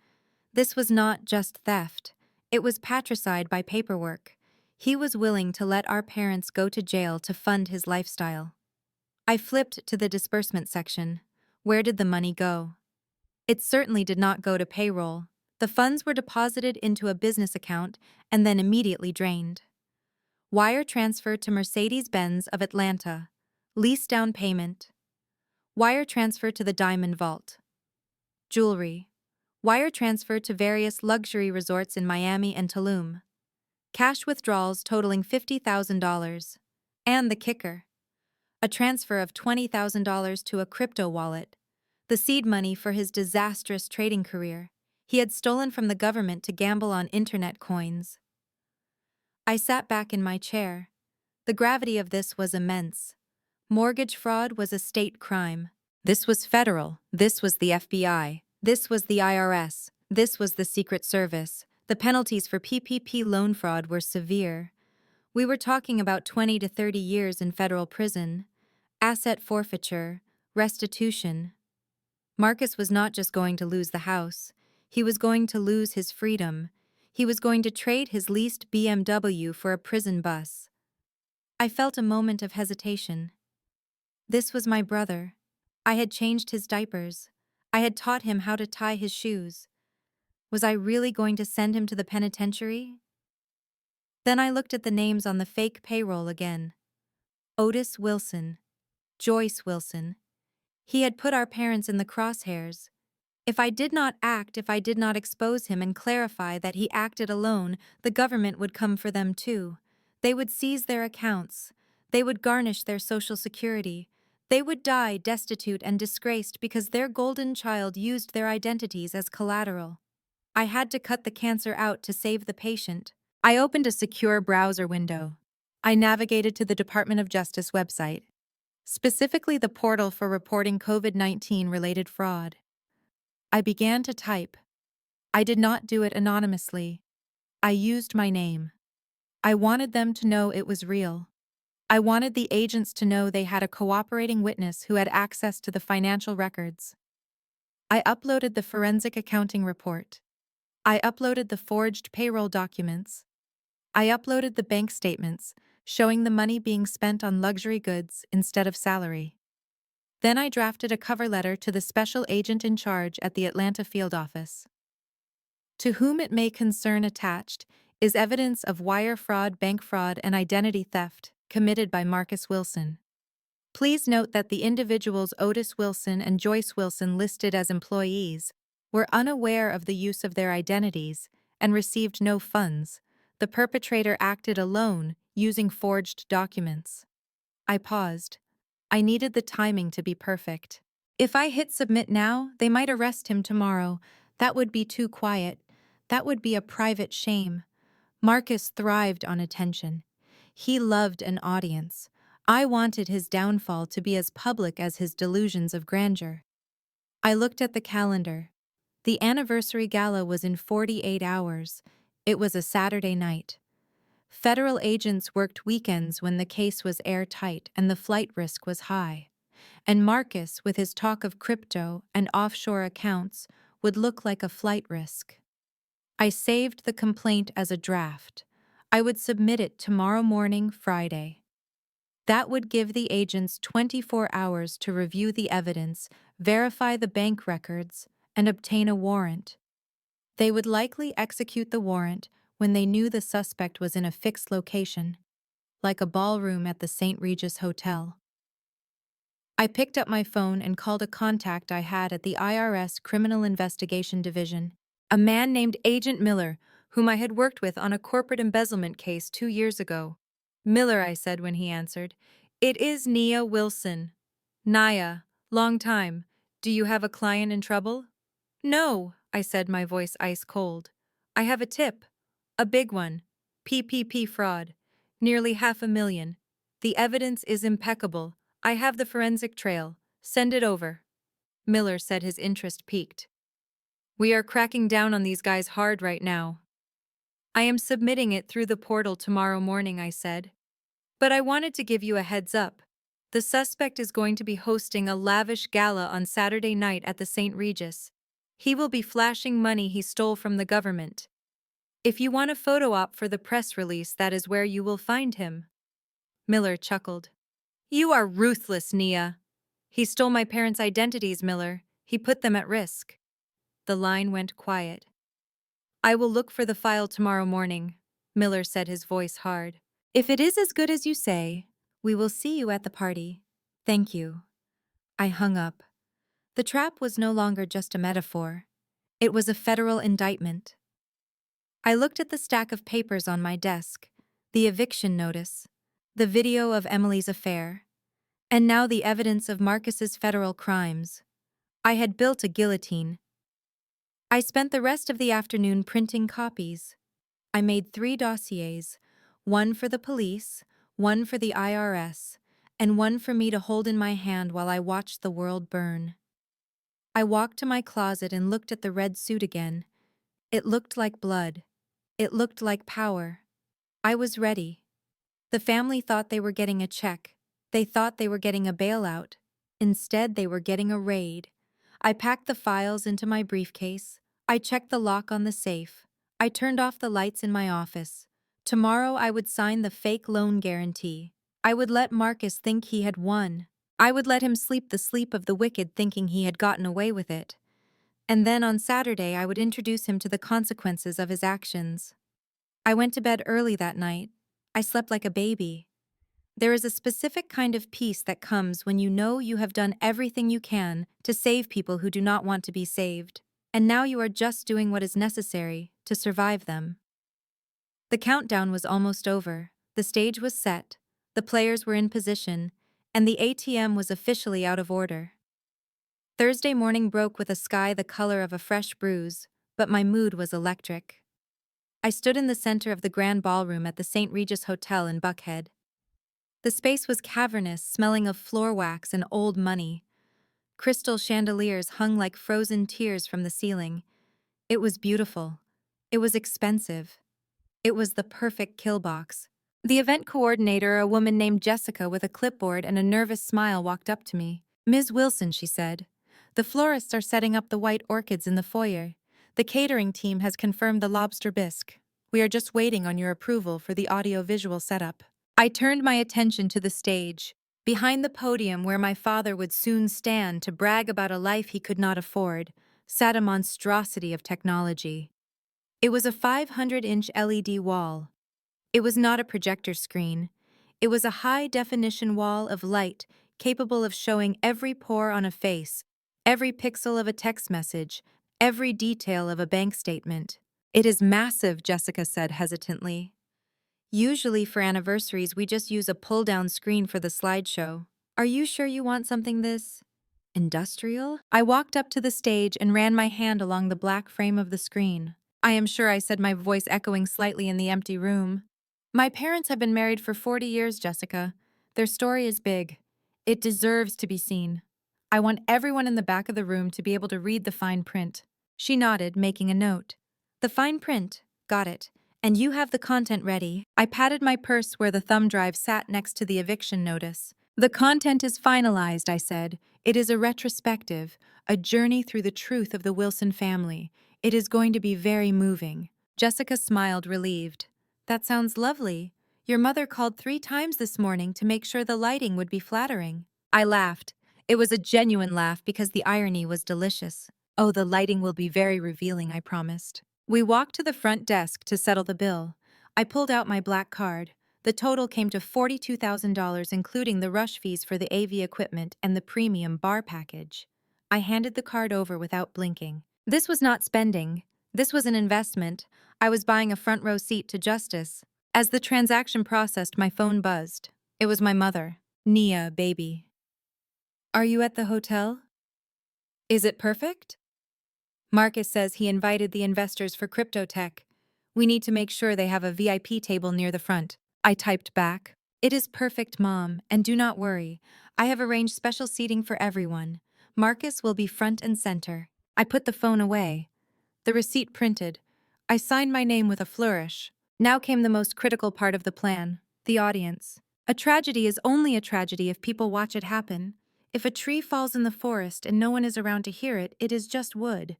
This was not just theft. It was patricide by paperwork. He was willing to let our parents go to jail to fund his lifestyle. I flipped to the disbursement section. Where did the money go? It certainly did not go to payroll. The funds were deposited into a business account and then immediately drained. Wire transfer to Mercedes-Benz of Atlanta. Lease down payment. Wire transfer to the Diamond Vault. Jewelry. Wire transfer to various luxury resorts in Miami and Tulum. Cash withdrawals totaling $50,000. And the kicker. A transfer of $20,000 to a crypto wallet. The seed money for his disastrous trading career. He had stolen from the government to gamble on internet coins. I sat back in my chair. The gravity of this was immense. Mortgage fraud was a state crime. This was federal. This was the FBI. This was the IRS. This was the Secret Service. The penalties for PPP loan fraud were severe. We were talking about 20 to 30 years in federal prison, asset forfeiture, restitution. Marcus was not just going to lose the house. He was going to lose his freedom. He was going to trade his leased BMW for a prison bus. I felt a moment of hesitation. This was my brother. I had changed his diapers. I had taught him how to tie his shoes. Was I really going to send him to the penitentiary? Then I looked at the names on the fake payroll again. Otis Wilson. Joyce Wilson. He had put our parents in the crosshairs. If I did not act, if I did not expose him and clarify that he acted alone, the government would come for them too. They would seize their accounts. They would garnish their social security. They would die destitute and disgraced because their golden child used their identities as collateral. I had to cut the cancer out to save the patient. I opened a secure browser window. I navigated to the Department of Justice website, specifically the portal for reporting COVID-19 related fraud. I began to type. I did not do it anonymously. I used my name. I wanted them to know it was real. I wanted the agents to know they had a cooperating witness who had access to the financial records. I uploaded the forensic accounting report. I uploaded the forged payroll documents. I uploaded the bank statements, showing the money being spent on luxury goods instead of salary. Then I drafted a cover letter to the special agent in charge at the Atlanta field office. To whom it may concern attached is evidence of wire fraud, bank fraud, and identity theft committed by Marcus Wilson. Please note that the individuals Otis Wilson and Joyce Wilson listed as employees were unaware of the use of their identities and received no funds. The perpetrator acted alone, using forged documents. I paused. I needed the timing to be perfect. If I hit submit now, they might arrest him tomorrow. That would be too quiet. That would be a private shame. Marcus thrived on attention. He loved an audience. I wanted his downfall to be as public as his delusions of grandeur. I looked at the calendar. The anniversary gala was in 48 hours. It was a Saturday night. Federal agents worked weekends when the case was airtight and the flight risk was high. And Marcus, with his talk of crypto and offshore accounts, would look like a flight risk. I saved the complaint as a draft. I would submit it tomorrow morning, Friday. That would give the agents 24 hours to review the evidence, verify the bank records, and obtain a warrant. They would likely execute the warrant when they knew the suspect was in a fixed location, like a ballroom at the St. Regis Hotel. I picked up my phone and called a contact I had at the IRS Criminal Investigation Division, a man named Agent Miller, whom I had worked with on a corporate embezzlement case 2 years ago. Miller, I said when he answered. It is Nia Wilson. Nia, long time. Do you have a client in trouble? No, I said, my voice ice cold. I have a tip. A big one. PPP fraud. Nearly $500,000. The evidence is impeccable. I have the forensic trail. Send it over. Miller said, his interest piqued. We are cracking down on these guys hard right now. I am submitting it through the portal tomorrow morning, I said. But I wanted to give you a heads up. The suspect is going to be hosting a lavish gala on Saturday night at the St. Regis. He will be flashing money he stole from the government. If you want a photo op for the press release, that is where you will find him. Miller chuckled. You are ruthless, Nia. He stole my parents' identities, Miller. He put them at risk. The line went quiet. I will look for the file tomorrow morning, Miller said, his voice hard. If it is as good as you say, we will see you at the party. Thank you. I hung up. The trap was no longer just a metaphor. It was a federal indictment. I looked at the stack of papers on my desk, the eviction notice, the video of Emily's affair, and now the evidence of Marcus's federal crimes. I had built a guillotine. I spent the rest of the afternoon printing copies. I made 3 dossiers, one for the police, one for the IRS, and one for me to hold in my hand while I watched the world burn. I walked to my closet and looked at the red suit again. It looked like blood. It looked like power. I was ready. The family thought they were getting a check. They thought they were getting a bailout. Instead, they were getting a raid. I packed the files into my briefcase. I checked the lock on the safe. I turned off the lights in my office. Tomorrow I would sign the fake loan guarantee. I would let Marcus think he had won. I would let him sleep the sleep of the wicked, thinking he had gotten away with it. And then on Saturday I would introduce him to the consequences of his actions. I went to bed early that night. I slept like a baby. There is a specific kind of peace that comes when you know you have done everything you can to save people who do not want to be saved, and now you are just doing what is necessary to survive them. The countdown was almost over, the stage was set, the players were in position, and the ATM was officially out of order. Thursday morning broke with a sky the color of a fresh bruise, but my mood was electric. I stood in the center of the grand ballroom at the St. Regis Hotel in Buckhead. The space was cavernous, smelling of floor wax and old money. Crystal chandeliers hung like frozen tears from the ceiling. It was beautiful. It was expensive. It was the perfect kill box. The event coordinator, a woman named Jessica with a clipboard and a nervous smile, walked up to me. Ms. Wilson, she said, the florists are setting up the white orchids in the foyer. The catering team has confirmed the lobster bisque. We are just waiting on your approval for the audio-visual setup. I turned my attention to the stage. Behind the podium, where my father would soon stand to brag about a life he could not afford, sat a monstrosity of technology. It was a 500-inch LED wall. It was not a projector screen. It was a high-definition wall of light capable of showing every pore on a face, every pixel of a text message, every detail of a bank statement. It is massive, Jessica said hesitantly. Usually for anniversaries we just use a pull-down screen for the slideshow. Are you sure you want something this industrial? I walked up to the stage and ran my hand along the black frame of the screen. I am sure, I said, my voice echoing slightly in the empty room. My parents have been married for 40 years, Jessica. Their story is big. It deserves to be seen. I want everyone in the back of the room to be able to read the fine print. She nodded, making a note. The fine print. Got it. And you have the content ready. I patted my purse where the thumb drive sat next to the eviction notice. The content is finalized, I said. It is a retrospective, a journey through the truth of the Wilson family. It is going to be very moving. Jessica smiled, relieved. That sounds lovely. Your mother called 3 times this morning to make sure the lighting would be flattering. I laughed. It was a genuine laugh because the irony was delicious. Oh, the lighting will be very revealing, I promised. We walked to the front desk to settle the bill. I pulled out my black card. The total came to $42,000, including the rush fees for the AV equipment and the premium bar package. I handed the card over without blinking. This was not spending. This was an investment. I was buying a front row seat to justice. As the transaction processed, my phone buzzed. It was my mother. Nia, baby. Are you at the hotel? Is it perfect? Marcus says he invited the investors for crypto tech. We need to make sure they have a VIP table near the front. I typed back. It is perfect, Mom, and do not worry. I have arranged special seating for everyone. Marcus will be front and center. I put the phone away. The receipt printed. I signed my name with a flourish. Now came the most critical part of the plan, the audience. A tragedy is only a tragedy if people watch it happen. If a tree falls in the forest and no one is around to hear it, it is just wood.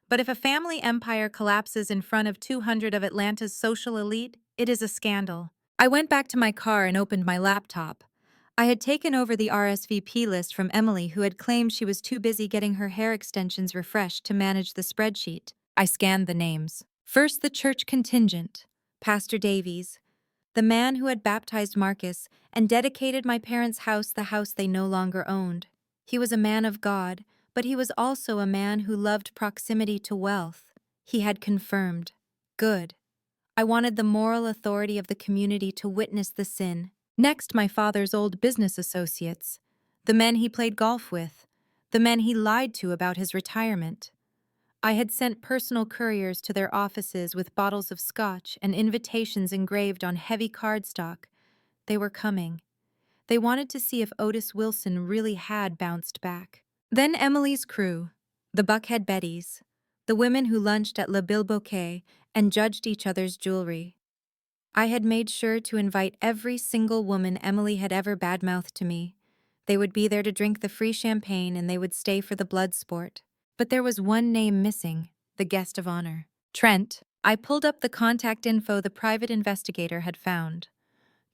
But if a family empire collapses in front of 200 of Atlanta's social elite, it is a scandal. I went back to my car and opened my laptop. I had taken over the RSVP list from Emily, who had claimed she was too busy getting her hair extensions refreshed to manage the spreadsheet. I scanned the names. First, the church contingent. Pastor Davies, the man who had baptized Marcus and dedicated my parents' house the house they no longer owned. He was a man of God, but he was also a man who loved proximity to wealth. He had confirmed. Good. I wanted the moral authority of the community to witness the sin. Next, my father's old business associates, the men he played golf with, the men he lied to about his retirement. I had sent personal couriers to their offices with bottles of scotch and invitations engraved on heavy cardstock. They were coming. They wanted to see if Otis Wilson really had bounced back. Then Emily's crew, the Buckhead Bettys, the women who lunched at Le Bilboquet and judged each other's jewelry. I had made sure to invite every single woman Emily had ever badmouthed to me. They would be there to drink the free champagne and they would stay for the blood sport. But there was one name missing, the guest of honor. Trent. I pulled up the contact info the private investigator had found.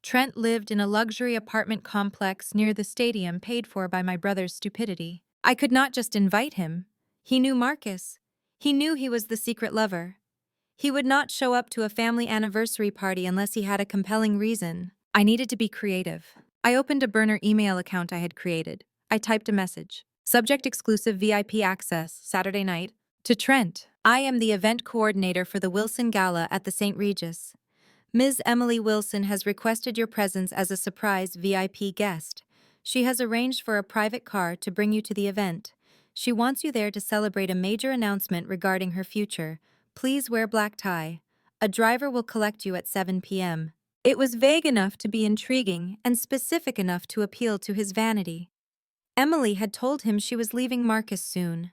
Trent lived in a luxury apartment complex near the stadium paid for by my brother's stupidity. I could not just invite him. He knew Marcus. He knew he was the secret lover. He would not show up to a family anniversary party unless he had a compelling reason. I needed to be creative. I opened a burner email account I had created. I typed a message. Subject exclusive VIP access, Saturday night. To Trent, I am the event coordinator for the Wilson Gala at the St. Regis. Ms. Emily Wilson has requested your presence as a surprise VIP guest. She has arranged for a private car to bring you to the event. She wants you there to celebrate a major announcement regarding her future. Please wear black tie. A driver will collect you at 7 p.m. It was vague enough to be intriguing and specific enough to appeal to his vanity. Emily had told him she was leaving Marcus soon.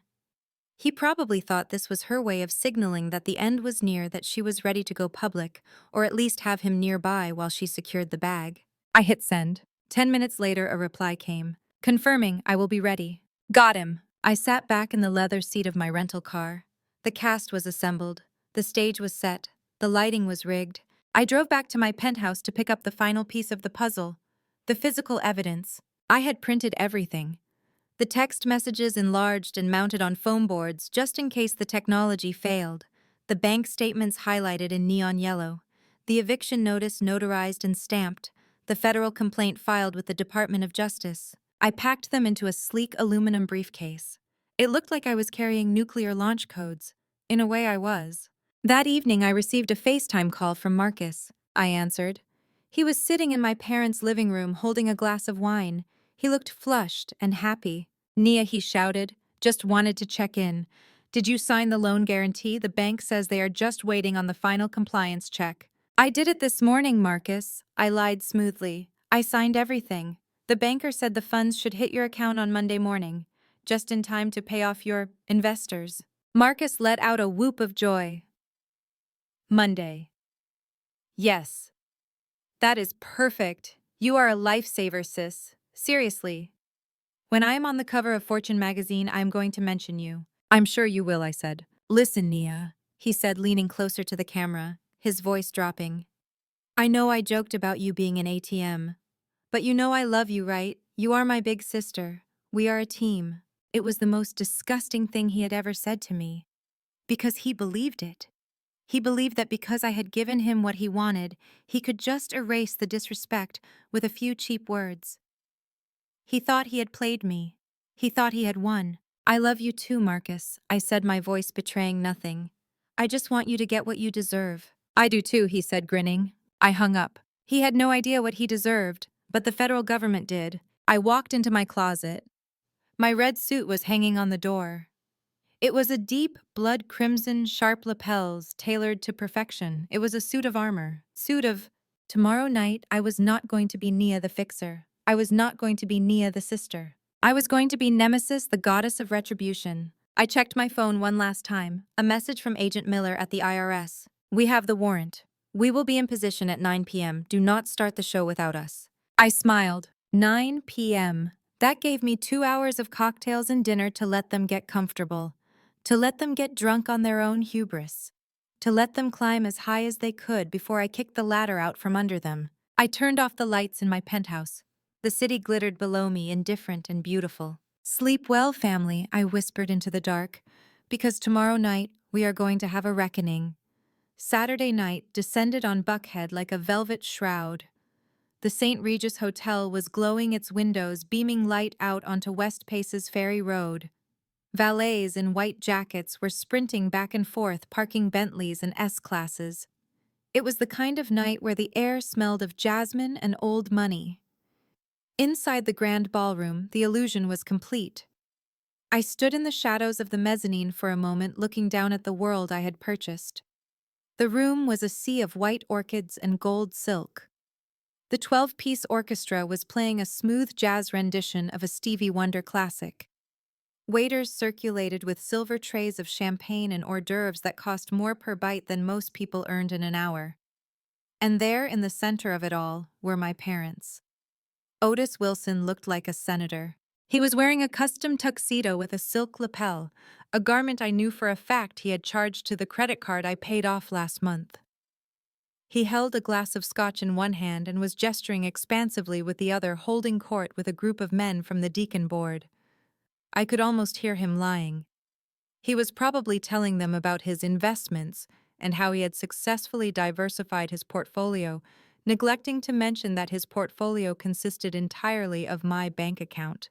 He probably thought this was her way of signaling that the end was near, that she was ready to go public, or at least have him nearby while she secured the bag. I hit send. 10 minutes later, a reply came, confirming I will be ready. Got him. I sat back in the leather seat of my rental car. The cast was assembled. The stage was set. The lighting was rigged. I drove back to my penthouse to pick up the final piece of the puzzle, the physical evidence. I had printed everything. The text messages enlarged and mounted on foam boards just in case the technology failed. The bank statements highlighted in neon yellow. The eviction notice notarized and stamped. The federal complaint filed with the Department of Justice. I packed them into a sleek aluminum briefcase. It looked like I was carrying nuclear launch codes. In a way, I was. That evening, I received a FaceTime call from Marcus. I answered. He was sitting in my parents' living room holding a glass of wine. He looked flushed and happy. Nia, he shouted, just wanted to check in. Did you sign the loan guarantee? The bank says they are just waiting on the final compliance check. I did it this morning, Marcus. I lied smoothly. I signed everything. The banker said the funds should hit your account on Monday morning, just in time to pay off your investors. Marcus let out a whoop of joy. Monday. Yes. That is perfect. You are a lifesaver, sis. Seriously. When I am on the cover of Fortune magazine, I am going to mention you. I'm sure you will, I said. Listen, Nia, he said, leaning closer to the camera, his voice dropping. I know I joked about you being an ATM. But you know I love you, right? You are my big sister. We are a team. It was the most disgusting thing he had ever said to me. Because he believed it. He believed that because I had given him what he wanted, he could just erase the disrespect with a few cheap words. He thought he had played me. He thought he had won. I love you too, Marcus, I said, my voice betraying nothing. I just want you to get what you deserve. I do too, he said, grinning. I hung up. He had no idea what he deserved, but the federal government did. I walked into my closet. My red suit was hanging on the door. It was a deep, blood crimson, sharp lapels tailored to perfection. It was a suit of armor. Tomorrow night, I was not going to be Nia the fixer. I was not going to be Nia the sister. I was going to be Nemesis, the goddess of retribution. I checked my phone one last time. A message from Agent Miller at the IRS. We have the warrant. We will be in position at 9 p.m. Do not start the show without us. I smiled. 9 p.m. That gave me 2 hours of cocktails and dinner to let them get comfortable. To let them get drunk on their own hubris. To let them climb as high as they could before I kicked the ladder out from under them. I turned off the lights in my penthouse. The city glittered below me, indifferent and beautiful. Sleep well, family, I whispered into the dark, because tomorrow night we are going to have a reckoning. Saturday night descended on Buckhead like a velvet shroud. The St. Regis Hotel was glowing its windows, beaming light out onto West Pace's Ferry Road. Valets in white jackets were sprinting back and forth, parking Bentleys and S-classes. It was the kind of night where the air smelled of jasmine and old money. Inside the grand ballroom, the illusion was complete. I stood in the shadows of the mezzanine for a moment, looking down at the world I had purchased. The room was a sea of white orchids and gold silk. The 12-piece orchestra was playing a smooth jazz rendition of a Stevie Wonder classic. Waiters circulated with silver trays of champagne and hors d'oeuvres that cost more per bite than most people earned in an hour. And there, in the center of it all, were my parents. Otis Wilson looked like a senator. He was wearing a custom tuxedo with a silk lapel, a garment I knew for a fact he had charged to the credit card I paid off last month. He held a glass of scotch in one hand and was gesturing expansively with the other, holding court with a group of men from the deacon board. I could almost hear him lying. He was probably telling them about his investments and how he had successfully diversified his portfolio, neglecting to mention that his portfolio consisted entirely of my bank account.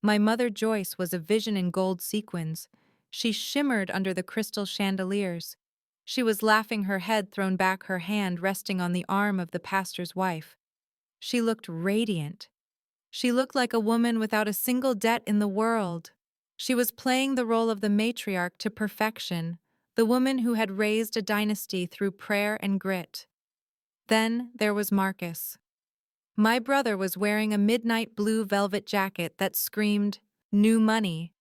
My mother Joyce was a vision in gold sequins. She shimmered under the crystal chandeliers. She was laughing, her head thrown back, her hand resting on the arm of the pastor's wife. She looked radiant. She looked like a woman without a single debt in the world. She was playing the role of the matriarch to perfection, the woman who had raised a dynasty through prayer and grit. Then there was Marcus. My brother was wearing a midnight blue velvet jacket that screamed, "New money."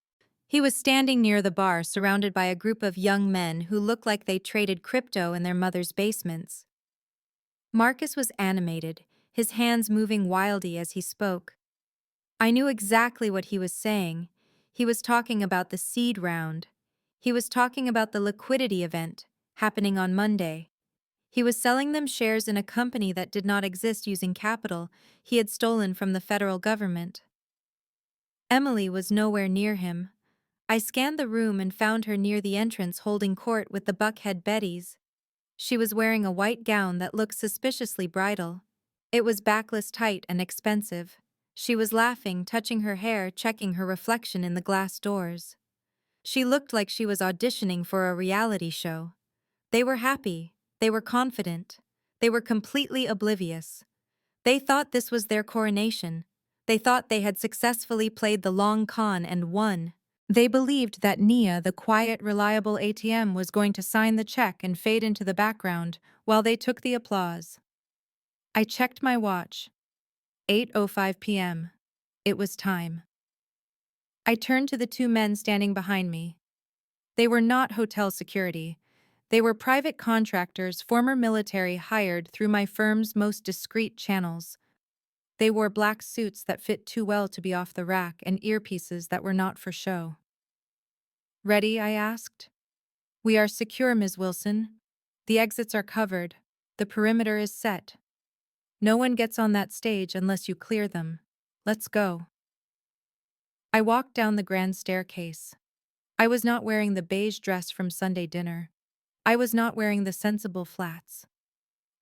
He was standing near the bar, surrounded by a group of young men who looked like they traded crypto in their mother's basements. Marcus was animated, his hands moving wildly as he spoke. I knew exactly what he was saying. He was talking about the seed round. He was talking about the liquidity event, happening on Monday. He was selling them shares in a company that did not exist using capital he had stolen from the federal government. Emily was nowhere near him. I scanned the room and found her near the entrance holding court with the Buckhead Bettys. She was wearing a white gown that looked suspiciously bridal. It was backless, tight, and expensive. She was laughing, touching her hair, checking her reflection in the glass doors. She looked like she was auditioning for a reality show. They were happy. They were confident. They were completely oblivious. They thought this was their coronation. They thought they had successfully played the long con and won. They believed that Nia, the quiet, reliable ATM, was going to sign the check and fade into the background while they took the applause. I checked my watch. 8:05 p.m. It was time. I turned to the two men standing behind me. They were not hotel security. They were private contractors, former military hired through my firm's most discreet channels. They wore black suits that fit too well to be off the rack and earpieces that were not for show. "Ready?" I asked. "We are secure, Ms. Wilson. The exits are covered. The perimeter is set. No one gets on that stage unless you clear them. Let's go." I walked down the grand staircase. I was not wearing the beige dress from Sunday dinner. I was not wearing the sensible flats.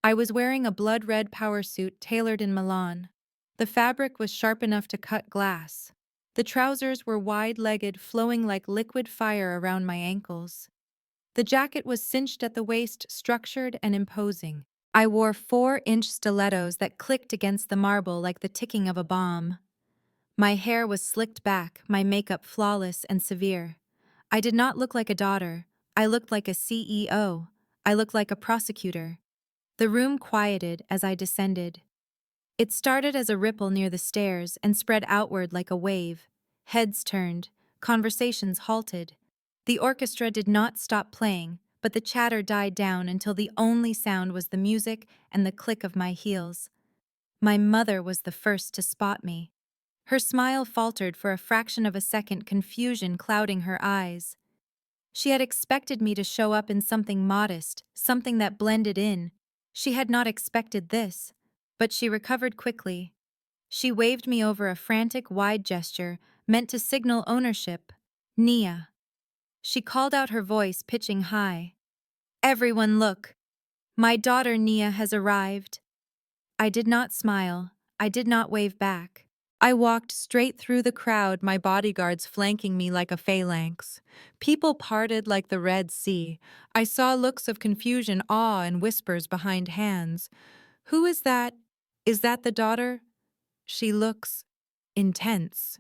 I was wearing a blood-red power suit tailored in Milan. The fabric was sharp enough to cut glass. The trousers were wide-legged, flowing like liquid fire around my ankles. The jacket was cinched at the waist, structured and imposing. I wore 4-inch stilettos that clicked against the marble like the ticking of a bomb. My hair was slicked back, my makeup flawless and severe. I did not look like a daughter. I looked like a CEO. I looked like a prosecutor. The room quieted as I descended. It started as a ripple near the stairs and spread outward like a wave. Heads turned, conversations halted. The orchestra did not stop playing, but the chatter died down until the only sound was the music and the click of my heels. My mother was the first to spot me. Her smile faltered for a fraction of a second, confusion clouding her eyes. She had expected me to show up in something modest, something that blended in. She had not expected this, but she recovered quickly. She waved me over a frantic, wide gesture meant to signal ownership. Nia. She called out, her voice pitching high. Everyone look. My daughter Nia has arrived. I did not smile. I did not wave back. I walked straight through the crowd, my bodyguards flanking me like a phalanx. People parted like the Red Sea. I saw looks of confusion, awe, and whispers behind hands. Who is that? Is that the daughter? She looks intense.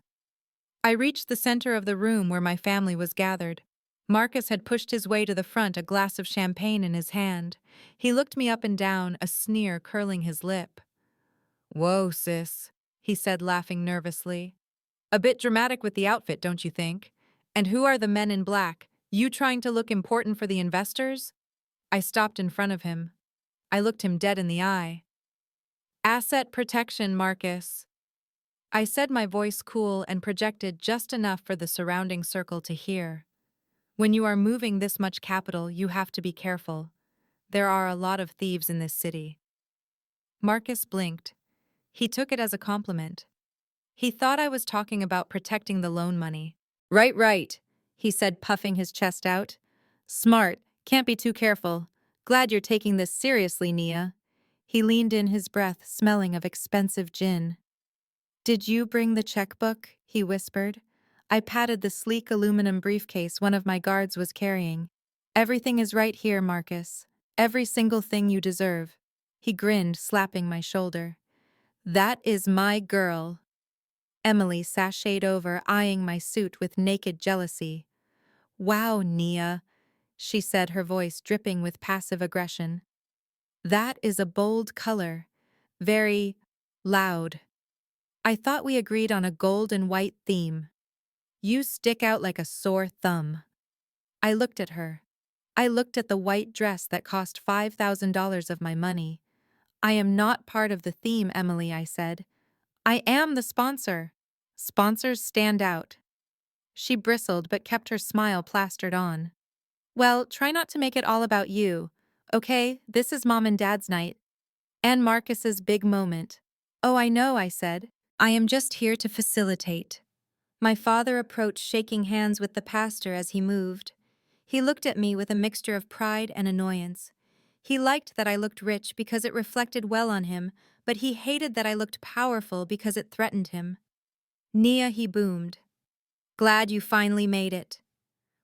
I reached the center of the room where my family was gathered. Marcus had pushed his way to the front, a glass of champagne in his hand. He looked me up and down, a sneer curling his lip. Whoa, sis, he said, laughing nervously. A bit dramatic with the outfit, don't you think? And who are the men in black? You trying to look important for the investors? I stopped in front of him. I looked him dead in the eye. Asset protection, Marcus. I said, my voice cool and projected just enough for the surrounding circle to hear. When you are moving this much capital, you have to be careful. There are a lot of thieves in this city. Marcus blinked. He took it as a compliment. He thought I was talking about protecting the loan money. Right, he said, puffing his chest out. Smart, can't be too careful. Glad you're taking this seriously, Nia. He leaned in, his breath smelling of expensive gin. Did you bring the checkbook? He whispered. I patted the sleek aluminum briefcase one of my guards was carrying. Everything is right here, Marcus. Every single thing you deserve. He grinned, slapping my shoulder. That is my girl. Emily sashayed over, eyeing my suit with naked jealousy. Wow, Nia, she said, her voice dripping with passive aggression. That is a bold color. Very loud. I thought we agreed on a gold and white theme. You stick out like a sore thumb. I looked at her. I looked at the white dress that cost $5,000 of my money. I am not part of the theme, Emily, I said. I am the sponsor. Sponsors stand out. She bristled but kept her smile plastered on. Well, try not to make it all about you. Okay, this is Mom and Dad's night. And Marcus's big moment. Oh, I know, I said. I am just here to facilitate. My father approached, shaking hands with the pastor as he moved. He looked at me with a mixture of pride and annoyance. He liked that I looked rich because it reflected well on him, but he hated that I looked powerful because it threatened him. Nia, he boomed. Glad you finally made it.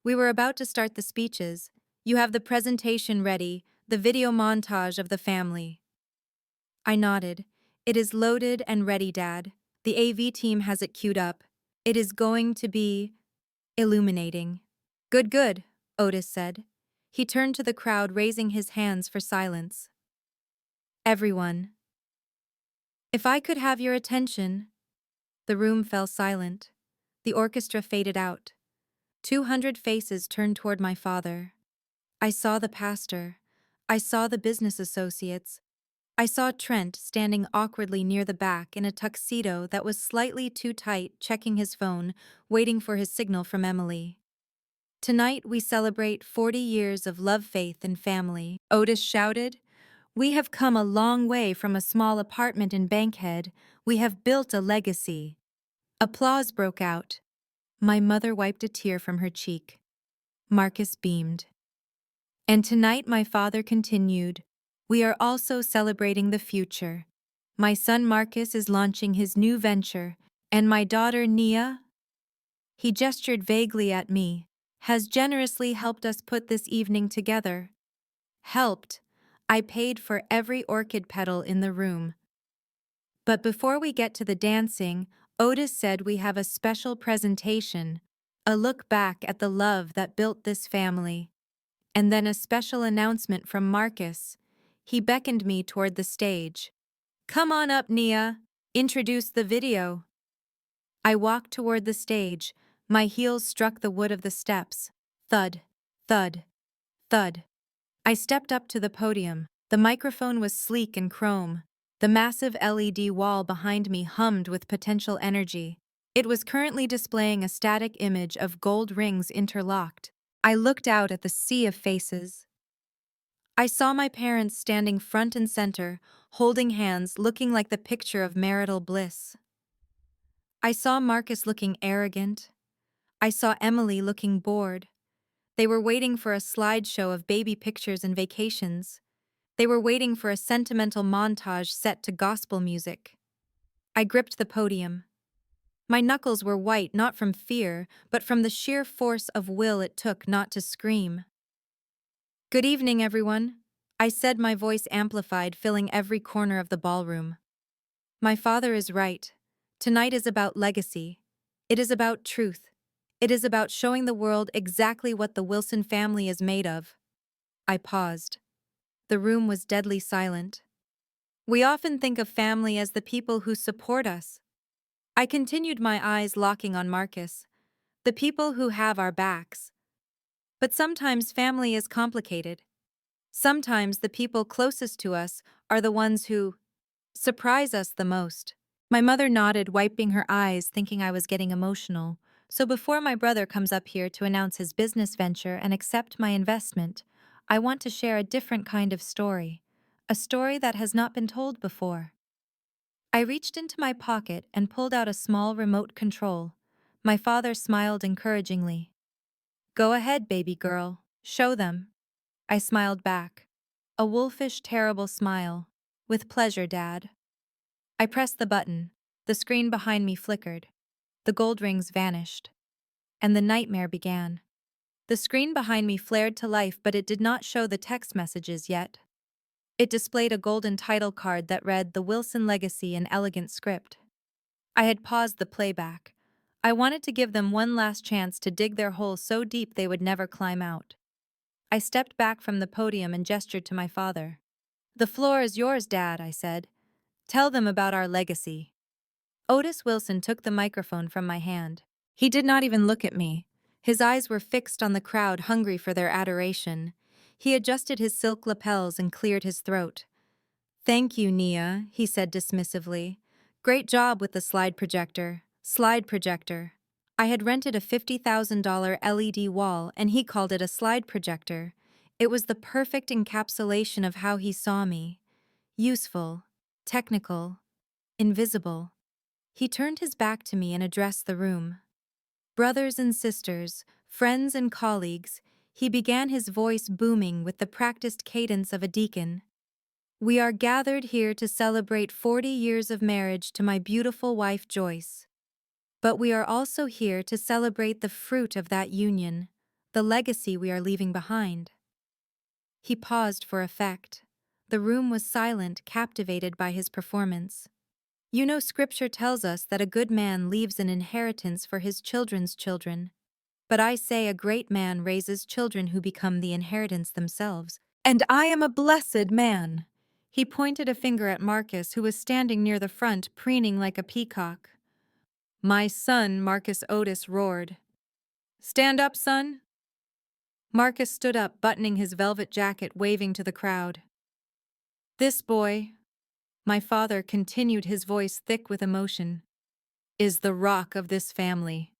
We were about to start the speeches. You have the presentation ready, the video montage of the family. I nodded. It is loaded and ready, Dad. The AV team has it queued up. It is going to be illuminating. Good, Otis said. He turned to the crowd, raising his hands for silence. Everyone. If I could have your attention. The room fell silent. The orchestra faded out. 200 faces turned toward my father. I saw the pastor. I saw the business associates. I saw Trent standing awkwardly near the back in a tuxedo that was slightly too tight, checking his phone, waiting for his signal from Emily. Tonight we celebrate 40 years of love, faith, and family, Otis shouted. We have come a long way from a small apartment in Bankhead. We have built a legacy. Applause broke out. My mother wiped a tear from her cheek. Marcus beamed. And tonight my father continued, "We are also celebrating the future. My son Marcus is launching his new venture, and my daughter Nia," he gestured vaguely at me, "has generously helped us put this evening together." Helped. I paid for every orchid petal in the room. But before we get to the dancing, Otis said we have a special presentation, a look back at the love that built this family. And then a special announcement from Marcus. He beckoned me toward the stage. "Come on up, Nia. Introduce the video." I walked toward the stage. My heels struck the wood of the steps. Thud, thud, thud. I stepped up to the podium. The microphone was sleek and chrome. The massive LED wall behind me hummed with potential energy. It was currently displaying a static image of gold rings interlocked. I looked out at the sea of faces. I saw my parents standing front and center, holding hands, looking like the picture of marital bliss. I saw Marcus looking arrogant. I saw Emily looking bored. They were waiting for a slideshow of baby pictures and vacations. They were waiting for a sentimental montage set to gospel music. I gripped the podium. My knuckles were white not from fear, but from the sheer force of will it took not to scream. "Good evening, everyone," I said, my voice amplified, filling every corner of the ballroom. "My father is right. Tonight is about legacy. It is about truth. It is about showing the world exactly what the Wilson family is made of." I paused. The room was deadly silent. "We often think of family as the people who support us." I continued, my eyes locking on Marcus. "The people who have our backs. But sometimes family is complicated. Sometimes the people closest to us are the ones who surprise us the most." My mother nodded, wiping her eyes, thinking I was getting emotional. "So before my brother comes up here to announce his business venture and accept my investment, I want to share a different kind of story. A story that has not been told before." I reached into my pocket and pulled out a small remote control. My father smiled encouragingly. "Go ahead, baby girl. Show them." I smiled back. A wolfish, terrible smile. "With pleasure, Dad." I pressed the button. The screen behind me flickered. The gold rings vanished. And the nightmare began. The screen behind me flared to life, but it did not show the text messages yet. It displayed a golden title card that read "The Wilson Legacy" in elegant script. I had paused the playback. I wanted to give them one last chance to dig their hole so deep they would never climb out. I stepped back from the podium and gestured to my father. "The floor is yours, Dad," I said. "Tell them about our legacy." Otis Wilson took the microphone from my hand. He did not even look at me. His eyes were fixed on the crowd, hungry for their adoration. He adjusted his silk lapels and cleared his throat. "Thank you, Nia," he said dismissively. "Great job with the slide projector." Slide projector. I had rented a $50,000 LED wall, and he called it a slide projector. It was the perfect encapsulation of how he saw me. Useful, technical, invisible. He turned his back to me and addressed the room. "Brothers and sisters, friends and colleagues," he began, his voice booming with the practiced cadence of a deacon. "We are gathered here to celebrate 40 years of marriage to my beautiful wife Joyce. But we are also here to celebrate the fruit of that union, the legacy we are leaving behind." He paused for effect. The room was silent, captivated by his performance. "You know, Scripture tells us that a good man leaves an inheritance for his children's children. But I say a great man raises children who become the inheritance themselves. And I am a blessed man." He pointed a finger at Marcus, who was standing near the front, preening like a peacock. "My son," Marcus Otis roared. "Stand up, son." Marcus stood up, buttoning his velvet jacket, waving to the crowd. "This boy," my father continued, his voice thick with emotion, "is the rock of this family."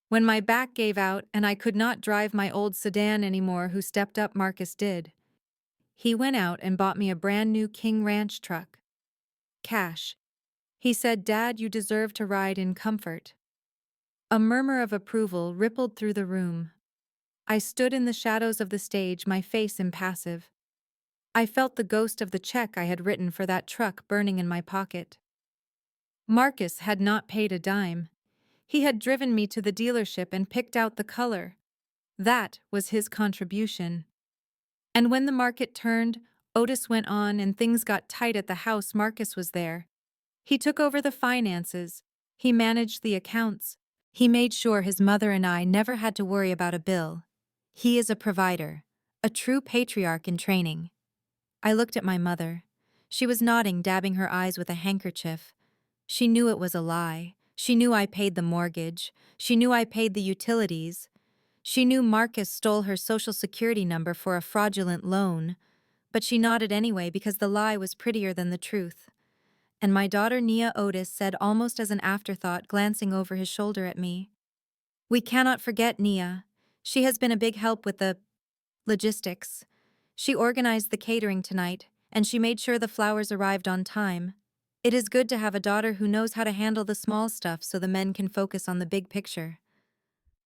When my back gave out and I could not drive my old sedan anymore, who stepped up? Marcus did. He went out and bought me a brand new King Ranch truck. Cash. He said, "Dad, you deserve to ride in comfort." A murmur of approval rippled through the room. I stood in the shadows of the stage, my face impassive. I felt the ghost of the check I had written for that truck burning in my pocket. Marcus had not paid a dime. He had driven me to the dealership and picked out the color. That was his contribution. And when the market turned, Otis went on and things got tight at the house, Marcus was there. He took over the finances. He managed the accounts. He made sure his mother and I never had to worry about a bill. He is a provider, a true patriarch in training. I looked at my mother. She was nodding, dabbing her eyes with a handkerchief. She knew it was a lie. She knew I paid the mortgage. She knew I paid the utilities. She knew Marcus stole her social security number for a fraudulent loan. But she nodded anyway because the lie was prettier than the truth. And my daughter Nia Otis said almost as an afterthought, glancing over his shoulder at me, "We cannot forget Nia. She has been a big help with the logistics. She organized the catering tonight, and she made sure the flowers arrived on time. It is good to have a daughter who knows how to handle the small stuff so the men can focus on the big picture."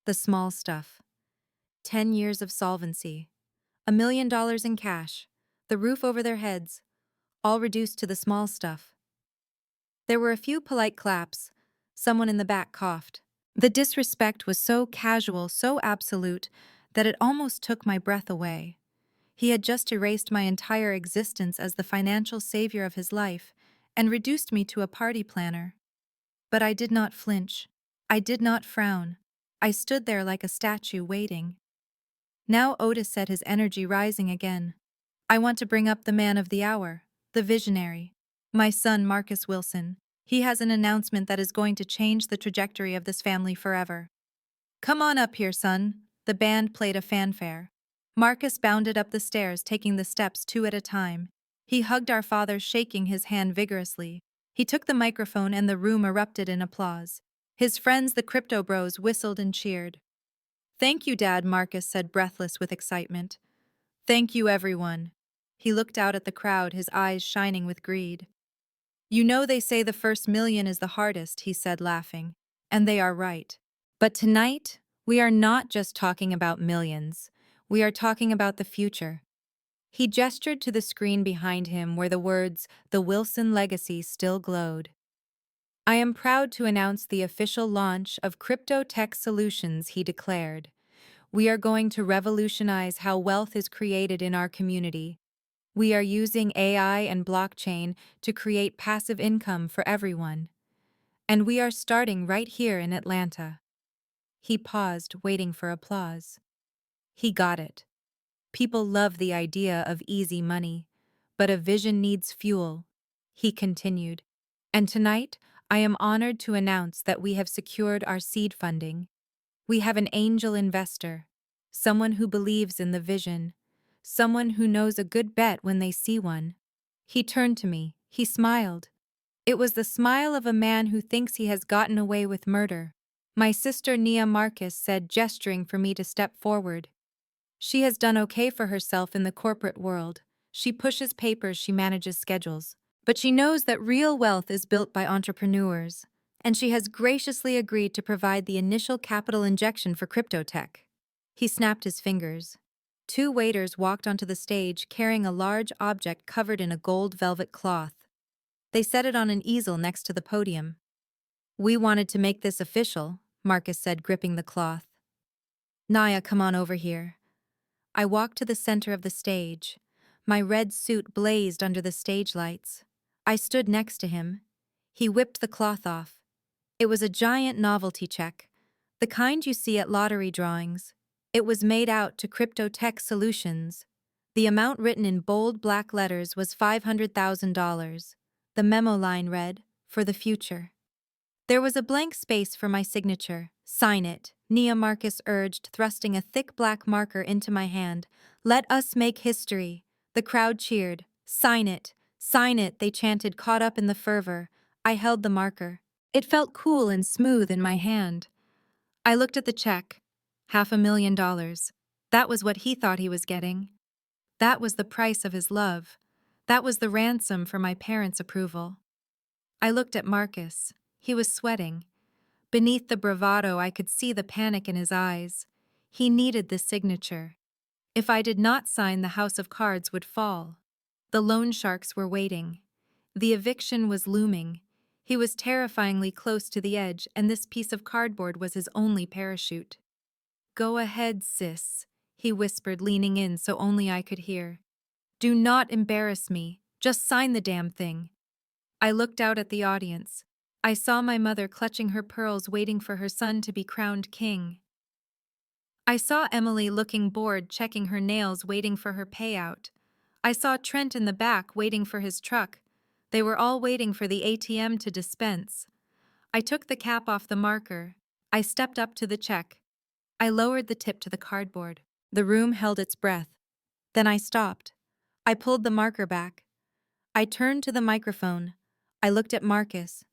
The small stuff. 10 years of solvency. $1 million in cash. The roof over their heads. All reduced to the small stuff. There were a few polite claps. Someone in the back coughed. The disrespect was so casual, so absolute, that it almost took my breath away. He had just erased my entire existence as the financial savior of his life and reduced me to a party planner. But I did not flinch. I did not frown. I stood there like a statue waiting. Now Otis said, his energy rising again. "I want to bring up the man of the hour, the visionary. My son, Marcus Wilson. He has an announcement that is going to change the trajectory of this family forever. Come on up here, son." The band played a fanfare. Marcus bounded up the stairs, taking the steps 2 at a time. He hugged our father, shaking his hand vigorously. He took the microphone and the room erupted in applause. His friends, the crypto bros, whistled and cheered. "Thank you, Dad," Marcus said, breathless with excitement. "Thank you, everyone." He looked out at the crowd, his eyes shining with greed. "You know they say the first million is the hardest," he said, laughing. And they are right. But tonight, we are not just talking about millions. We are talking about the future. He gestured to the screen behind him where the words, "The Wilson Legacy," still glowed. "I am proud to announce the official launch of Crypto Tech Solutions," he declared. "We are going to revolutionize how wealth is created in our community. We are using AI and blockchain to create passive income for everyone. And we are starting right here in Atlanta." He paused, waiting for applause. He got it. People love the idea of easy money, but a vision needs fuel. He continued. "And tonight, I am honored to announce that we have secured our seed funding. We have an angel investor, someone who believes in the vision, someone who knows a good bet when they see one." He turned to me. He smiled. It was the smile of a man who thinks he has gotten away with murder. "My sister Nia," Marcus said, gesturing for me to step forward. "She has done okay for herself in the corporate world. She pushes papers, she manages schedules. But she knows that real wealth is built by entrepreneurs, and she has graciously agreed to provide the initial capital injection for crypto tech." He snapped his fingers. 2 waiters walked onto the stage carrying a large object covered in a gold velvet cloth. They set it on an easel next to the podium. "We wanted to make this official," Marcus said, gripping the cloth. "Naya, come on over here." I walked to the center of the stage. My red suit blazed under the stage lights. I stood next to him. He whipped the cloth off. It was a giant novelty check, the kind you see at lottery drawings. It was made out to Crypto Tech Solutions. The amount written in bold black letters was $500,000. The memo line read, "For the future." There was a blank space for my signature. "Sign it," Nia, Marcus urged, thrusting a thick black marker into my hand. "Let us make history." The crowd cheered. "Sign it, sign it," they chanted, caught up in the fervor. I held the marker. It felt cool and smooth in my hand. I looked at the check. $500,000. That was what he thought he was getting. That was the price of his love. That was the ransom for my parents' approval. I looked at Marcus. He was sweating. Beneath the bravado, I could see the panic in his eyes. He needed the signature. If I did not sign, the house of cards would fall. The loan sharks were waiting. The eviction was looming. He was terrifyingly close to the edge, and this piece of cardboard was his only parachute. "Go ahead, sis," he whispered, leaning in so only I could hear. "Do not embarrass me. Just sign the damn thing." I looked out at the audience. I saw my mother clutching her pearls, waiting for her son to be crowned king. I saw Emily looking bored, checking her nails, waiting for her payout. I saw Trent in the back, waiting for his truck. They were all waiting for the ATM to dispense. I took the cap off the marker. I stepped up to the check. I lowered the tip to the cardboard. The room held its breath. Then I stopped. I pulled the marker back. I turned to the microphone. I looked at Marcus.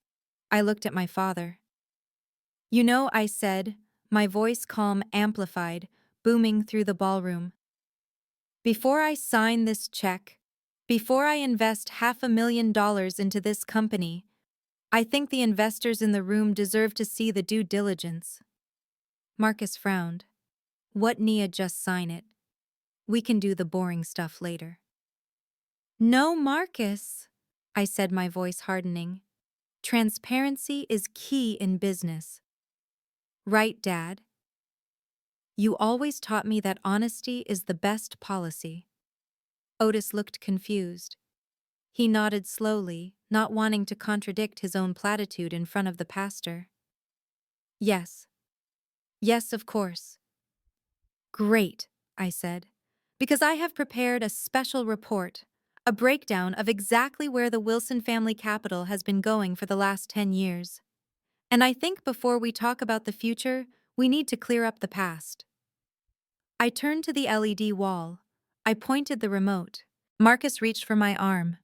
I looked at my father. "You know," I said, my voice calm, amplified, booming through the ballroom. "Before I sign this check, before I invest $500,000 into this company, I think the investors in the room deserve to see the due diligence." Marcus frowned. "What, Nia? Just sign it. We can do the boring stuff later." "No, Marcus," I said, my voice hardening. "Transparency is key in business." "Right, Dad. You always taught me that honesty is the best policy." Otis looked confused. He nodded slowly, not wanting to contradict his own platitude in front of the pastor. "Yes. Yes, of course." "Great," I said, "because I have prepared a special report, a breakdown of exactly where the Wilson family capital has been going for the last 10 years. And I think before we talk about the future, we need to clear up the past." I turned to the LED wall. I pointed the remote. Marcus reached for my arm.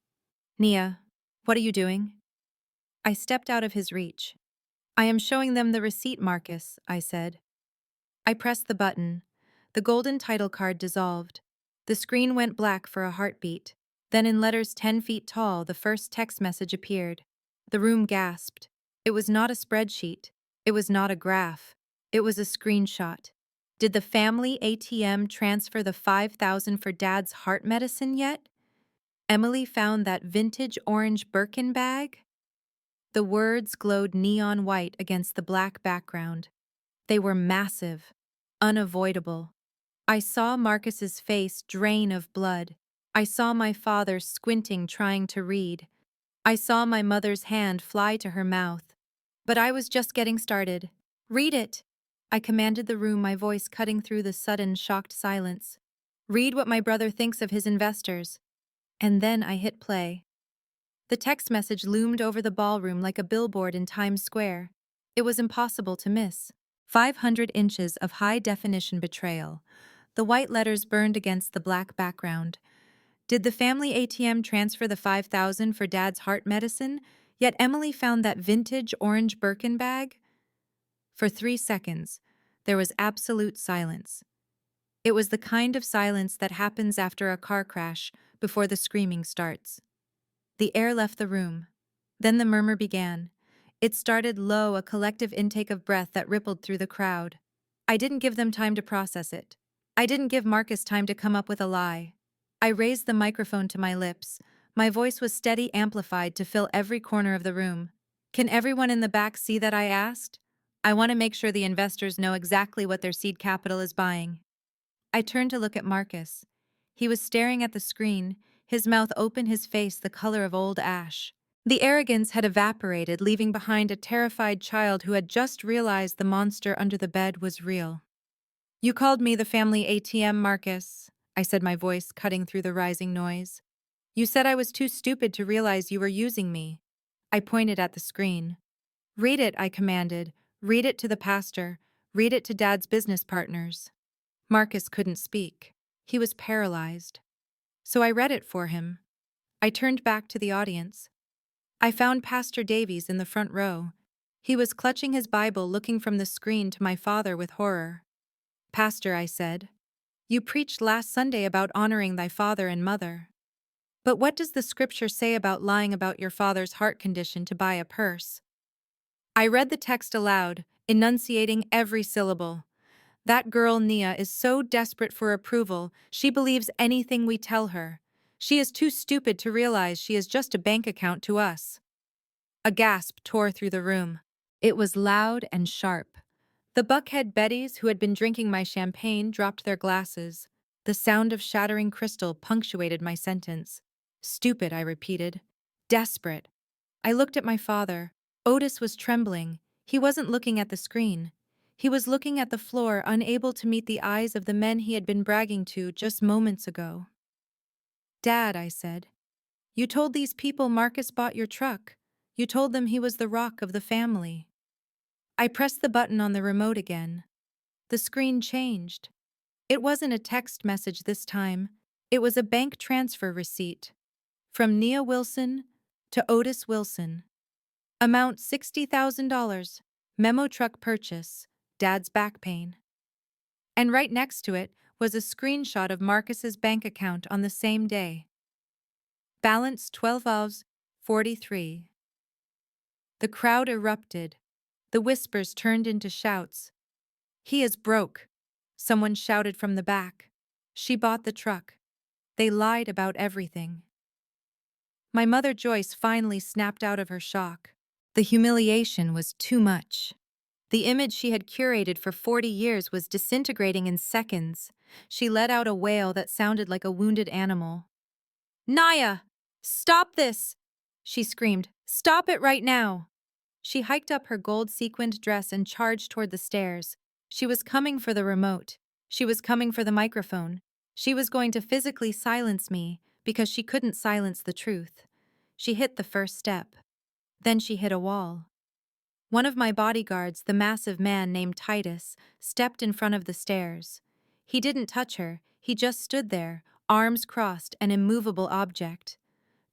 "Nia, what are you doing?" I stepped out of his reach. "I am showing them the receipt, Marcus," I said. I pressed the button. The golden title card dissolved. The screen went black for a heartbeat. Then, in letters 10 feet tall, the first text message appeared. The room gasped. It was not a spreadsheet. It was not a graph. It was a screenshot. "Did the family ATM transfer the $5,000 for Dad's heart medicine yet? Emily found that vintage orange Birkin bag?" The words glowed neon white against the black background. They were massive, unavoidable. I saw Marcus's face drain of blood. I saw my father squinting, trying to read. I saw my mother's hand fly to her mouth. But I was just getting started. "Read it," I commanded the room, my voice cutting through the sudden, shocked silence. "Read what my brother thinks of his investors." And then I hit play. The text message loomed over the ballroom like a billboard in Times Square. It was impossible to miss. 500 inches of high-definition betrayal. The white letters burned against the black background. "Did the family ATM transfer the $5,000 for Dad's heart medicine? Yet Emily found that vintage orange Birkin bag?" For 3 seconds, there was absolute silence. It was the kind of silence that happens after a car crash, before the screaming starts. The air left the room. Then the murmur began. It started low, a collective intake of breath that rippled through the crowd. I didn't give them time to process it. I didn't give Marcus time to come up with a lie. I raised the microphone to my lips. My voice was steady, amplified to fill every corner of the room. "Can everyone in the back see that?" I asked. "I want to make sure the investors know exactly what their seed capital is buying." I turned to look at Marcus. He was staring at the screen, his mouth open, his face the color of old ash. The arrogance had evaporated, leaving behind a terrified child who had just realized the monster under the bed was real. "You called me the family ATM, Marcus," I said, my voice cutting through the rising noise. "You said I was too stupid to realize you were using me." I pointed at the screen. "Read it," I commanded. "Read it to the pastor. Read it to Dad's business partners." Marcus couldn't speak. He was paralyzed. So I read it for him. I turned back to the audience. I found Pastor Davies in the front row. He was clutching his Bible, looking from the screen to my father with horror. "Pastor," I said, "you preached last Sunday about honoring thy father and mother. But what does the scripture say about lying about your father's heart condition to buy a purse?" I read the text aloud, enunciating every syllable. That girl Nia is so desperate for approval, she believes anything we tell her. She is too stupid to realize she is just a bank account to us. A gasp tore through the room. It was loud and sharp. The Buckhead Bettys, who had been drinking my champagne, dropped their glasses. The sound of shattering crystal punctuated my sentence. Stupid, I repeated. Desperate. I looked at my father. Otis was trembling. He wasn't looking at the screen. He was looking at the floor, unable to meet the eyes of the men he had been bragging to just moments ago. Dad, I said, you told these people Marcus bought your truck. You told them he was the rock of the family. I pressed the button on the remote again. The screen changed. It wasn't a text message this time. It was a bank transfer receipt. From Nia Wilson to Otis Wilson. Amount $60,000. Memo truck purchase. Dad's back pain. And right next to it was a screenshot of Marcus's bank account on the same day. Balance 12 of 43. The crowd erupted. The whispers turned into shouts. He is broke. Someone shouted from the back. She bought the truck. They lied about everything. My mother Joyce finally snapped out of her shock. The humiliation was too much. The image she had curated for 40 years was disintegrating in seconds. She let out a wail that sounded like a wounded animal. Naya! Stop this! She screamed. Stop it right now! She hiked up her gold-sequined dress and charged toward the stairs. She was coming for the remote. She was coming for the microphone. She was going to physically silence me because she couldn't silence the truth. She hit the first step. Then she hit a wall. One of my bodyguards, the massive man named Titus, stepped in front of the stairs. He didn't touch her. He just stood there, arms crossed, an immovable object.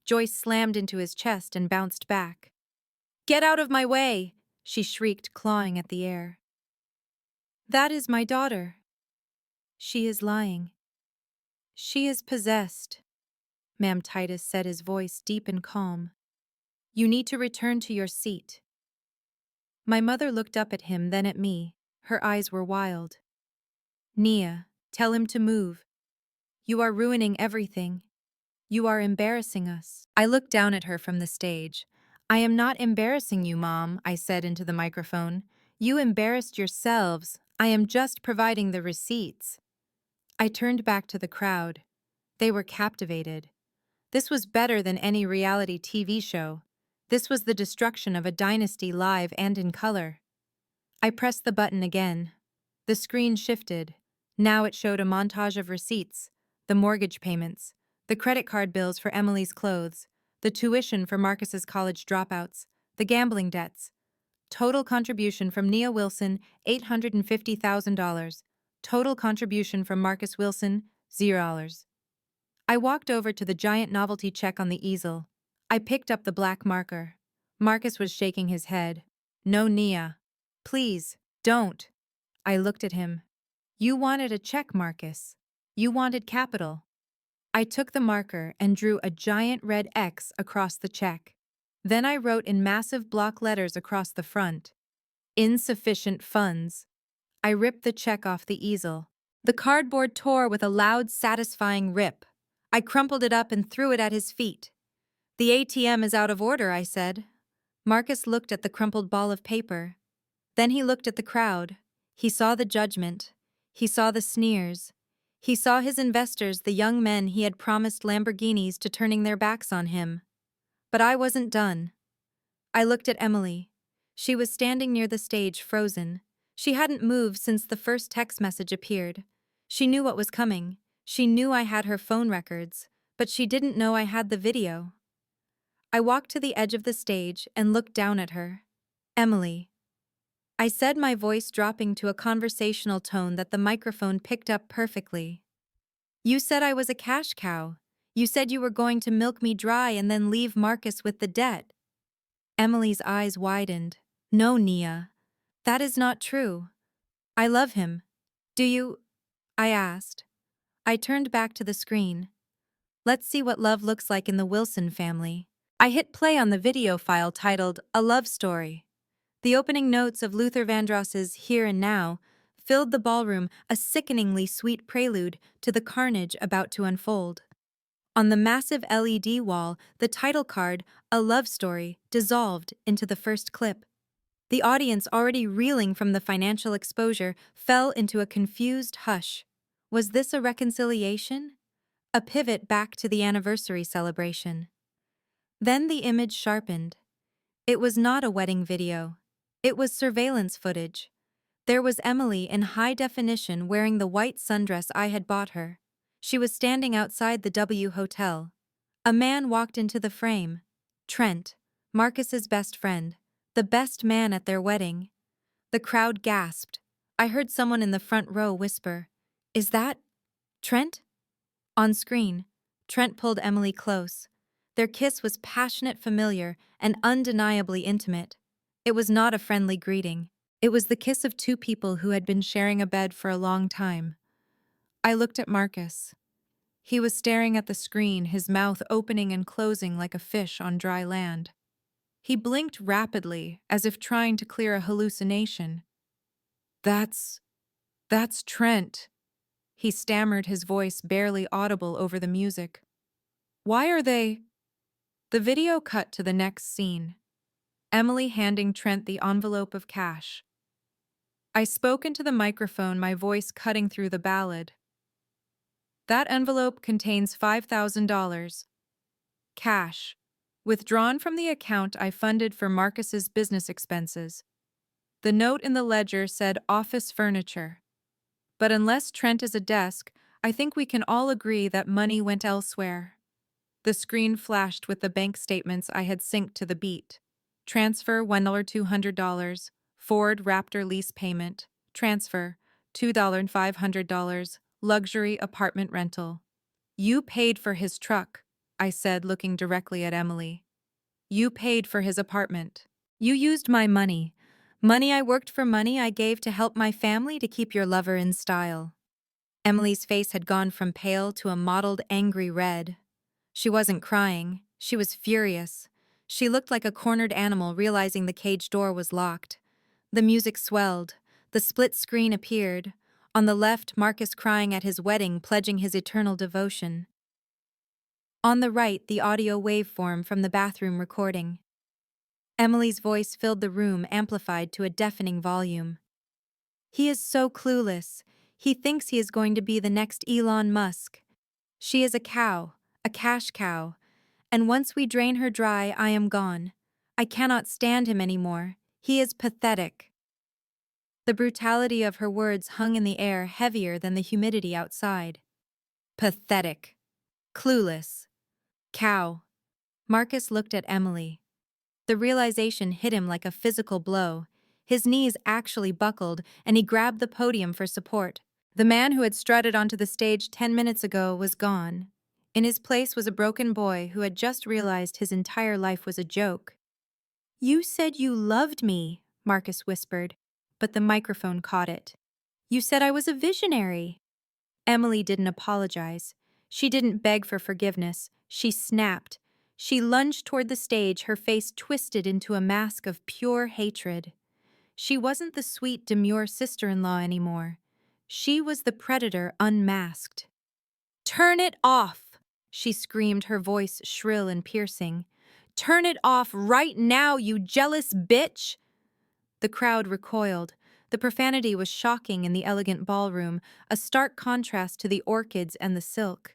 Joyce slammed into his chest and bounced back. Get out of my way! She shrieked, clawing at the air. That is my daughter. She is lying. She is possessed. Ma'am Titus said, his voice deep and calm. You need to return to your seat. My mother looked up at him, then at me. Her eyes were wild. Nia, tell him to move. You are ruining everything. You are embarrassing us. I looked down at her from the stage. I am not embarrassing you, Mom, I said into the microphone. You embarrassed yourselves. I am just providing the receipts. I turned back to the crowd. They were captivated. This was better than any reality TV show. This was the destruction of a dynasty, live and in color. I pressed the button again. The screen shifted. Now it showed a montage of receipts, the mortgage payments, the credit card bills for Emily's clothes, the tuition for Marcus's college dropouts, the gambling debts. Total contribution from Nia Wilson, $850,000. Total contribution from Marcus Wilson, $0. I walked over to the giant novelty check on the easel. I picked up the black marker. Marcus was shaking his head. No, Nia. Please, don't. I looked at him. You wanted a check, Marcus. You wanted capital. I took the marker and drew a giant red X across the check. Then I wrote in massive block letters across the front. Insufficient funds. I ripped the check off the easel. The cardboard tore with a loud, satisfying rip. I crumpled it up and threw it at his feet. The ATM is out of order, I said. Marcus looked at the crumpled ball of paper. Then he looked at the crowd. He saw the judgment. He saw the sneers. He saw his investors, the young men he had promised Lamborghinis, to turning their backs on him. But I wasn't done. I looked at Emily. She was standing near the stage, frozen. She hadn't moved since the first text message appeared. She knew what was coming. She knew I had her phone records, but she didn't know I had the video. I walked to the edge of the stage and looked down at her. Emily. I said, my voice dropping to a conversational tone that the microphone picked up perfectly. You said I was a cash cow. You said you were going to milk me dry and then leave Marcus with the debt. Emily's eyes widened. No, Nia. That is not true. I love him. Do you? I asked. I turned back to the screen. Let's see what love looks like in the Wilson family. I hit play on the video file titled A Love Story. The opening notes of Luther Vandross's Here and Now filled the ballroom, a sickeningly sweet prelude to the carnage about to unfold. On the massive LED wall, the title card, A Love Story, dissolved into the first clip. The audience, already reeling from the financial exposure, fell into a confused hush. Was this a reconciliation? A pivot back to the anniversary celebration? Then the image sharpened. It was not a wedding video. It was surveillance footage. There was Emily in high definition wearing the white sundress I had bought her. She was standing outside the W Hotel. A man walked into the frame. Trent, Marcus's best friend, the best man at their wedding. The crowd gasped. I heard someone in the front row whisper, "Is that Trent?" On screen, Trent pulled Emily close. Their kiss was passionate, familiar, and undeniably intimate. It was not a friendly greeting. It was the kiss of two people who had been sharing a bed for a long time. I looked at Marcus. He was staring at the screen, his mouth opening and closing like a fish on dry land. He blinked rapidly, as if trying to clear a hallucination. That's Trent," he stammered, his voice barely audible over the music. "Why are they—" The video cut to the next scene. Emily handing Trent the envelope of cash. I spoke into the microphone, my voice cutting through the ballad. "That envelope contains $5,000. Cash. Withdrawn from the account I funded for Marcus's business expenses." The note in the ledger said office furniture. But unless Trent is a desk, I think we can all agree that money went elsewhere. The screen flashed with the bank statements I had synced to the beat. Transfer $1,200. Ford Raptor lease payment. Transfer $2,500. Luxury apartment rental. "You paid for his truck," I said, looking directly at Emily. "You paid for his apartment. You used my money. Money I worked for, money I gave to help my family, to keep your lover in style." Emily's face had gone from pale to a mottled, angry red. She wasn't crying. She was furious. She looked like a cornered animal realizing the cage door was locked. The music swelled. The split screen appeared. On the left, Marcus crying at his wedding, pledging his eternal devotion. On the right, the audio waveform from the bathroom recording. Emily's voice filled the room, amplified to a deafening volume. "He is so clueless. He thinks he is going to be the next Elon Musk. She is a cow, a cash cow. And once we drain her dry, I am gone. I cannot stand him anymore. He is pathetic." The brutality of her words hung in the air, heavier than the humidity outside. Pathetic. Clueless. Cow. Marcus looked at Emily. The realization hit him like a physical blow. His knees actually buckled, and he grabbed the podium for support. The man who had strutted onto the stage 10 minutes ago was gone. In his place was a broken boy who had just realized his entire life was a joke. "You said you loved me," Marcus whispered, but the microphone caught it. "You said I was a visionary." Emily didn't apologize. She didn't beg for forgiveness. She snapped. She lunged toward the stage, her face twisted into a mask of pure hatred. She wasn't the sweet, demure sister-in-law anymore. She was the predator unmasked. "Turn it off!" she screamed, her voice shrill and piercing. "Turn it off right now, you jealous bitch!" The crowd recoiled. The profanity was shocking in the elegant ballroom, a stark contrast to the orchids and the silk.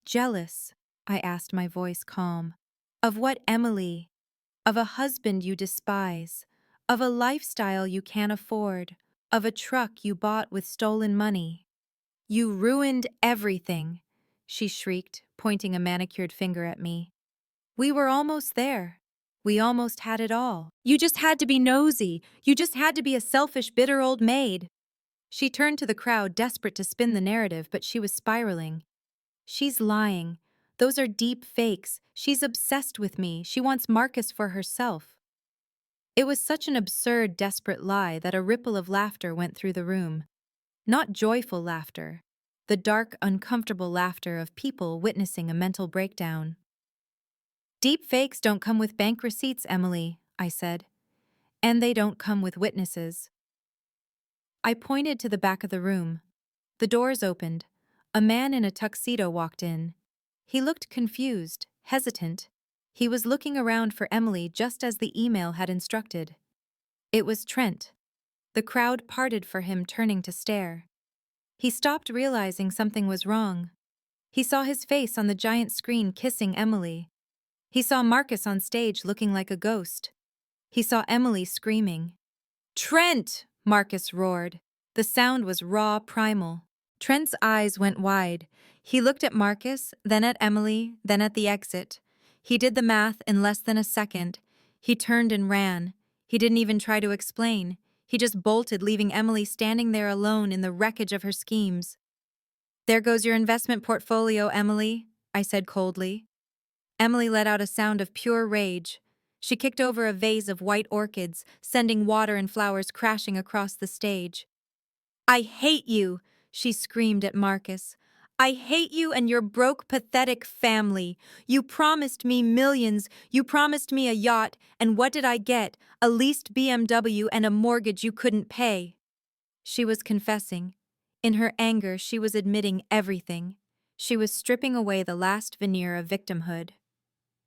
"Jealous?" I asked, my voice calm. "Of what, Emily? Of a husband you despise, of a lifestyle you can't afford, of a truck you bought with stolen money. You ruined everything," she shrieked, pointing a manicured finger at me. "We were almost there. We almost had it all. You just had to be nosy. You just had to be a selfish, bitter old maid." She turned to the crowd, desperate to spin the narrative, but she was spiraling. "She's lying. Those are deep fakes. She's obsessed with me. She wants Marcus for herself." It was such an absurd, desperate lie that a ripple of laughter went through the room. Not joyful laughter. The dark, uncomfortable laughter of people witnessing a mental breakdown. "Deep fakes don't come with bank receipts, Emily," I said. "And they don't come with witnesses." I pointed to the back of the room. The doors opened. A man in a tuxedo walked in. He looked confused, hesitant. He was looking around for Emily just as the email had instructed. It was Trent. The crowd parted for him, turning to stare. He stopped, realizing something was wrong. He saw his face on the giant screen kissing Emily. He saw Marcus on stage looking like a ghost. He saw Emily screaming. "Trent!" Marcus roared. The sound was raw, primal. Trent's eyes went wide. He looked at Marcus, then at Emily, then at the exit. He did the math in less than a second. He turned and ran. He didn't even try to explain. He just bolted, leaving Emily standing there alone in the wreckage of her schemes. "There goes your investment portfolio, Emily," I said coldly. Emily let out a sound of pure rage. She kicked over a vase of white orchids, sending water and flowers crashing across the stage. "I hate you," she screamed at Marcus. "I hate you and your broke, pathetic family. You promised me millions, you promised me a yacht, and what did I get? A leased BMW and a mortgage you couldn't pay." She was confessing. In her anger, she was admitting everything. She was stripping away the last veneer of victimhood.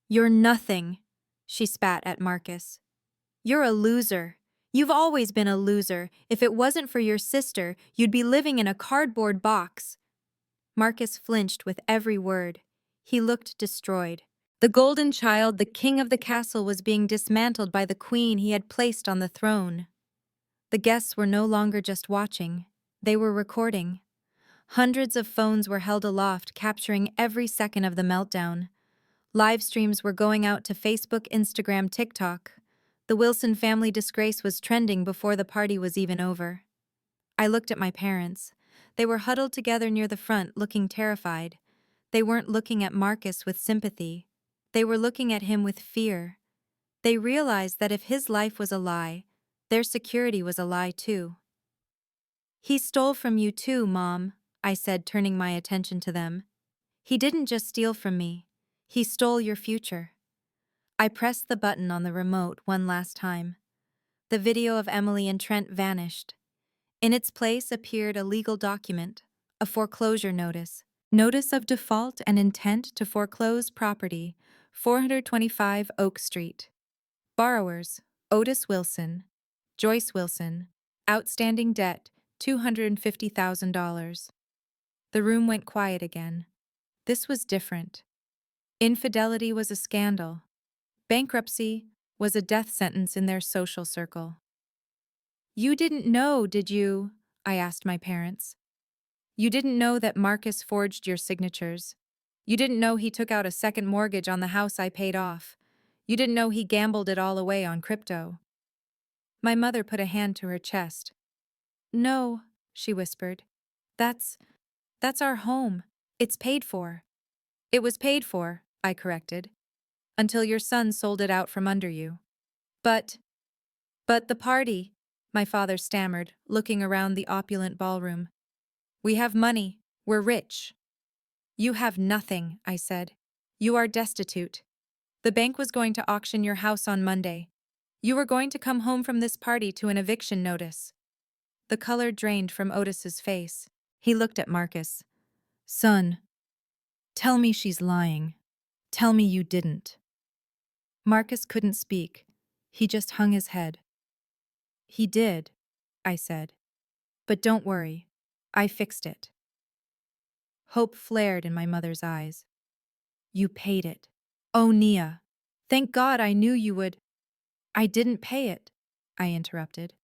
"You're nothing," she spat at Marcus. "You're a loser. You've always been a loser. If it wasn't for your sister, you'd be living in a cardboard box." Marcus flinched with every word. He looked destroyed. The golden child, the king of the castle, was being dismantled by the queen he had placed on the throne. The guests were no longer just watching. They were recording. Hundreds of phones were held aloft, capturing every second of the meltdown. Live streams were going out to Facebook, Instagram, TikTok. The Wilson family disgrace was trending before the party was even over. I looked at my parents. They were huddled together near the front, looking terrified. They weren't looking at Marcus with sympathy. They were looking at him with fear. They realized that if his life was a lie, their security was a lie too. "He stole from you too, Mom," I said, turning my attention to them. "He didn't just steal from me. He stole your future." I pressed the button on the remote one last time. The video of Emily and Trent vanished. In its place appeared a legal document, a foreclosure notice. Notice of default and intent to foreclose property, 425 Oak Street. Borrowers, Otis Wilson, Joyce Wilson. Outstanding debt, $250,000. The room went quiet again. This was different. Infidelity was a scandal. Bankruptcy was a death sentence in their social circle. "You didn't know, did you?" I asked my parents. "You didn't know that Marcus forged your signatures. You didn't know he took out a second mortgage on the house I paid off. You didn't know he gambled it all away on crypto." My mother put a hand to her chest. "No," she whispered. That's our home. It's paid for." "It was paid for," I corrected, "until your son sold it out from under you." But the party," my father stammered, looking around the opulent ballroom. "We have money. We're rich." "You have nothing," I said. "You are destitute. The bank was going to auction your house on Monday. You were going to come home from this party to an eviction notice." The color drained from Otis's face. He looked at Marcus. "Son, tell me she's lying. Tell me you didn't." Marcus couldn't speak. He just hung his head. "He did," I said. "But don't worry. I fixed it." Hope flared in my mother's eyes. "You paid it. Oh, Nia. Thank God I knew you would." "I didn't pay it," I interrupted.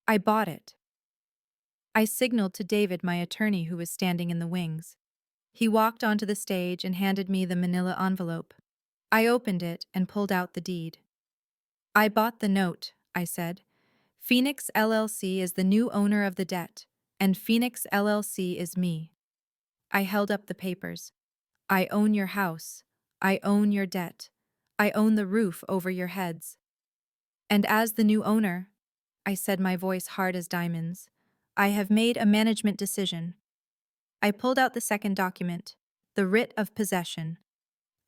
"I bought it." I signaled to David, my attorney, who was standing in the wings. He walked onto the stage and handed me the manila envelope. I opened it and pulled out the deed. "I bought the note," I said. "Phoenix LLC is the new owner of the debt, and Phoenix LLC is me." I held up the papers. "I own your house. I own your debt. I own the roof over your heads. And as the new owner," I said, my voice hard as diamonds, "I have made a management decision." I pulled out the second document, the writ of possession.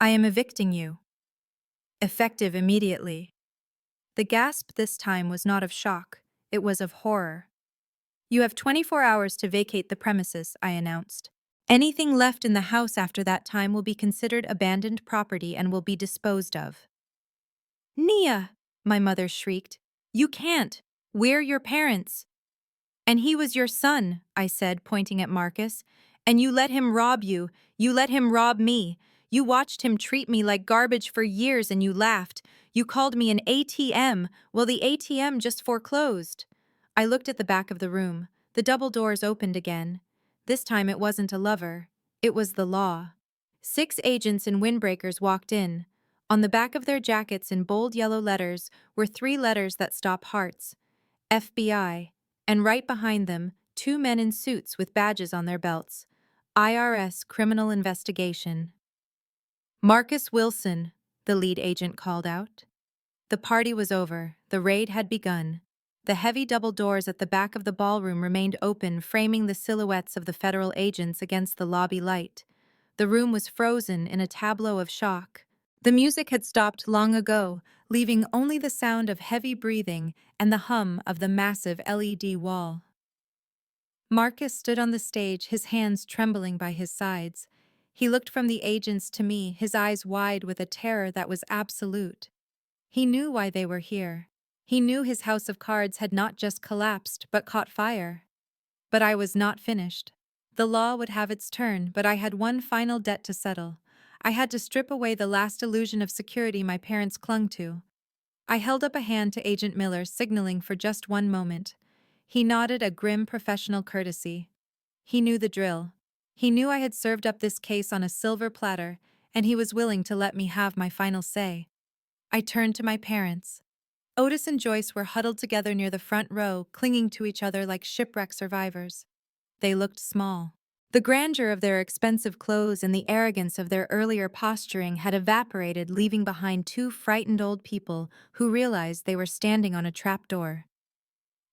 "I am evicting you. Effective immediately." The gasp this time was not of shock, it was of horror. You have 24 hours to vacate the premises, I announced. Anything left in the house after that time will be considered abandoned property and will be disposed of. Nia, my mother shrieked. You can't. We're your parents. And he was your son, I said, pointing at Marcus. And you let him rob you. You let him rob me. You watched him treat me like garbage for years and you laughed. You called me an ATM. Well, the ATM just foreclosed. I looked at the back of the room. The double doors opened again. This time it wasn't a lover. It was the law. 6 agents in windbreakers walked in. On the back of their jackets in bold yellow letters were 3 letters that stop hearts. FBI. And right behind them, 2 men in suits with badges on their belts. IRS Criminal Investigation. Marcus Wilson, the lead agent called out. The party was over. The raid had begun. The heavy double doors at the back of the ballroom remained open, framing the silhouettes of the federal agents against the lobby light. The room was frozen in a tableau of shock. The music had stopped long ago, leaving only the sound of heavy breathing and the hum of the massive LED wall. Marcus stood on the stage, his hands trembling by his sides. He looked from the agents to me, his eyes wide with a terror that was absolute. He knew why they were here. He knew his house of cards had not just collapsed, but caught fire. But I was not finished. The law would have its turn, but I had one final debt to settle. I had to strip away the last illusion of security my parents clung to. I held up a hand to Agent Miller, signaling for just one moment. He nodded a grim professional courtesy. He knew the drill. He knew I had served up this case on a silver platter, and he was willing to let me have my final say. I turned to my parents. Otis and Joyce were huddled together near the front row, clinging to each other like shipwreck survivors. They looked small. The grandeur of their expensive clothes and the arrogance of their earlier posturing had evaporated, leaving behind 2 frightened old people who realized they were standing on a trapdoor.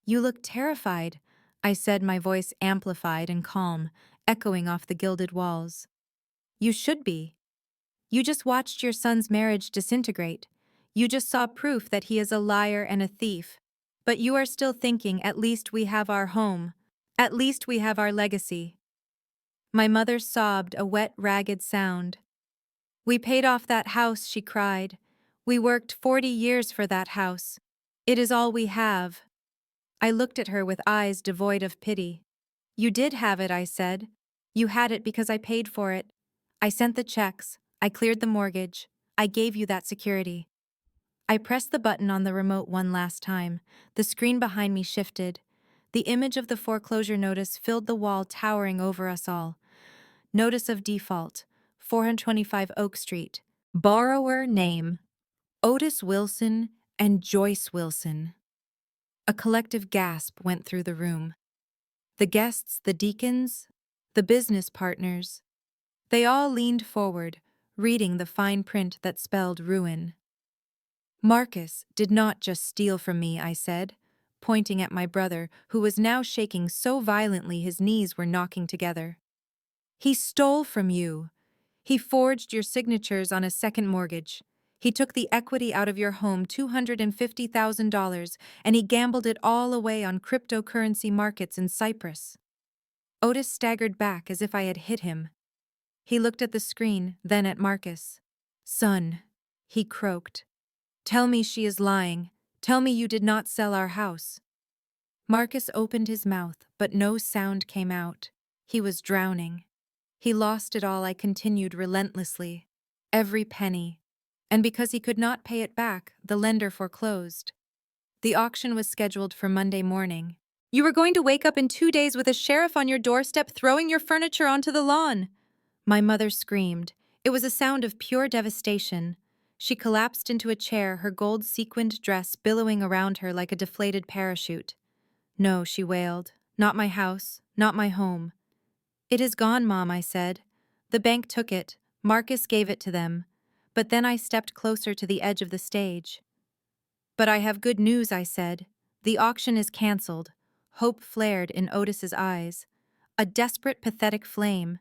You look terrified, I said, my voice amplified and calm, echoing off the gilded walls. You should be. You just watched your son's marriage disintegrate. You just saw proof that he is a liar and a thief. But you are still thinking, at least we have our home. At least we have our legacy. My mother sobbed, a wet, ragged sound. We paid off that house, she cried. We worked 40 years for that house. It is all we have. I looked at her with eyes devoid of pity. You did have it, I said. You had it because I paid for it. I sent the checks. I cleared the mortgage. I gave you that security. I pressed the button on the remote one last time. The screen behind me shifted. The image of the foreclosure notice filled the wall, towering over us all. Notice of default, 425 Oak Street. Borrower name, Otis Wilson and Joyce Wilson. A collective gasp went through the room. The guests, the deacons, the business partners. They all leaned forward, reading the fine print that spelled ruin. Marcus did not just steal from me, I said, pointing at my brother, who was now shaking so violently his knees were knocking together. He stole from you. He forged your signatures on a second mortgage. He took the equity out of your home, $250,000, and he gambled it all away on cryptocurrency markets in Cyprus. Otis staggered back as if I had hit him. He looked at the screen, then at Marcus. Son, he croaked. Tell me she is lying. Tell me you did not sell our house. Marcus opened his mouth, but no sound came out. He was drowning. He lost it all, I continued relentlessly. Every penny. And because he could not pay it back, the lender foreclosed. The auction was scheduled for Monday morning. You were going to wake up in 2 days with a sheriff on your doorstep throwing your furniture onto the lawn. My mother screamed. It was a sound of pure devastation. She collapsed into a chair, her gold sequined dress billowing around her like a deflated parachute. No, she wailed. Not my house, not my home. It is gone, Mom, I said. The bank took it. Marcus gave it to them. But then I stepped closer to the edge of the stage. But I have good news, I said. The auction is canceled. Hope flared in Otis's eyes. A desperate, pathetic flame.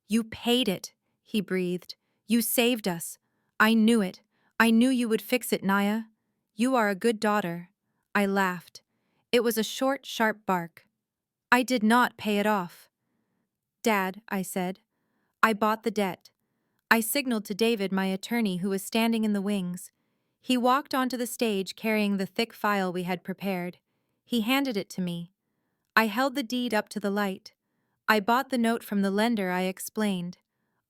You paid it, he breathed. You saved us. I knew it. I knew you would fix it, Naya. You are a good daughter. I laughed. It was a short, sharp bark. I did not pay it off. Dad, I said, I bought the debt. I signaled to David, my attorney, who was standing in the wings. He walked onto the stage carrying the thick file we had prepared. He handed it to me. I held the deed up to the light. I bought the note from the lender, I explained.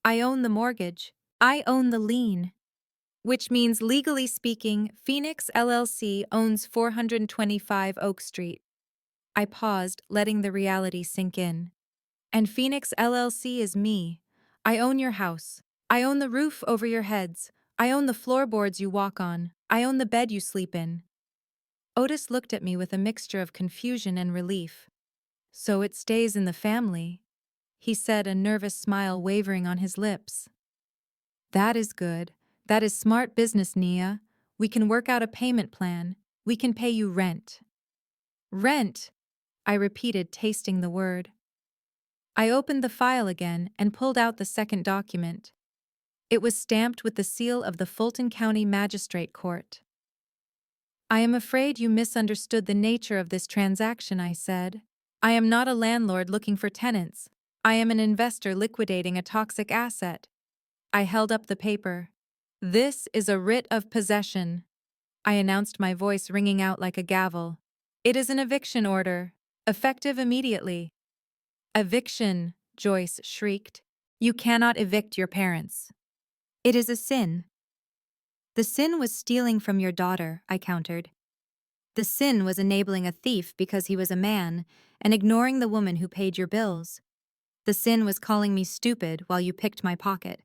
I own the mortgage. I own the lien. Which means, legally speaking, Phoenix LLC owns 425 Oak Street. I paused, letting the reality sink in. And Phoenix LLC is me. I own your house. I own the roof over your heads. I own the floorboards you walk on. I own the bed you sleep in. Otis looked at me with a mixture of confusion and relief. So it stays in the family, he said, a nervous smile wavering on his lips. That is good. That is smart business, Nia. We can work out a payment plan. We can pay you rent. Rent, I repeated, tasting the word. I opened the file again and pulled out the second document. It was stamped with the seal of the Fulton County Magistrate Court. I am afraid you misunderstood the nature of this transaction, I said. I am not a landlord looking for tenants. I am an investor liquidating a toxic asset. I held up the paper. This is a writ of possession, I announced, my voice ringing out like a gavel. It is an eviction order, effective immediately. Eviction, Joyce shrieked. You cannot evict your parents. It is a sin. The sin was stealing from your daughter, I countered. The sin was enabling a thief because he was a man and ignoring the woman who paid your bills. The sin was calling me stupid while you picked my pocket.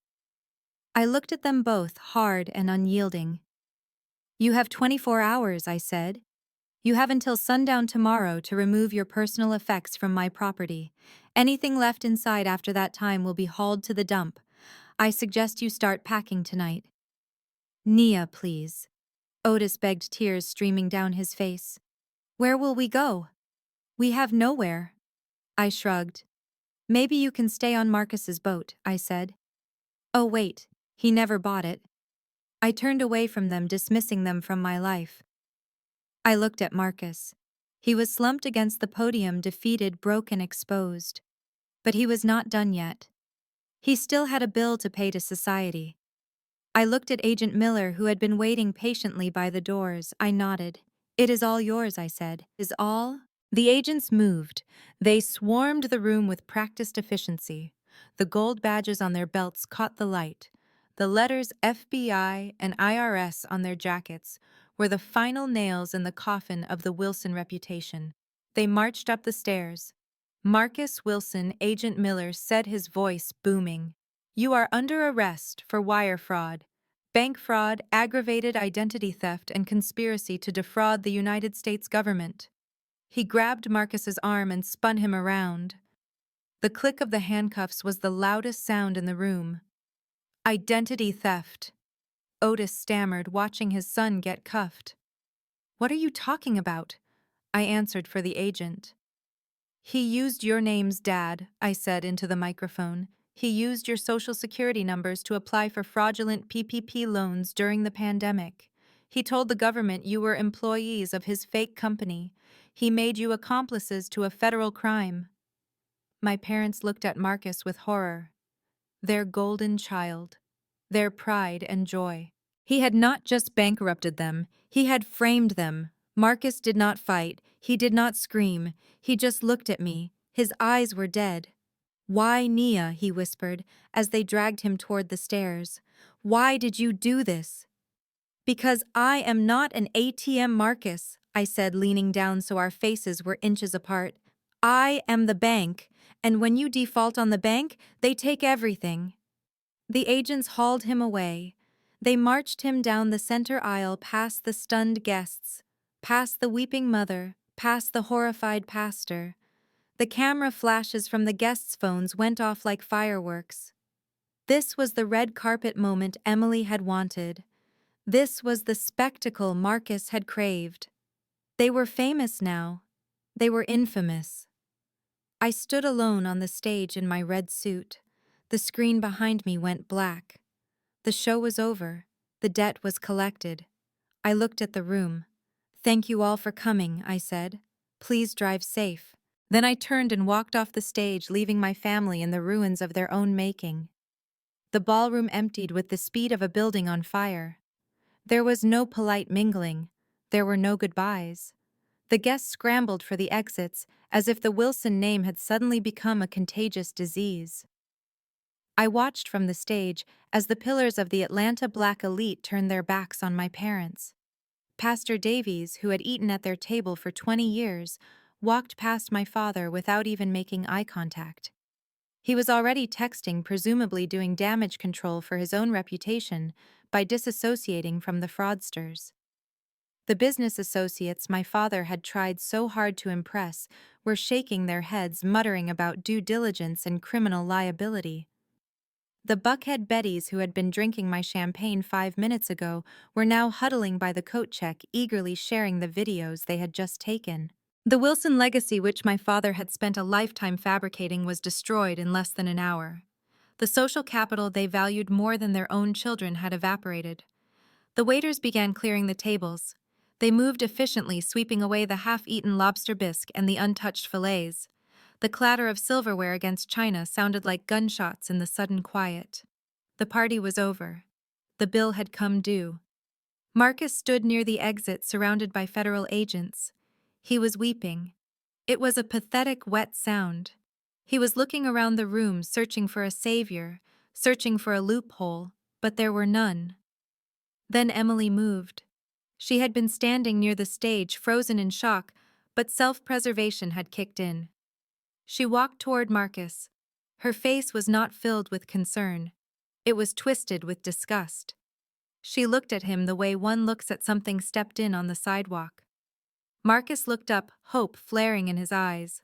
I looked at them both, hard and unyielding. You have 24 hours, I said. You have until sundown tomorrow to remove your personal effects from my property. Anything left inside after that time will be hauled to the dump. I suggest you start packing tonight. Nia, please. Otis begged, tears streaming down his face. Where will we go? We have nowhere. I shrugged. Maybe you can stay on Marcus's boat, I said. Oh wait, he never bought it. I turned away from them, dismissing them from my life. I looked at Marcus. He was slumped against the podium, defeated, broken, exposed. But he was not done yet. He still had a bill to pay to society. I looked at Agent Miller, who had been waiting patiently by the doors. I nodded. It is all yours, I said. Is all? The agents moved. They swarmed the room with practiced efficiency. The gold badges on their belts caught the light. The letters FBI and IRS on their jackets were the final nails in the coffin of the Wilson reputation. They marched up the stairs. Marcus Wilson, Agent Miller said, his voice booming. You are under arrest for wire fraud, bank fraud, aggravated identity theft, and conspiracy to defraud the United States government. He grabbed Marcus's arm and spun him around. The click of the handcuffs was the loudest sound in the room. Identity theft, Otis stammered, watching his son get cuffed. What are you talking about? I answered for the agent. He used your names, Dad, I said into the microphone. He used your social security numbers to apply for fraudulent PPP loans during the pandemic. He told the government you were employees of his fake company. He made you accomplices to a federal crime. My parents looked at Marcus with horror. Their golden child. Their pride and joy. He had not just bankrupted them, he had framed them. Marcus did not fight, he did not scream, he just looked at me. His eyes were dead. Why, Nia, he whispered, as they dragged him toward the stairs. Why did you do this? Because I am not an ATM, Marcus, I said, leaning down so our faces were inches apart. I am the bank, and when you default on the bank, they take everything. The agents hauled him away. They marched him down the center aisle, past the stunned guests, past the weeping mother, past the horrified pastor. The camera flashes from the guests' phones went off like fireworks. This was the red carpet moment Emily had wanted. This was the spectacle Marcus had craved. They were famous now. They were infamous. I stood alone on the stage in my red suit. The screen behind me went black. The show was over. The debt was collected. I looked at the room. Thank you all for coming, I said. Please drive safe. Then I turned and walked off the stage, leaving my family in the ruins of their own making. The ballroom emptied with the speed of a building on fire. There was no polite mingling. There were no goodbyes. The guests scrambled for the exits, as if the Wilson name had suddenly become a contagious disease. I watched from the stage as the pillars of the Atlanta black elite turned their backs on my parents. Pastor Davies, who had eaten at their table for 20 years, walked past my father without even making eye contact. He was already texting, presumably doing damage control for his own reputation by disassociating from the fraudsters. The business associates my father had tried so hard to impress were shaking their heads, muttering about due diligence and criminal liability. The Buckhead Bettys who had been drinking my champagne 5 minutes ago were now huddling by the coat check, eagerly sharing the videos they had just taken. The Wilson legacy, which my father had spent a lifetime fabricating, was destroyed in less than an hour. The social capital they valued more than their own children had evaporated. The waiters began clearing the tables. They moved efficiently, sweeping away the half-eaten lobster bisque and the untouched fillets. The clatter of silverware against china sounded like gunshots in the sudden quiet. The party was over. The bill had come due. Marcus stood near the exit, surrounded by federal agents. He was weeping. It was a pathetic, wet sound. He was looking around the room, searching for a savior, searching for a loophole, but there were none. Then Emily moved. She had been standing near the stage, frozen in shock, but self-preservation had kicked in. She walked toward Marcus. Her face was not filled with concern. It was twisted with disgust. She looked at him the way one looks at something stepped in on the sidewalk. Marcus looked up, hope flaring in his eyes.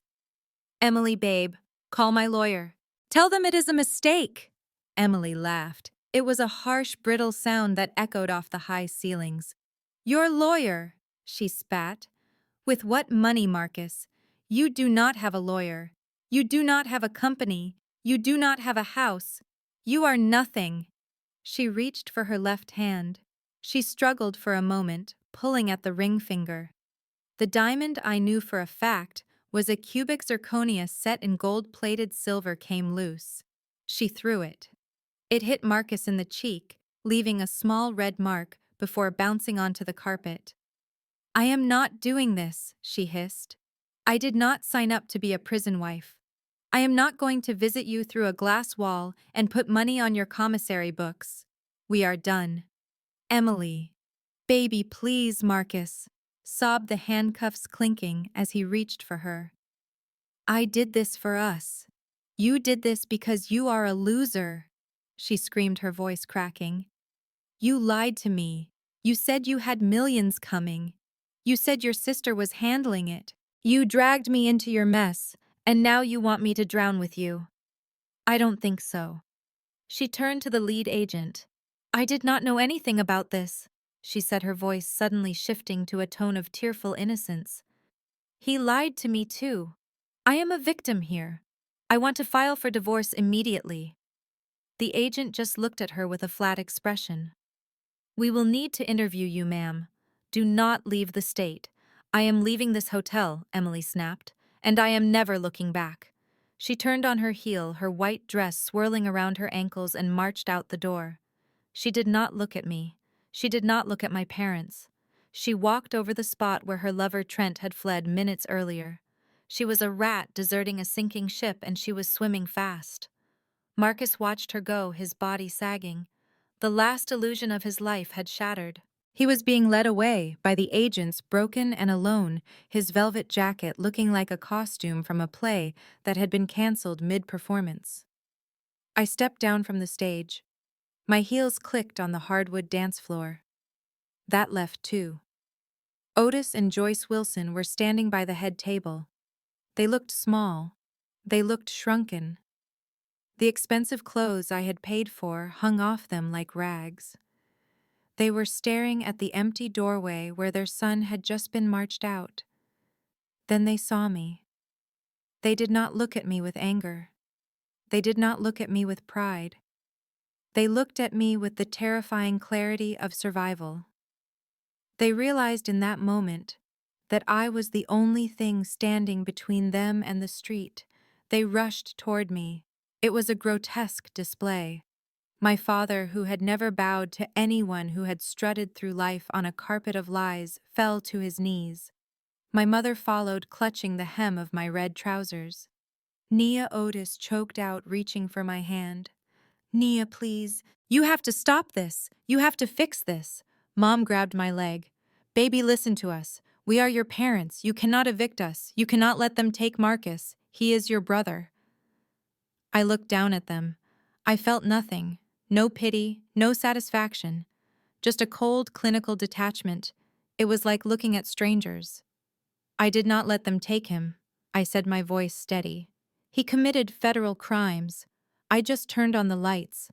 "Emily, babe, call my lawyer. Tell them it is a mistake." Emily laughed. It was a harsh, brittle sound that echoed off the high ceilings. "Your lawyer," she spat. "With what money, Marcus? You do not have a lawyer. You do not have a company. You do not have a house. You are nothing." She reached for her left hand. She struggled for a moment, pulling at the ring finger. The diamond, I knew for a fact, was a cubic zirconia set in gold-plated silver, came loose. She threw it. It hit Marcus in the cheek, leaving a small red mark before bouncing onto the carpet. "I am not doing this," she hissed. "I did not sign up to be a prison wife. I am not going to visit you through a glass wall and put money on your commissary books. We are done." "Emily." "Baby, please, Marcus," sobbed the handcuffs clinking as he reached for her. "I did this for us. You did this because you are a loser," she screamed, her voice cracking. "You lied to me. You said you had millions coming. You said your sister was handling it. You dragged me into your mess, and now you want me to drown with you." "I don't think so." She turned to the lead agent. "I did not know anything about this," she said, her voice suddenly shifting to a tone of tearful innocence. "He lied to me too. I am a victim here. I want to file for divorce immediately." The agent just looked at her with a flat expression. "We will need to interview you, ma'am. Do not leave the state." "I am leaving this hotel," Emily snapped, "and I am never looking back." She turned on her heel, her white dress swirling around her ankles, and marched out the door. She did not look at me. She did not look at my parents. She walked over the spot where her lover Trent had fled minutes earlier. She was a rat deserting a sinking ship, and she was swimming fast. Marcus watched her go, his body sagging. The last illusion of his life had shattered. He was being led away by the agents, broken and alone, his velvet jacket looking like a costume from a play that had been canceled mid-performance. I stepped down from the stage. My heels clicked on the hardwood dance floor. That left too. Otis and Joyce Wilson were standing by the head table. They looked small. They looked shrunken. The expensive clothes I had paid for hung off them like rags. They were staring at the empty doorway where their son had just been marched out. Then they saw me. They did not look at me with anger. They did not look at me with pride. They looked at me with the terrifying clarity of survival. They realized in that moment that I was the only thing standing between them and the street. They rushed toward me. It was a grotesque display. My father, who had never bowed to anyone who had strutted through life on a carpet of lies, fell to his knees. My mother followed, clutching the hem of my red trousers. Nia Otis choked out, reaching for my hand. Nia, please. You have to stop this. You have to fix this. Mom grabbed my leg. Baby, listen to us. We are your parents. You cannot evict us. You cannot let them take Marcus. He is your brother. I looked down at them. I felt nothing. No pity, no satisfaction. Just a cold, clinical detachment. It was like looking at strangers. I did not let them take him. I said, my voice steady. He committed federal crimes. I just turned on the lights.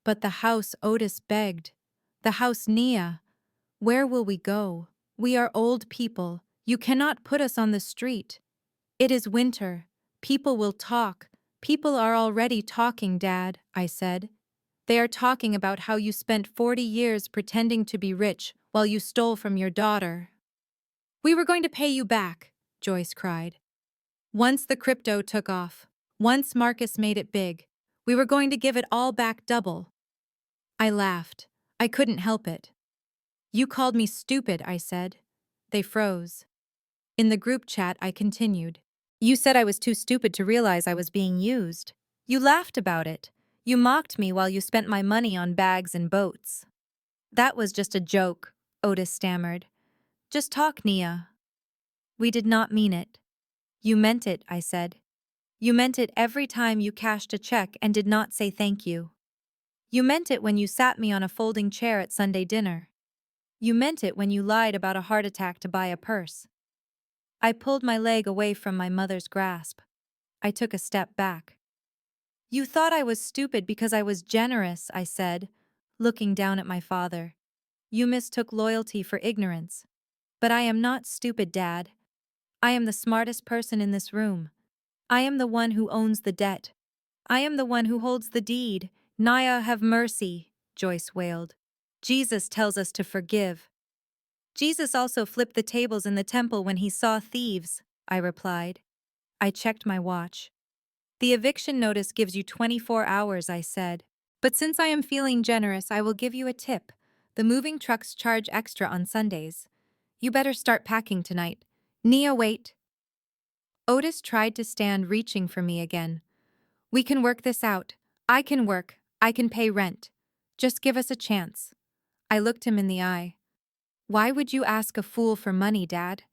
But the house, Otis begged. The house, Nia. Where will we go? We are old people. You cannot put us on the street. It is winter. People will talk. People are already talking, Dad, I said. They are talking about how you spent 40 years pretending to be rich while you stole from your daughter. We were going to pay you back, Joyce cried. Once the crypto took off, once Marcus made it big, we were going to give it all back double. I laughed. I couldn't help it. You called me stupid, I said. They froze. In the group chat, I continued. You said I was too stupid to realize I was being used. You laughed about it. You mocked me while you spent my money on bags and boats. That was just a joke, Otis stammered. Just talk, Nia. We did not mean it. You meant it, I said. You meant it every time you cashed a check and did not say thank you. You meant it when you sat me on a folding chair at Sunday dinner. You meant it when you lied about a heart attack to buy a purse. I pulled my leg away from my mother's grasp. I took a step back. You thought I was stupid because I was generous, I said, looking down at my father. You mistook loyalty for ignorance. But I am not stupid, Dad. I am the smartest person in this room. I am the one who owns the debt. I am the one who holds the deed. Nia, have mercy, Joyce wailed. Jesus tells us to forgive. Jesus also flipped the tables in the temple when he saw thieves, I replied. I checked my watch. The eviction notice gives you 24 hours, I said. But since I am feeling generous, I will give you a tip. The moving trucks charge extra on Sundays. You better start packing tonight. Nia, wait. Otis tried to stand, reaching for me again. We can work this out. I can work. I can pay rent. Just give us a chance. I looked him in the eye. Why would you ask a fool for money, Dad?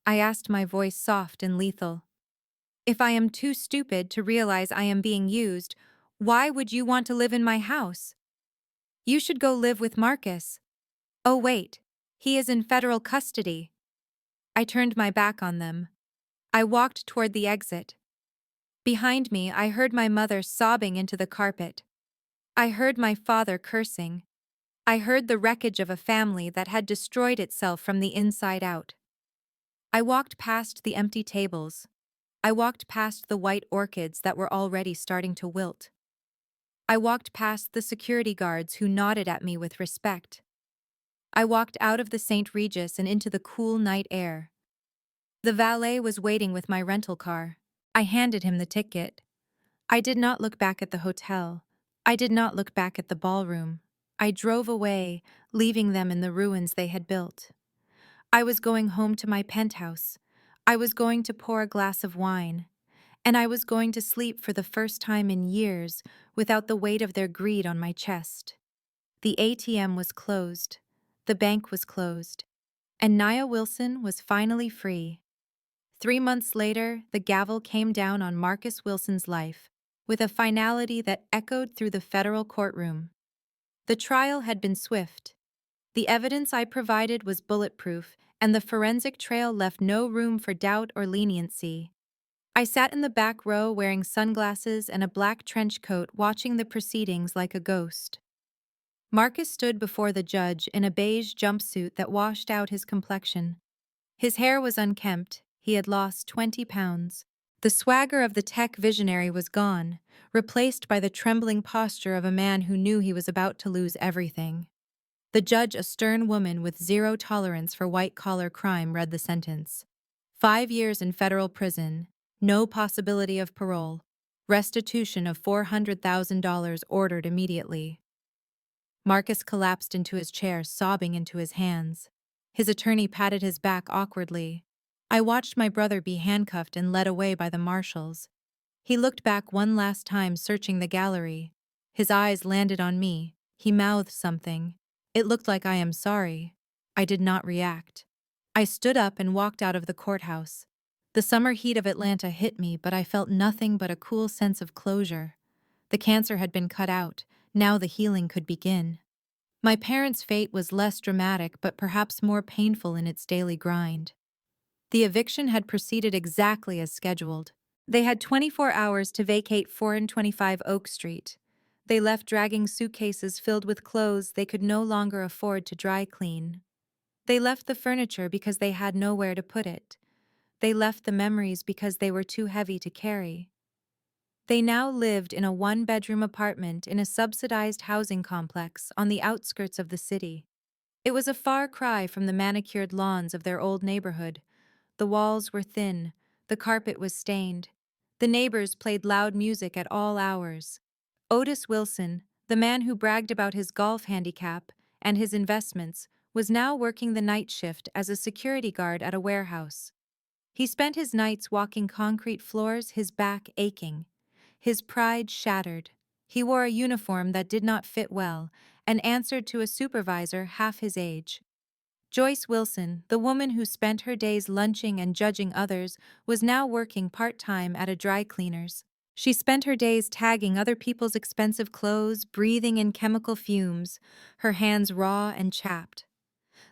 I asked, my voice soft and lethal. If I am too stupid to realize I am being used, why would you want to live in my house? You should go live with Marcus. Oh wait, he is in federal custody. I turned my back on them. I walked toward the exit. Behind me, I heard my mother sobbing into the carpet. I heard my father cursing. I heard the wreckage of a family that had destroyed itself from the inside out. I walked past the empty tables. I walked past the white orchids that were already starting to wilt. I walked past the security guards who nodded at me with respect. I walked out of the St. Regis and into the cool night air. The valet was waiting with my rental car. I handed him the ticket. I did not look back at the hotel. I did not look back at the ballroom. I drove away, leaving them in the ruins they had built. I was going home to my penthouse. I was going to pour a glass of wine. And I was going to sleep for the first time in years without the weight of their greed on my chest. The ATM was closed. The bank was closed. And Nia Wilson was finally free. 3 months later, the gavel came down on Marcus Wilson's life, with a finality that echoed through the federal courtroom. The trial had been swift. The evidence I provided was bulletproof, and the forensic trail left no room for doubt or leniency. I sat in the back row wearing sunglasses and a black trench coat, watching the proceedings like a ghost. Marcus stood before the judge in a beige jumpsuit that washed out his complexion. His hair was unkempt. He had lost 20 pounds. The swagger of the tech visionary was gone, replaced by the trembling posture of a man who knew he was about to lose everything. The judge, a stern woman with zero tolerance for white-collar crime, read the sentence. 5 years in federal prison, no possibility of parole, restitution of $400,000 ordered immediately. Marcus collapsed into his chair, sobbing into his hands. His attorney patted his back awkwardly. I watched my brother be handcuffed and led away by the marshals. He looked back one last time, searching the gallery. His eyes landed on me. He mouthed something. It looked like "I am sorry." I did not react. I stood up and walked out of the courthouse. The summer heat of Atlanta hit me, but I felt nothing but a cool sense of closure. The cancer had been cut out. Now the healing could begin. My parents' fate was less dramatic, but perhaps more painful in its daily grind. The eviction had proceeded exactly as scheduled. They had 24 hours to vacate 425 Oak Street. They left dragging suitcases filled with clothes they could no longer afford to dry clean. They left the furniture because they had nowhere to put it. They left the memories because they were too heavy to carry. They now lived in a one-bedroom apartment in a subsidized housing complex on the outskirts of the city. It was a far cry from the manicured lawns of their old neighborhood. The walls were thin, the carpet was stained. The neighbors played loud music at all hours. Otis Wilson, the man who bragged about his golf handicap and his investments, was now working the night shift as a security guard at a warehouse. He spent his nights walking concrete floors, his back aching, his pride shattered. He wore a uniform that did not fit well and answered to a supervisor half his age. Joyce Wilson, the woman who spent her days lunching and judging others, was now working part-time at a dry cleaner's. She spent her days tagging other people's expensive clothes, breathing in chemical fumes, her hands raw and chapped.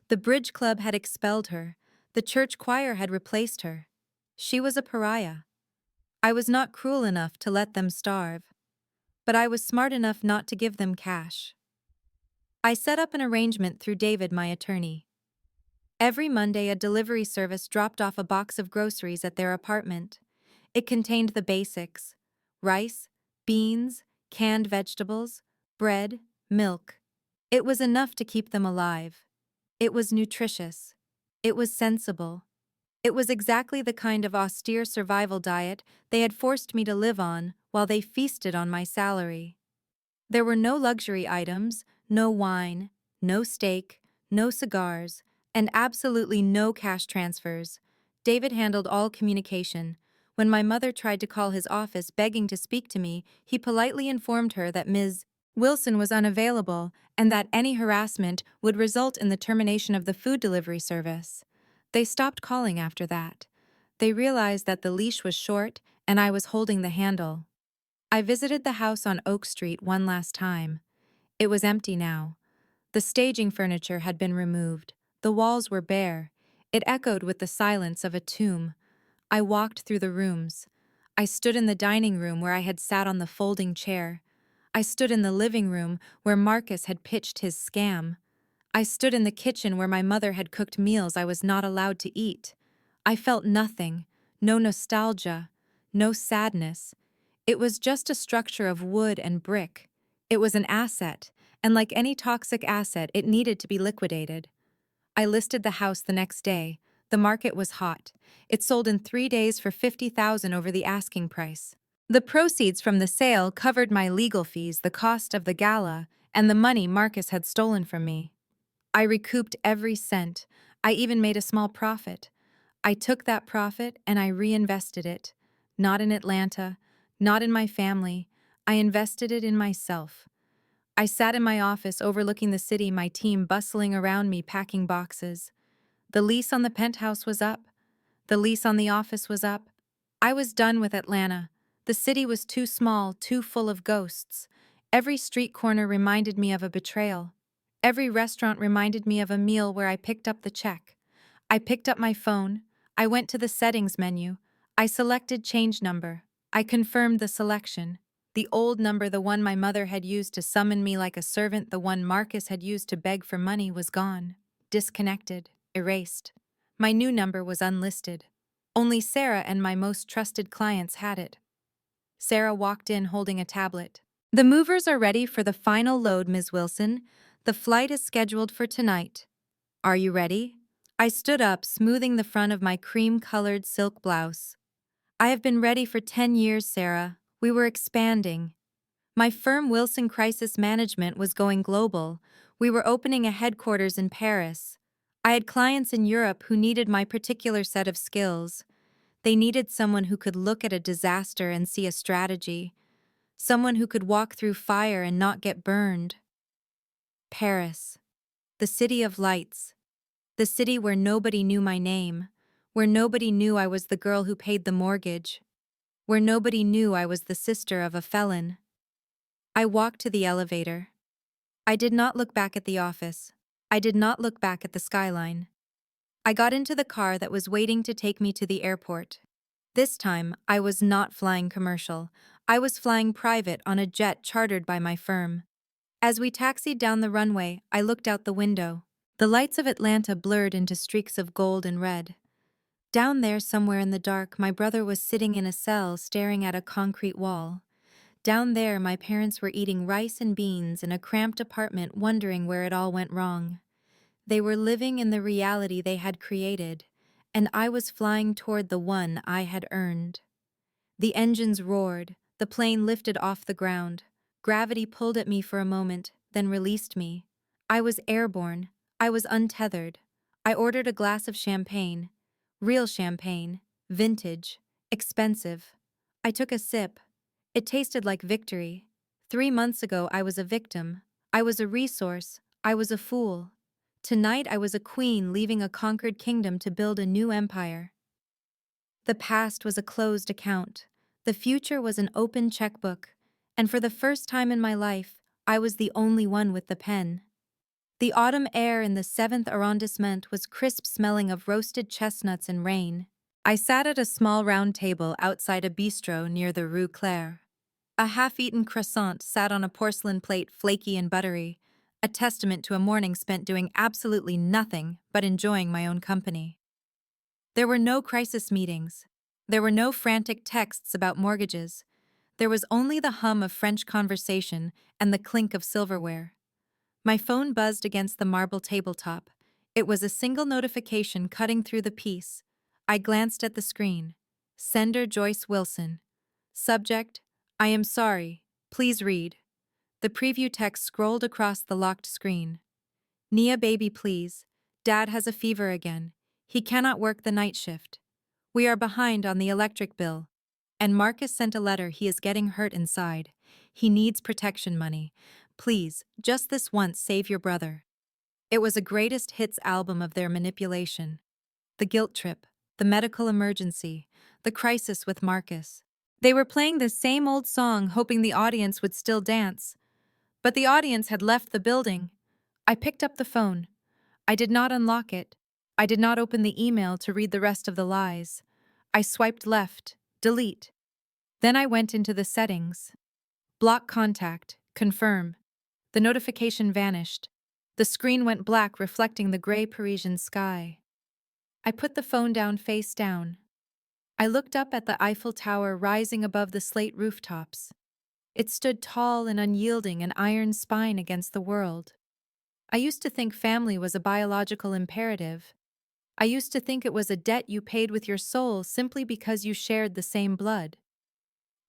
The bridge club had expelled her. The church choir had replaced her. She was a pariah. I was not cruel enough to let them starve, but I was smart enough not to give them cash. I set up an arrangement through David, my attorney. Every Monday, a delivery service dropped off a box of groceries at their apartment. It contained the basics: rice, beans, canned vegetables, bread, milk. It was enough to keep them alive. It was nutritious. It was sensible. It was exactly the kind of austere survival diet they had forced me to live on while they feasted on my salary. There were no luxury items, no wine, no steak, no cigars, and absolutely no cash transfers. David handled all communication. When my mother tried to call his office begging to speak to me, he politely informed her that Ms. Wilson was unavailable and that any harassment would result in the termination of the food delivery service. They stopped calling after that. They realized that the leash was short and I was holding the handle. I visited the house on Oak Street one last time. It was empty now. The staging furniture had been removed. The walls were bare. It echoed with the silence of a tomb. I walked through the rooms. I stood in the dining room where I had sat on the folding chair. I stood in the living room where Marcus had pitched his scam. I stood in the kitchen where my mother had cooked meals I was not allowed to eat. I felt nothing, no nostalgia, no sadness. It was just a structure of wood and brick. It was an asset, and like any toxic asset, it needed to be liquidated. I listed the house the next day. The market was hot. It sold in 3 days for $50,000 over the asking price. The proceeds from the sale covered my legal fees, the cost of the gala, and the money Marcus had stolen from me. I recouped every cent. I even made a small profit. I took that profit and I reinvested it. Not in Atlanta, not in my family. I invested it in myself. I sat in my office overlooking the city, my team bustling around me packing boxes. The lease on the penthouse was up. The lease on the office was up. I was done with Atlanta. The city was too small, too full of ghosts. Every street corner reminded me of a betrayal. Every restaurant reminded me of a meal where I picked up the check. I picked up my phone. I went to the settings menu. I selected change number. I confirmed the selection. The old number, the one my mother had used to summon me like a servant, the one Marcus had used to beg for money, was gone. Disconnected. Erased. My new number was unlisted. Only Sarah and my most trusted clients had it. Sarah walked in holding a tablet. "The movers are ready for the final load, Ms. Wilson. The flight is scheduled for tonight. Are you ready? I stood up, smoothing the front of my cream-colored silk blouse. I have been ready for 10 years, Sarah. We were expanding. My firm Wilson Crisis Management was going global. We were opening a headquarters in Paris. I had clients in Europe who needed my particular set of skills. They needed someone who could look at a disaster and see a strategy. Someone who could walk through fire and not get burned. Paris. The city of lights. The city where nobody knew my name. Where nobody knew I was the girl who paid the mortgage. Where nobody knew I was the sister of a felon. I walked to the elevator. I did not look back at the office. I did not look back at the skyline. I got into the car that was waiting to take me to the airport. This time, I was not flying commercial. I was flying private on a jet chartered by my firm. As we taxied down the runway, I looked out the window. The lights of Atlanta blurred into streaks of gold and red. Down there, somewhere in the dark, my brother was sitting in a cell staring at a concrete wall. Down there, my parents were eating rice and beans in a cramped apartment, wondering where it all went wrong. They were living in the reality they had created, and I was flying toward the one I had earned. The engines roared, the plane lifted off the ground. Gravity pulled at me for a moment, then released me. I was airborne. I was untethered. I ordered a glass of champagne. Real champagne. Vintage. Expensive. I took a sip. It tasted like victory. 3 months ago I was a victim. I was a resource. I was a fool. Tonight I was a queen leaving a conquered kingdom to build a new empire. The past was a closed account. The future was an open checkbook. And for the first time in my life, I was the only one with the pen. The autumn air in the 7th arrondissement was crisp, smelling of roasted chestnuts and rain. I sat at a small round table outside a bistro near the Rue Claire. A half-eaten croissant sat on a porcelain plate, flaky and buttery, a testament to a morning spent doing absolutely nothing but enjoying my own company. There were no crisis meetings. There were no frantic texts about mortgages. There was only the hum of French conversation and the clink of silverware. My phone buzzed against the marble tabletop. It was a single notification cutting through the peace. I glanced at the screen. Sender Joyce Wilson. Subject, I am sorry. Please read. The preview text scrolled across the locked screen. Nia, baby, please. Dad has a fever again. He cannot work the night shift. We are behind on the electric bill. And Marcus sent a letter. He is getting hurt inside. He needs protection money. Please, just this once, save your brother. It was a greatest hits album of their manipulation. The guilt trip, the medical emergency, the crisis with Marcus. They were playing the same old song, hoping the audience would still dance. But the audience had left the building. I picked up the phone. I did not unlock it. I did not open the email to read the rest of the lies. I swiped left, delete. Then I went into the settings. Block contact, confirm. The notification vanished. The screen went black, reflecting the gray Parisian sky. I put the phone down face down. I looked up at the Eiffel Tower rising above the slate rooftops. It stood tall and unyielding, an iron spine against the world. I used to think family was a biological imperative. I used to think it was a debt you paid with your soul simply because you shared the same blood.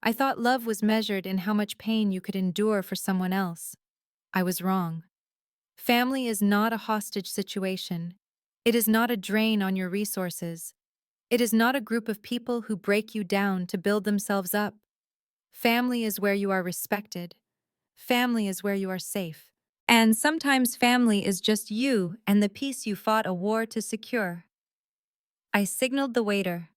I thought love was measured in how much pain you could endure for someone else. I was wrong. Family is not a hostage situation. It is not a drain on your resources. It is not a group of people who break you down to build themselves up. Family is where you are respected. Family is where you are safe. And sometimes family is just you and the peace you fought a war to secure. I signaled the waiter.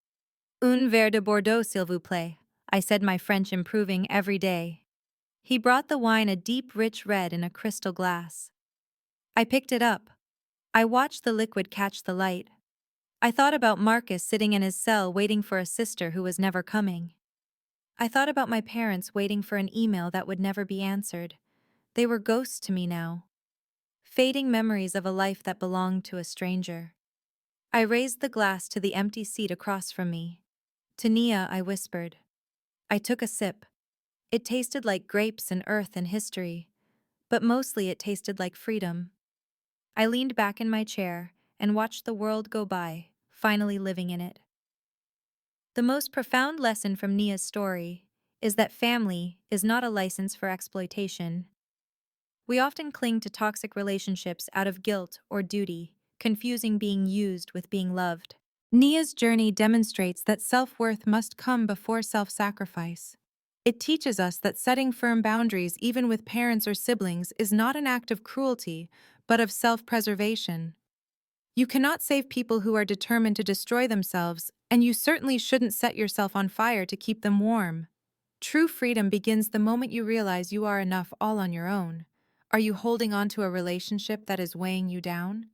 Un verre de Bordeaux, s'il vous plaît. I said, my French improving every day. He brought the wine, a deep, rich red in a crystal glass. I picked it up. I watched the liquid catch the light. I thought about Marcus sitting in his cell waiting for a sister who was never coming. I thought about my parents waiting for an email that would never be answered. They were ghosts to me now. Fading memories of a life that belonged to a stranger. I raised the glass to the empty seat across from me. To Nia, I whispered. I took a sip. It tasted like grapes and earth and history. but mostly it tasted like freedom. I leaned back in my chair and watched the world go by, finally living in it. The most profound lesson from Nia's story is that family is not a license for exploitation. We often cling to toxic relationships out of guilt or duty, confusing being used with being loved. Nia's journey demonstrates that self-worth must come before self-sacrifice. It teaches us that setting firm boundaries, even with parents or siblings, is not an act of cruelty, but of self-preservation. You cannot save people who are determined to destroy themselves, and you certainly shouldn't set yourself on fire to keep them warm. True freedom begins the moment you realize you are enough all on your own. Are you holding on to a relationship that is weighing you down?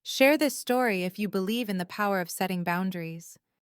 Share this story if you believe in the power of setting boundaries.